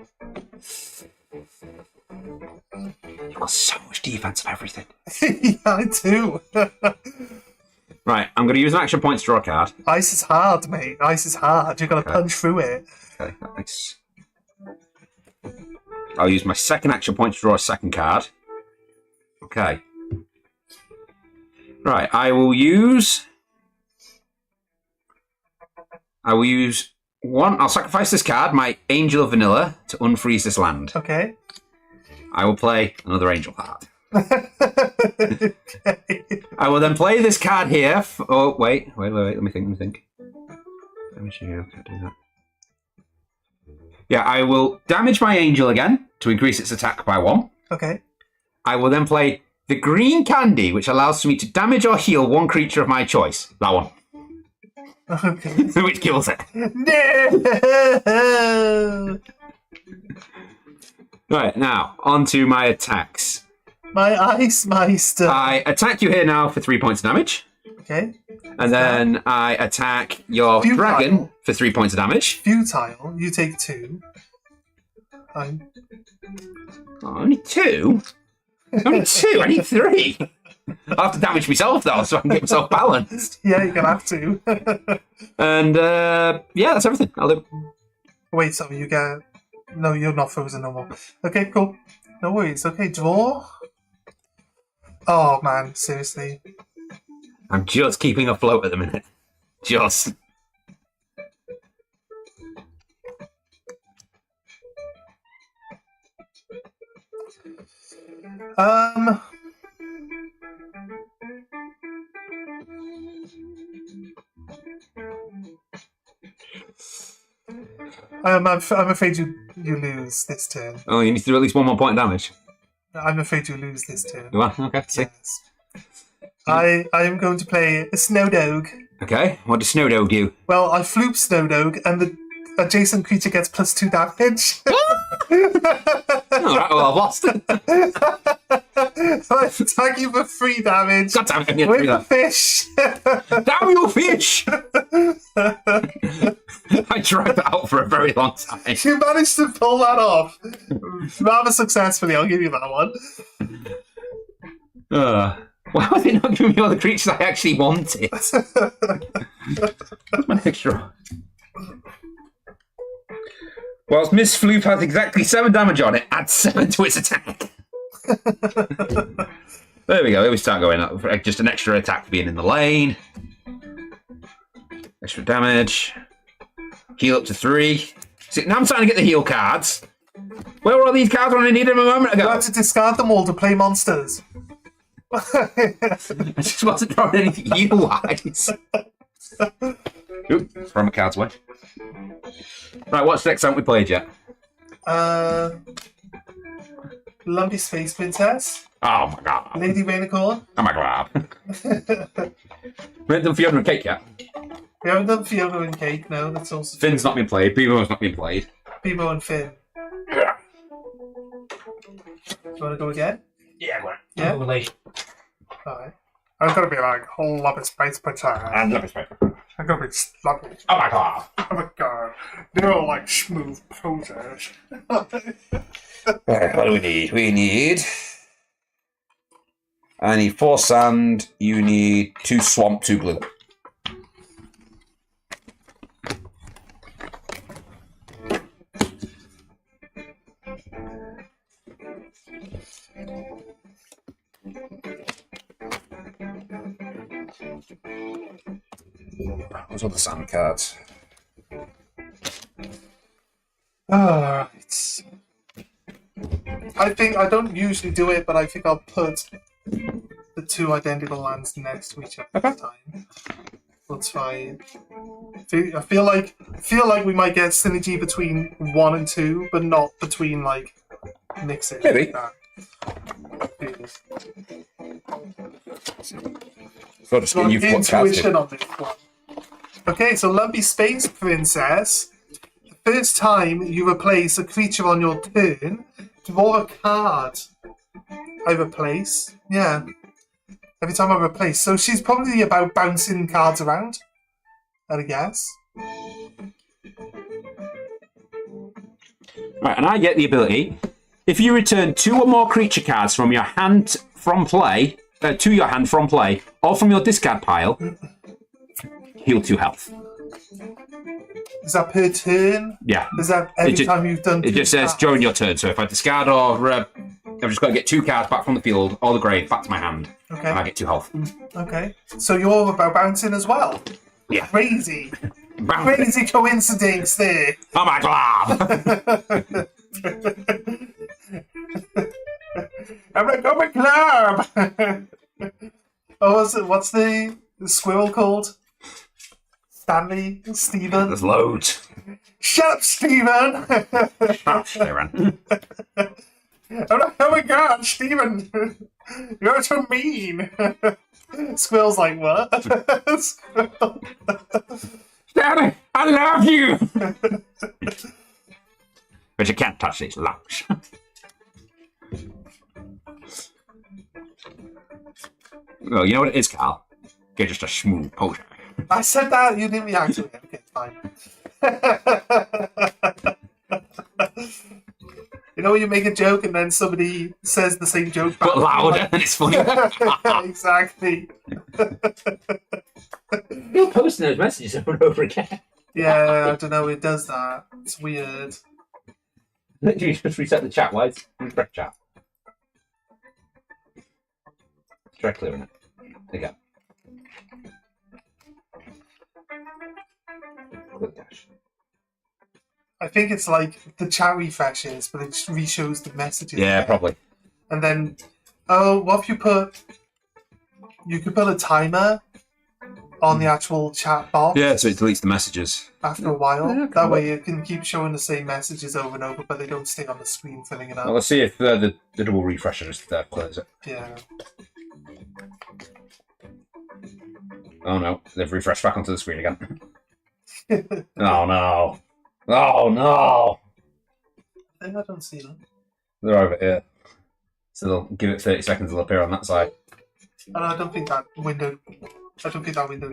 You've got so much defense and everything. Yeah, I do. Right, I'm going to use an action point to draw a card. Ice is hard, mate. Ice is hard. You've got to punch through it. Okay, nice. I'll use my second action point to draw a second card. Okay. Right, I will use one. I'll sacrifice this card, my Angel of Vanilla, to unfreeze this land. Okay. I will play another Angel card. Okay. I will then play this card here. Oh, wait. Let me think. Let me show you how to do that. Yeah, I will damage my Angel again to increase its attack by 1. Okay. I will then play the green candy, which allows me to damage or heal one creature of my choice. That one. Okay. Which kills it. No! Right, now, on to my attacks. My Ice Meister. I attack you here now for 3 points of damage. Okay. And then I attack your Futile. dragon for 3 points of damage. Futile. You take 2. Oh, only 2? Only 2? I need 3. I'll have to damage myself, though, so I can get myself balanced. Yeah, you're going to have to. And, yeah, that's everything. I'll do. Wait, so you get... No, you're not frozen no more. Okay, cool. No worries. Okay, draw. Oh, man. Seriously. I'm just keeping afloat at the minute. Just. I'm afraid you lose this turn. Oh, you need to do at least 1 more point of damage. I'm afraid you lose this turn. You are? Okay, see. Yes. I am going to play a Snowdog. Okay, what does Snowdog do? Well, I floop Snowdog, and the adjacent creature gets +2 damage. All right, well, I've lost. So I attack you for 3 damage. God damn it, I need to With do the that. fish. Damn you, fish! I dragged that out for a very long time. You managed to pull that off rather successfully. I'll give you that one. Why are they not giving me all the creatures I actually wanted? What's my next draw? Whilst Miss Floop has exactly 7 damage on it, add 7 to its attack. There we go. Here we start going up. Just an extra attack for being in the lane. Extra damage. Heal up to 3. See, now I'm starting to get the heal cards. Where were all these cards when I needed them a moment You ago? have to discard them all to play monsters. I just wasn't drawing anything heal-wise. Oop, throw my cards away. Right, what's the next time we played yet? Lumpy Space Princess. Oh my god. Lady Rainicorn. Oh my god. We haven't done Fiona and Cake yet. We haven't done Fiona and Cake, no. That's also Finn's not been played. Beaver's not been played. Bebo and Finn. Yeah. Do you want to go again? Yeah, go on. Yeah? Relation. Alright. I'm gonna be like, Lumpy Space Princess. And let me speak. I'm gonna be lumpy. Oh my god. Oh my god. They're all like smooth poses. Right, what do we need? We need... I need 4 sand. You need 2 swamp, 2 blue. Those are the sand cards. It's... I think I don't usually do it, but I think I'll put the 2 identical lands next to each other this time. We'll try. I feel like we might get synergy between 1 and 2, but not between like mixing. Maybe. Like So just so you've put cards intuition in. on this one. Okay, so Lumpy Space Princess. The first time you replace a creature on your turn, draw a card. I replace. Yeah. Every time I replace. So she's probably about bouncing cards around, I guess. Right, and I get the ability. If you return 2 or more creature cards from your hand from play, to your hand from play, or from your discard pile, heal 2 health. Is that per turn? Yeah. Is that every time you've done? It just says during your turn. So if I discard or I've just got to get 2 cards back from the field or the grave back to my hand, Okay. and I get 2 health. Okay. So you're about bouncing as well. Yeah. Crazy. Bounce. Crazy coincidence there. Oh my god! I'm like, oh my club. Oh, what's the squirrel called? Stanley? Steven? There's loads. Shut up, Steven! Sharon. I'm like, oh my god, Steven! You're so mean! Squirrel's like, what? Squirrel. Daddy, I love you! But you can't touch these lumps. Well, you know what it is, Carl? You're just a smooth poser. I said that, you didn't react to it. Okay, fine. You know when you make a joke and then somebody says the same joke back? But louder, and it's funny. Exactly. You're posting those messages over and over again. Yeah, I don't know, it does that. It's weird. Literally just reset the chat. Why is refresh chat? Try clearing it. There you go. Click dash. I think it's like the chat refreshes, but it just re-shows the messages. Yeah, again. probably. And then, oh, what if you could put a timer on the actual chat box Yeah, so it deletes the messages. after a while. Yeah, That way it can keep showing the same messages over and over, but they don't stay on the screen filling it Well, up. let's see if the double refresher just clears it. Yeah. Oh no, they've refreshed back onto the screen again. Oh no. Oh no! I think I don't see them. They're over here. So they'll give it 30 seconds, they'll appear on that side. And I don't think that window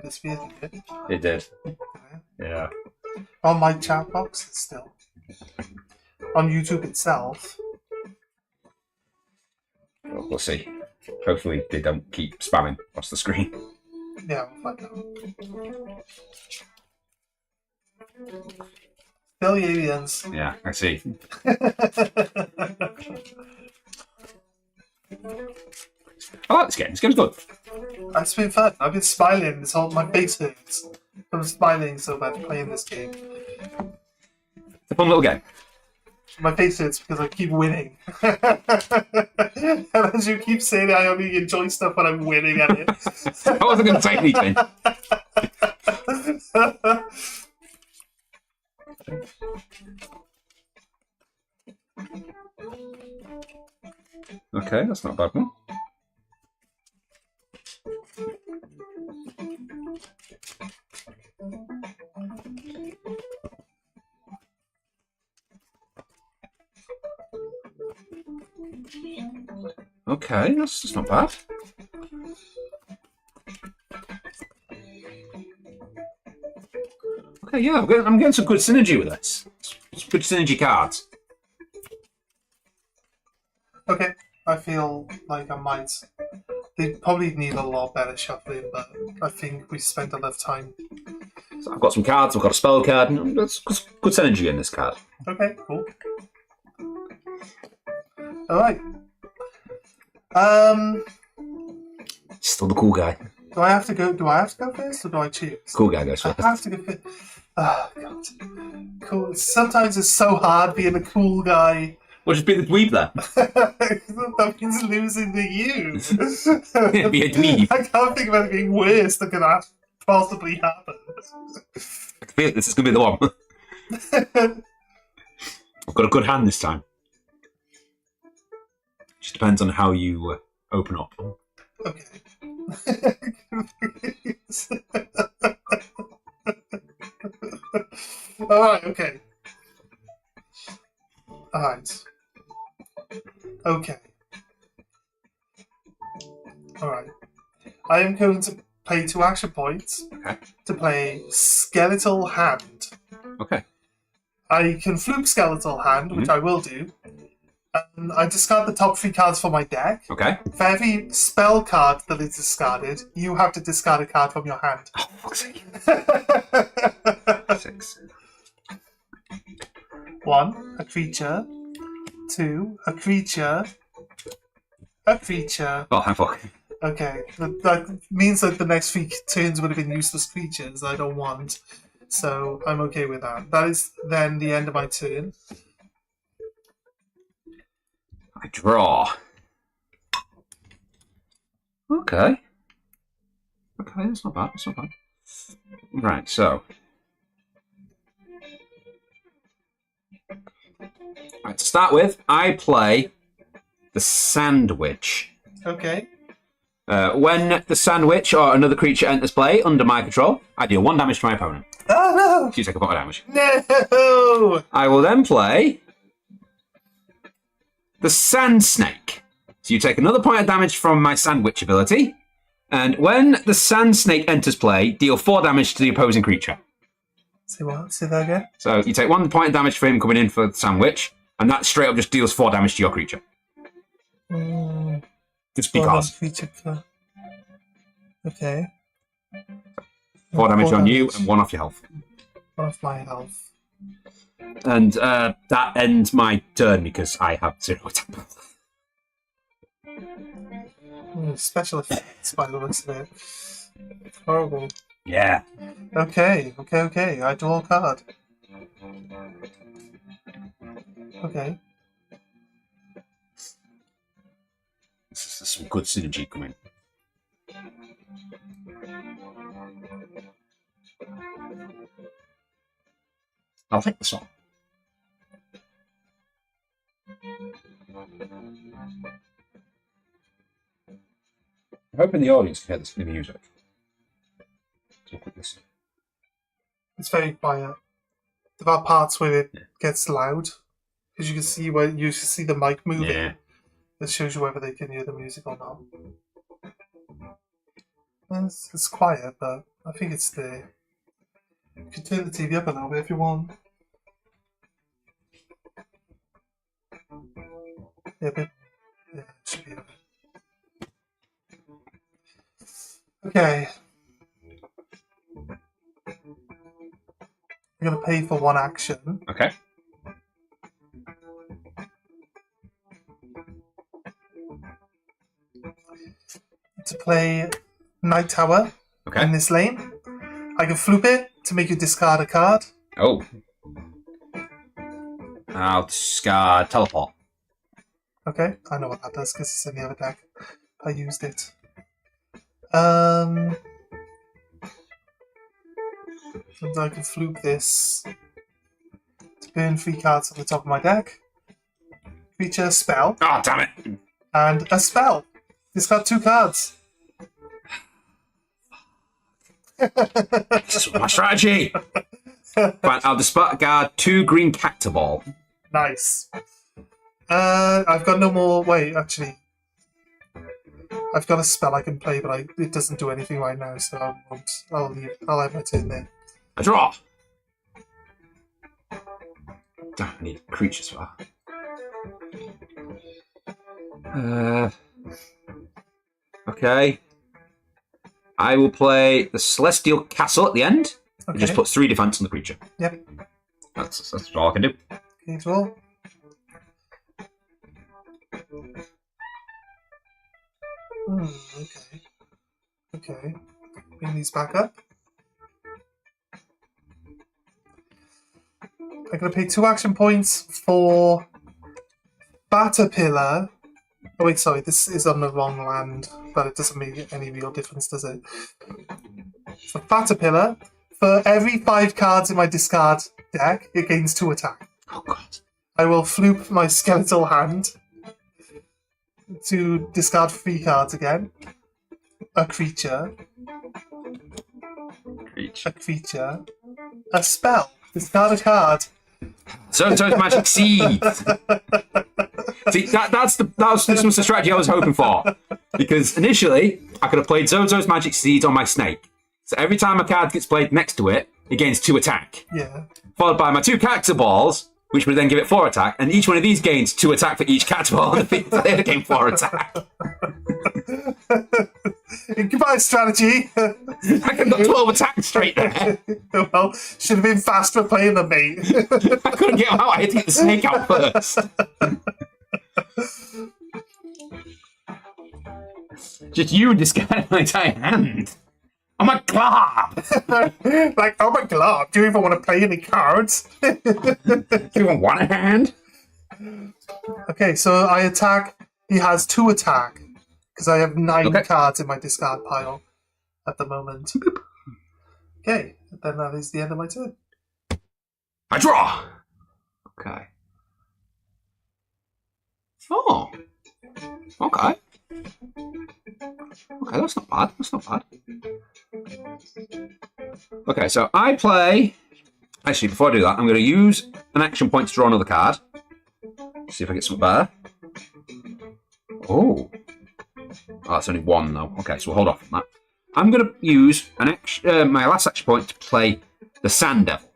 disappeared. Did it? It did. Okay. Yeah. On my chat box, it's still. On YouTube itself. Well, we'll see. Hopefully they don't keep spamming across the screen. Yeah, we'll find out. Still the aliens. Yeah, I see. I like this game. This game's good. It's been fun. I've been smiling. My face hurts. I'm smiling so bad playing this game. It's a fun little game. My face hurts because I keep winning. And as you keep saying, I only enjoy stuff when I'm winning at it. I wasn't going to say anything. Okay, that's not a bad one. Okay, that's not bad. Okay, yeah, I'm getting some good synergy with this. Some good synergy cards. Okay, I feel like I might. They probably need a lot better shuffling, but I think we spent enough time. So I've got some cards, I've got a spell card, and that's good synergy in this card. Okay, cool. Alright. Still the cool guy. Do I have to go first, or do I choose? Cool guy goes I first. have to go first. Oh, God. Cool. Sometimes it's so hard being a cool guy. We'll just be the dweeb there. That means losing to you. Be a dweeb. I can't think of anything worse that could possibly happen. I feel like this is going to be the one. I've got a good hand this time. Just depends on how you open up. Okay. Alright, okay. Alright. Okay. Alright. I am going to pay 2 action points Okay. to play Skeletal Hand. Okay. I can fluke Skeletal Hand, which I will do. And I discard the top 3 cards from my deck. Okay. For every spell card that is discarded, you have to discard a card from your hand. Oh, fuck's sake. 6. 1, a creature. 2, a creature. A creature. Oh, fuck. Okay, that means that the next 3 turns would have been useless creatures I don't want. So I'm okay with that. That is then the end of my turn. I draw. Okay. Okay, that's not bad. That's not bad. Right, so. Right, to start with, I play the Sandwich. Okay. When the Sandwich or another creature enters play under my control, I deal 1 damage to my opponent. Oh You take a point of damage. no! I will then play the Sand Snake. So you take another point of damage from my Sandwich ability, and when the Sand Snake enters play, deal 4 damage to the opposing creature. Say what? Say that again? So you take 1 point of damage for him coming in for the Sandwich, and that straight up just deals 4 damage to your creature. Just because. Creature card. Okay. 4 damage on you and 1 off your health. 1 off my health. And that ends my turn because I have 0 attack. Special effects by the looks of it. Horrible. Yeah. Okay. I draw a card. Okay. This is some good synergy coming. I'll take the song. I'm hoping the audience can hear the music. So quick listen. It's very quiet. There are parts where it gets loud, because you can see the mic moving. Yeah. That shows you whether they can hear the music or not. It's quiet, but I think it's there. You can turn the TV up a little bit if you want. Yeah, it should be okay. Okay. I'm going to pay for 1 action. Okay. To play Night Tower Okay. in this lane. I can flip it to make you discard a card. Oh. I'll discard teleport. Okay, I know what that does because it's in the other deck. I used it. And I can fluke this to burn 3 cards on the top of my deck. Creature, spell, Oh, damn it. and a spell. Discard 2 cards. This is my strategy. Fine, I'll discard 2 green Cactoball. Nice. I've got no more. Wait, actually, I've got a spell I can play, but it doesn't do anything right now, so I won't. I'll leave. I'll have my turn there. I draw. Damn, I need creatures for that. Okay. I will play the Celestial Castle at the end. Okay. It just puts 3 defense on the creature. Yep. That's all I can do. Okay, draw. Okay. Okay. Bring these back up. I'm going to pay 2 action points for Batterpillar. Oh wait, sorry, this is on the wrong land, but it doesn't make any real difference, does it? For Batterpillar, for every 5 cards in my discard deck, it gains 2 attack. Oh, God. I will floop my Skeletal Hand to discard 3 cards again. A creature. A creature. A spell. Discard a card. So Magic Seed. To See, this was the strategy I was hoping for. Because initially, I could have played Zozo's Magic Seeds on my snake. So every time a card gets played next to it, it gains 2 attack. Yeah. Followed by my 2 character balls, which would then give it 4 attack, and each one of these gains 2 attack for each character ball on the field. So they gain 4 attack. Goodbye, strategy. I could have got 12 attack straight there. Well, should have been faster playing than me. I couldn't get him out. I had to get the snake out first. Just you discarding my entire hand. Oh my god! Like, oh my god, do you even want to play any cards? Do you even want a hand? Okay, so I attack. He has 2 attack. Because I have 9 Okay. cards in my discard pile at the moment. Okay, then that is the end of my turn. I draw! Okay. Oh. Okay. Okay, that's not bad. That's not bad. Okay, so I play... Actually, before I do that, I'm going to use an action point to draw another card. See if I get something better. Oh. Oh, that's only 1, though. Okay, so we'll hold off on that. I'm going to use my last action point to play the Sand Devil.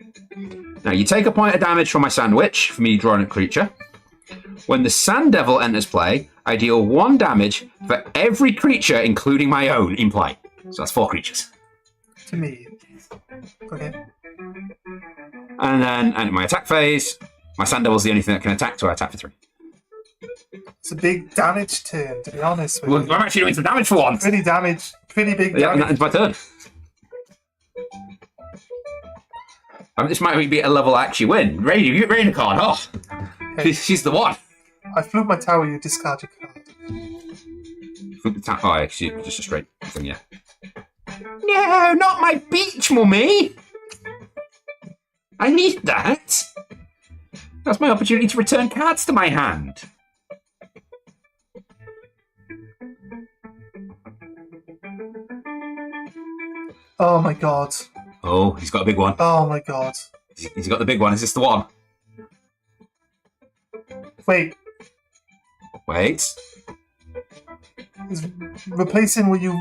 Now, you take a point of damage from my Sandwich for me drawing a creature. When the Sand Devil enters play, I deal 1 damage for every creature, including my own, in play. So that's 4 creatures. To me. Okay. And then, and in my attack phase, my Sand Devil's the only thing that can attack, so I attack for 3. It's a big damage turn, to be honest with Well, you. I'm actually doing some damage for once. Pretty damage. Pretty big Yeah, and damage. that's my turn. I mean, this might be a level I actually win. Rainy, you get Rainy card. Oh, Okay. she's the one. I flew my tower, you discard your card. Oh, actually, just a straight thing, yeah. No, not my beach, mummy. I need that. That's my opportunity to return cards to my hand. Oh my god. Oh, he's got a big one. Oh my god. He's got the big one. Is this the one? Wait, Wait. is replacing where you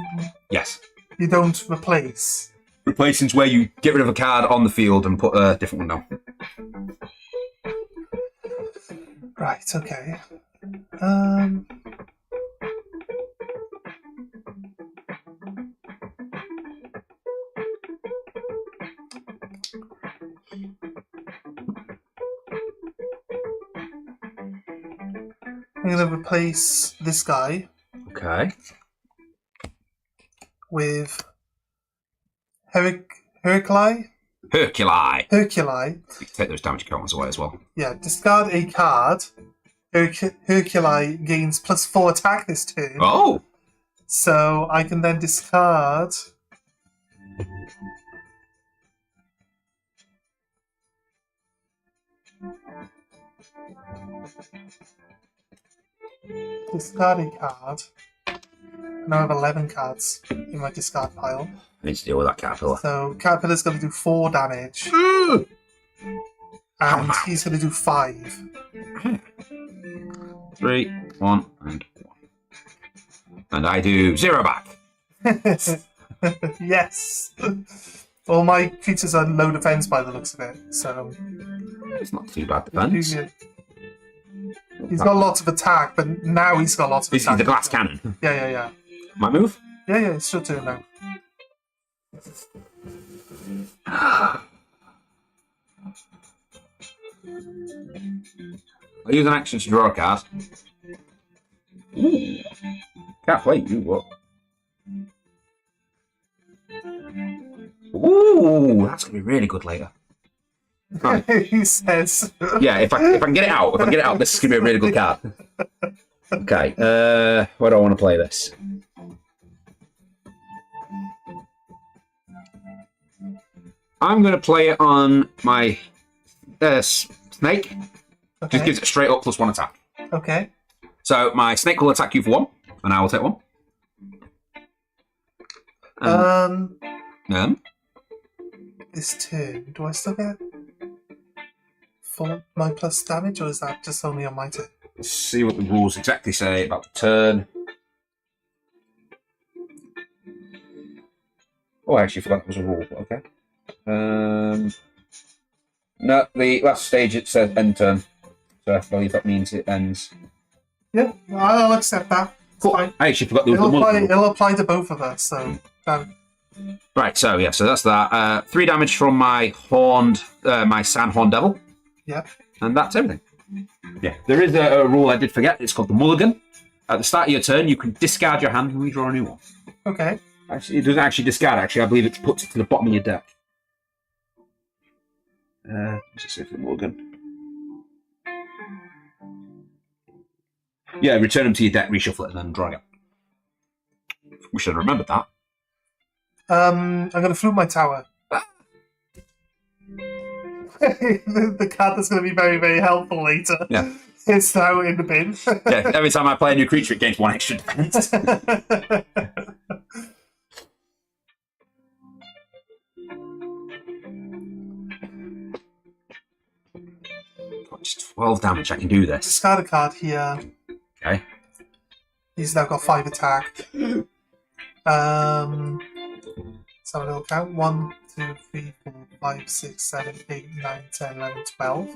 Yes. don't replace? Replacing's where you get rid of a card on the field and put a different one down. Right, okay. I'm gonna replace this guy Okay. with Herculi. Herculi. Herculi. You can take those damage counters away as well. Yeah, discard a card. Herculi gains +4 attack this turn. Oh! So I can then discard. Discard a card. And I have 11 cards in my discard pile. I need to deal with that caterpillar. So Caterpillar's going to do 4 damage. And he's going to do 5. 3, 1, and 1. And I do 0 back. Yes! All my creatures are low defense by the looks of it, so. It's not too bad defense. He's got lots of attack, but now he's got lots of This is attack. the glass cannon. Yeah. My move? Yeah, it's your turn now. I'll use an action to draw a card. Ooh. Can't play you, what? Ooh, that's going to be really good later. Right. He says. Yeah, if I can get it out, this is going to be a really good card. Okay, where do I want to play this? I'm going to play it on my snake. Just Okay. gives it straight up +1 attack. Okay. So my snake will attack you for 1, and I will take 1. This turn, do I still get full my plus damage, or is that just only on my turn? Let's see what the rules exactly say about the turn. Oh, I actually forgot there was a rule. Okay. No, the last stage it said end turn, so I believe that means it ends. Yeah, I'll accept that. It's fine. I actually forgot there was It'll the apply, mulligan. it'll apply to both of us, so... Right, so yeah, so that's that. 3 damage from my my Sand Horn Devil. Yeah. And that's everything. Yeah, there is a rule I did forget. It's called the mulligan. At the start of your turn, you can discard your hand and redraw a new one. Okay. Actually, it doesn't actually discard. Actually, I believe it puts it to the bottom of your deck. Let's just see if the mulligan. Yeah, return them to your deck, reshuffle it, and then draw it. We should have remembered that. I'm going to flute my tower. the card that's going to be very, very helpful later. Yeah. It's now in the bin. Yeah, every time I play a new creature, it gains 1 extra defense. Just 12 damage, I can do this. Discard a card here. Okay. He's now got 5 attack. So a little count. 1, 2, 3, 4, 5, 6, 7, 8, 9, 10, 11, 12.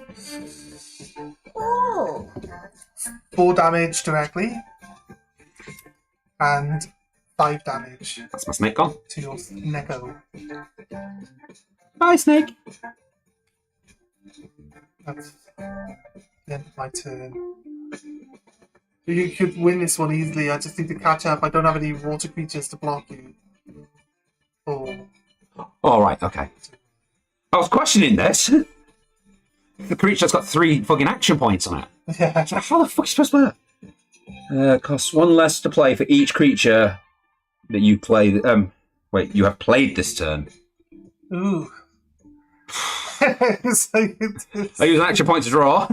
Oh. 4 damage directly. And 5 damage That's my snake gone. to your Neko. Bye, snake. That's the end of my turn. You could win this one easily. I just need to catch up. I don't have any water creatures to block you. Oh. All right, okay. I was questioning this. The creature's got 3 fucking action points on it. Yeah. How the fuck are you supposed to play that? Costs 1 less to play for each creature that you play. Wait, you have played this turn. Ooh. So I use an action point to draw.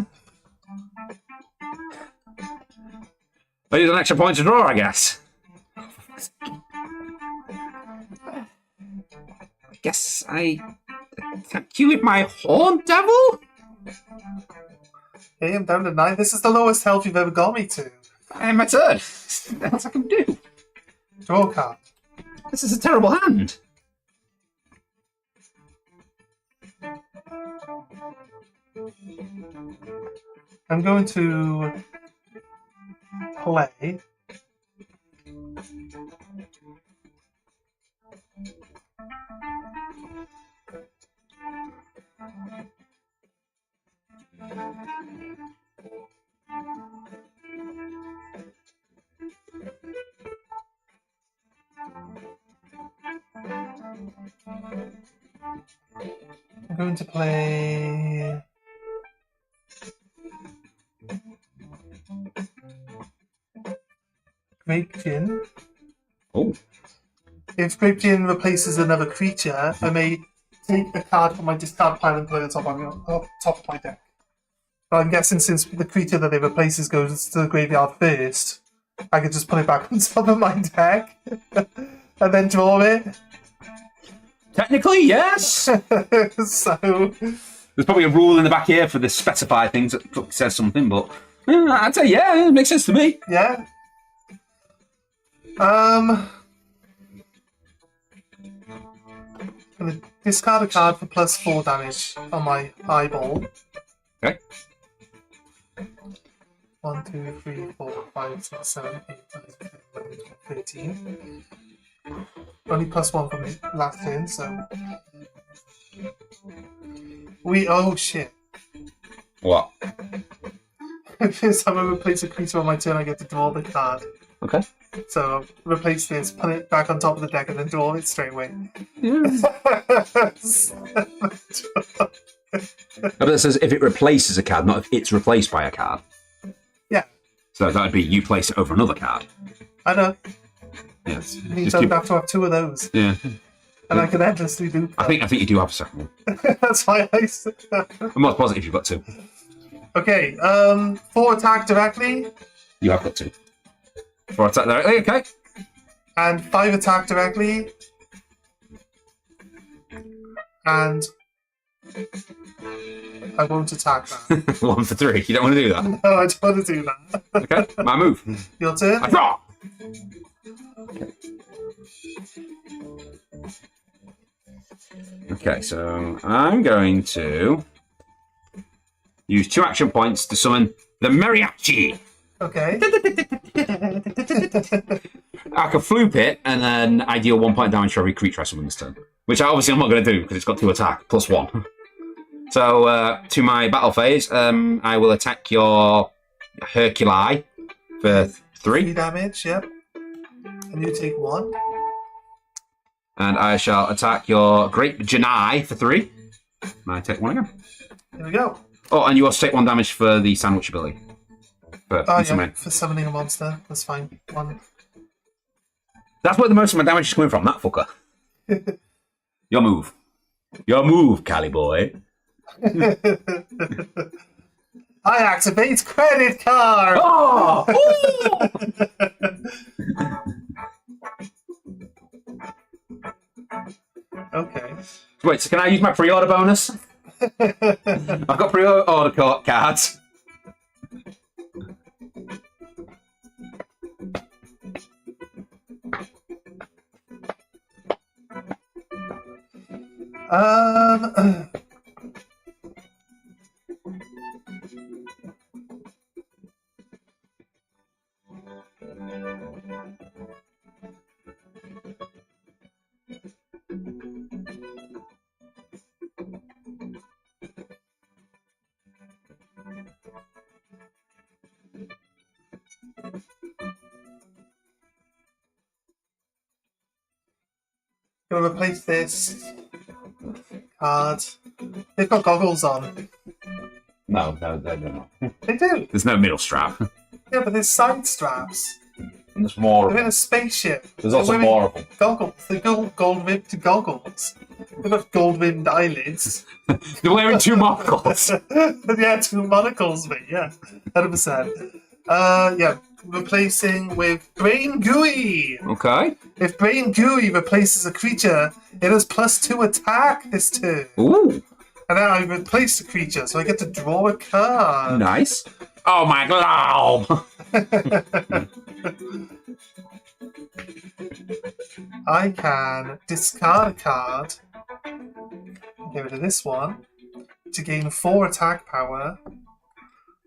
I use an extra point to draw, I guess. I guess I attack you with my Horn Devil? Hey, I'm down to 9. This is the lowest health you've ever got me to. And my turn. What else I can do? Draw a card. This is a terrible hand. I'm going to play. I'm going to play. Great Gin. Oh. If Great Gin replaces another creature, I may take a card from my discard pile and put it top of my deck. But I'm guessing since the creature that it replaces goes to the graveyard first, I could just put it back on top of my deck and then draw it. Technically, yes. So There's probably a rule in the back here for the specified things that says something, but I'd say yeah, it makes sense to me. yeah. Gonna discard a card for +4 damage on my eyeball. Okay. 1, 2, 3, 4, 5, 6, 7, 8, 9, 10, 11, 12, 13. Only +1 from the last turn, so. Oh shit. What? Every time I replace a creature on my turn, I get to draw the card. Okay. So replace this, put it back on top of the deck, and then draw it straight away. But it says if it replaces a card, not if it's replaced by a card. Yeah. So that would be you place it over another card. I know. Yes. It means I would have to have 2 of those, Yeah. and I can endlessly do that. I think you do have a second one. That's why I said I'm not positive you've got 2. Okay, 4 attack directly, You have got 2. 4 attack directly, okay. and 5 attack directly, and I won't attack that. 1 for 3. You don't want to do that. No, I don't want to do that. Okay, my move. Your turn? I draw! Okay, so I'm going to use 2 action points to summon the Mariachi. Okay. I can floop it, and then I deal 1 point damage for every creature I summon this turn. Which obviously I'm not going to do, because it's got 2 attack, plus 1. So, to my battle phase, I will attack your Herculi for 3. 3 damage, yep. And you take 1. And I shall attack your Great Janai for 3. And I take 1 again. Here we go. Oh, and you also take 1 damage for the sandwich ability. Oh, yeah, summon. for summoning a monster. That's fine. 1. That's where the most of my damage is coming from, that fucker. Your move. Your move, Cali boy. I activate credit card! Oh! Okay. Wait, so can I use my pre-order bonus? I've got pre-order cards. Gonna replace this card. They've got goggles on. No, they're not. They do. There's no middle strap. Yeah, but there's side straps. And there's more They're of in them. a spaceship. There's also They're wearing more of them. Goggles. They're gold-ribbed goggles. They've got gold-rimmed eyelids. They're wearing 2 monocles. Yeah, 2 monocles, mate. Yeah, 100%. Yeah, replacing with Brain Gooey. Okay. If Brain Gooey replaces a creature, it has +2 attack this turn. Ooh, And then I replace the creature, so I get to draw a card. nice. Oh my god. I can discard a card, get rid of this one, to gain 4 attack power.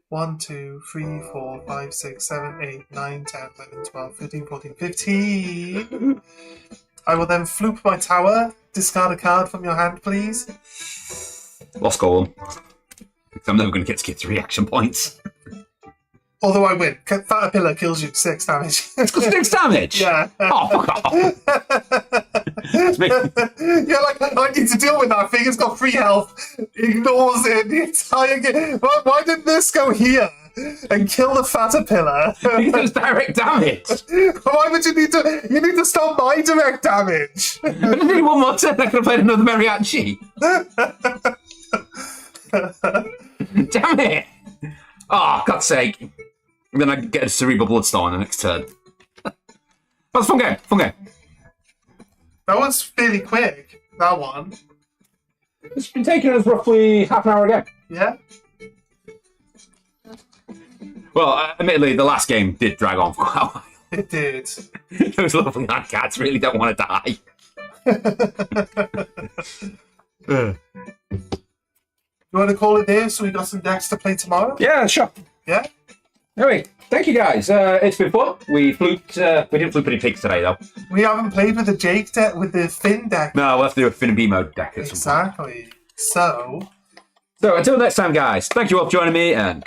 1, 2, 3, 4, 5, 6, 7, 8, 9, 10, 11, 12, 13, 14, 15. I will then floop my tower. Discard a card from your hand, please. Lost Golem. I'm never going to get 3 action points. Although I win. Caterpillar kills you 6 damage. It's got 6 damage? Yeah. Oh, fuck off. It's me. Yeah, like, I need to deal with that thing. It's got 3 health. Ignores it the entire game. Why did this go here and kill the Caterpillar? Because it's direct damage. Why would you need to... You need to stop my direct damage. If I did 1 more turn, I could have played another Mariachi. Damn it. Oh, God's sake. And then I get a Cerebral Bloodstorm the next turn. That was a fun game. Fun game. That was fairly quick, that one. It's been taking us roughly half an hour again. Yeah? Well, admittedly, the last game did drag on for quite a while. It did. Those lovely hand cats really don't want to die. You want to call it there so we got some decks to play tomorrow? Yeah, sure. Yeah? Anyway, thank you guys. It's been fun. We fluked. We didn't fluke any pigs today, though. We haven't played with the Jake deck, with the Finn deck. No, we'll have to do a Finn and B mode deck at some point. Exactly. So... So until next time, guys, thank you all for joining me, and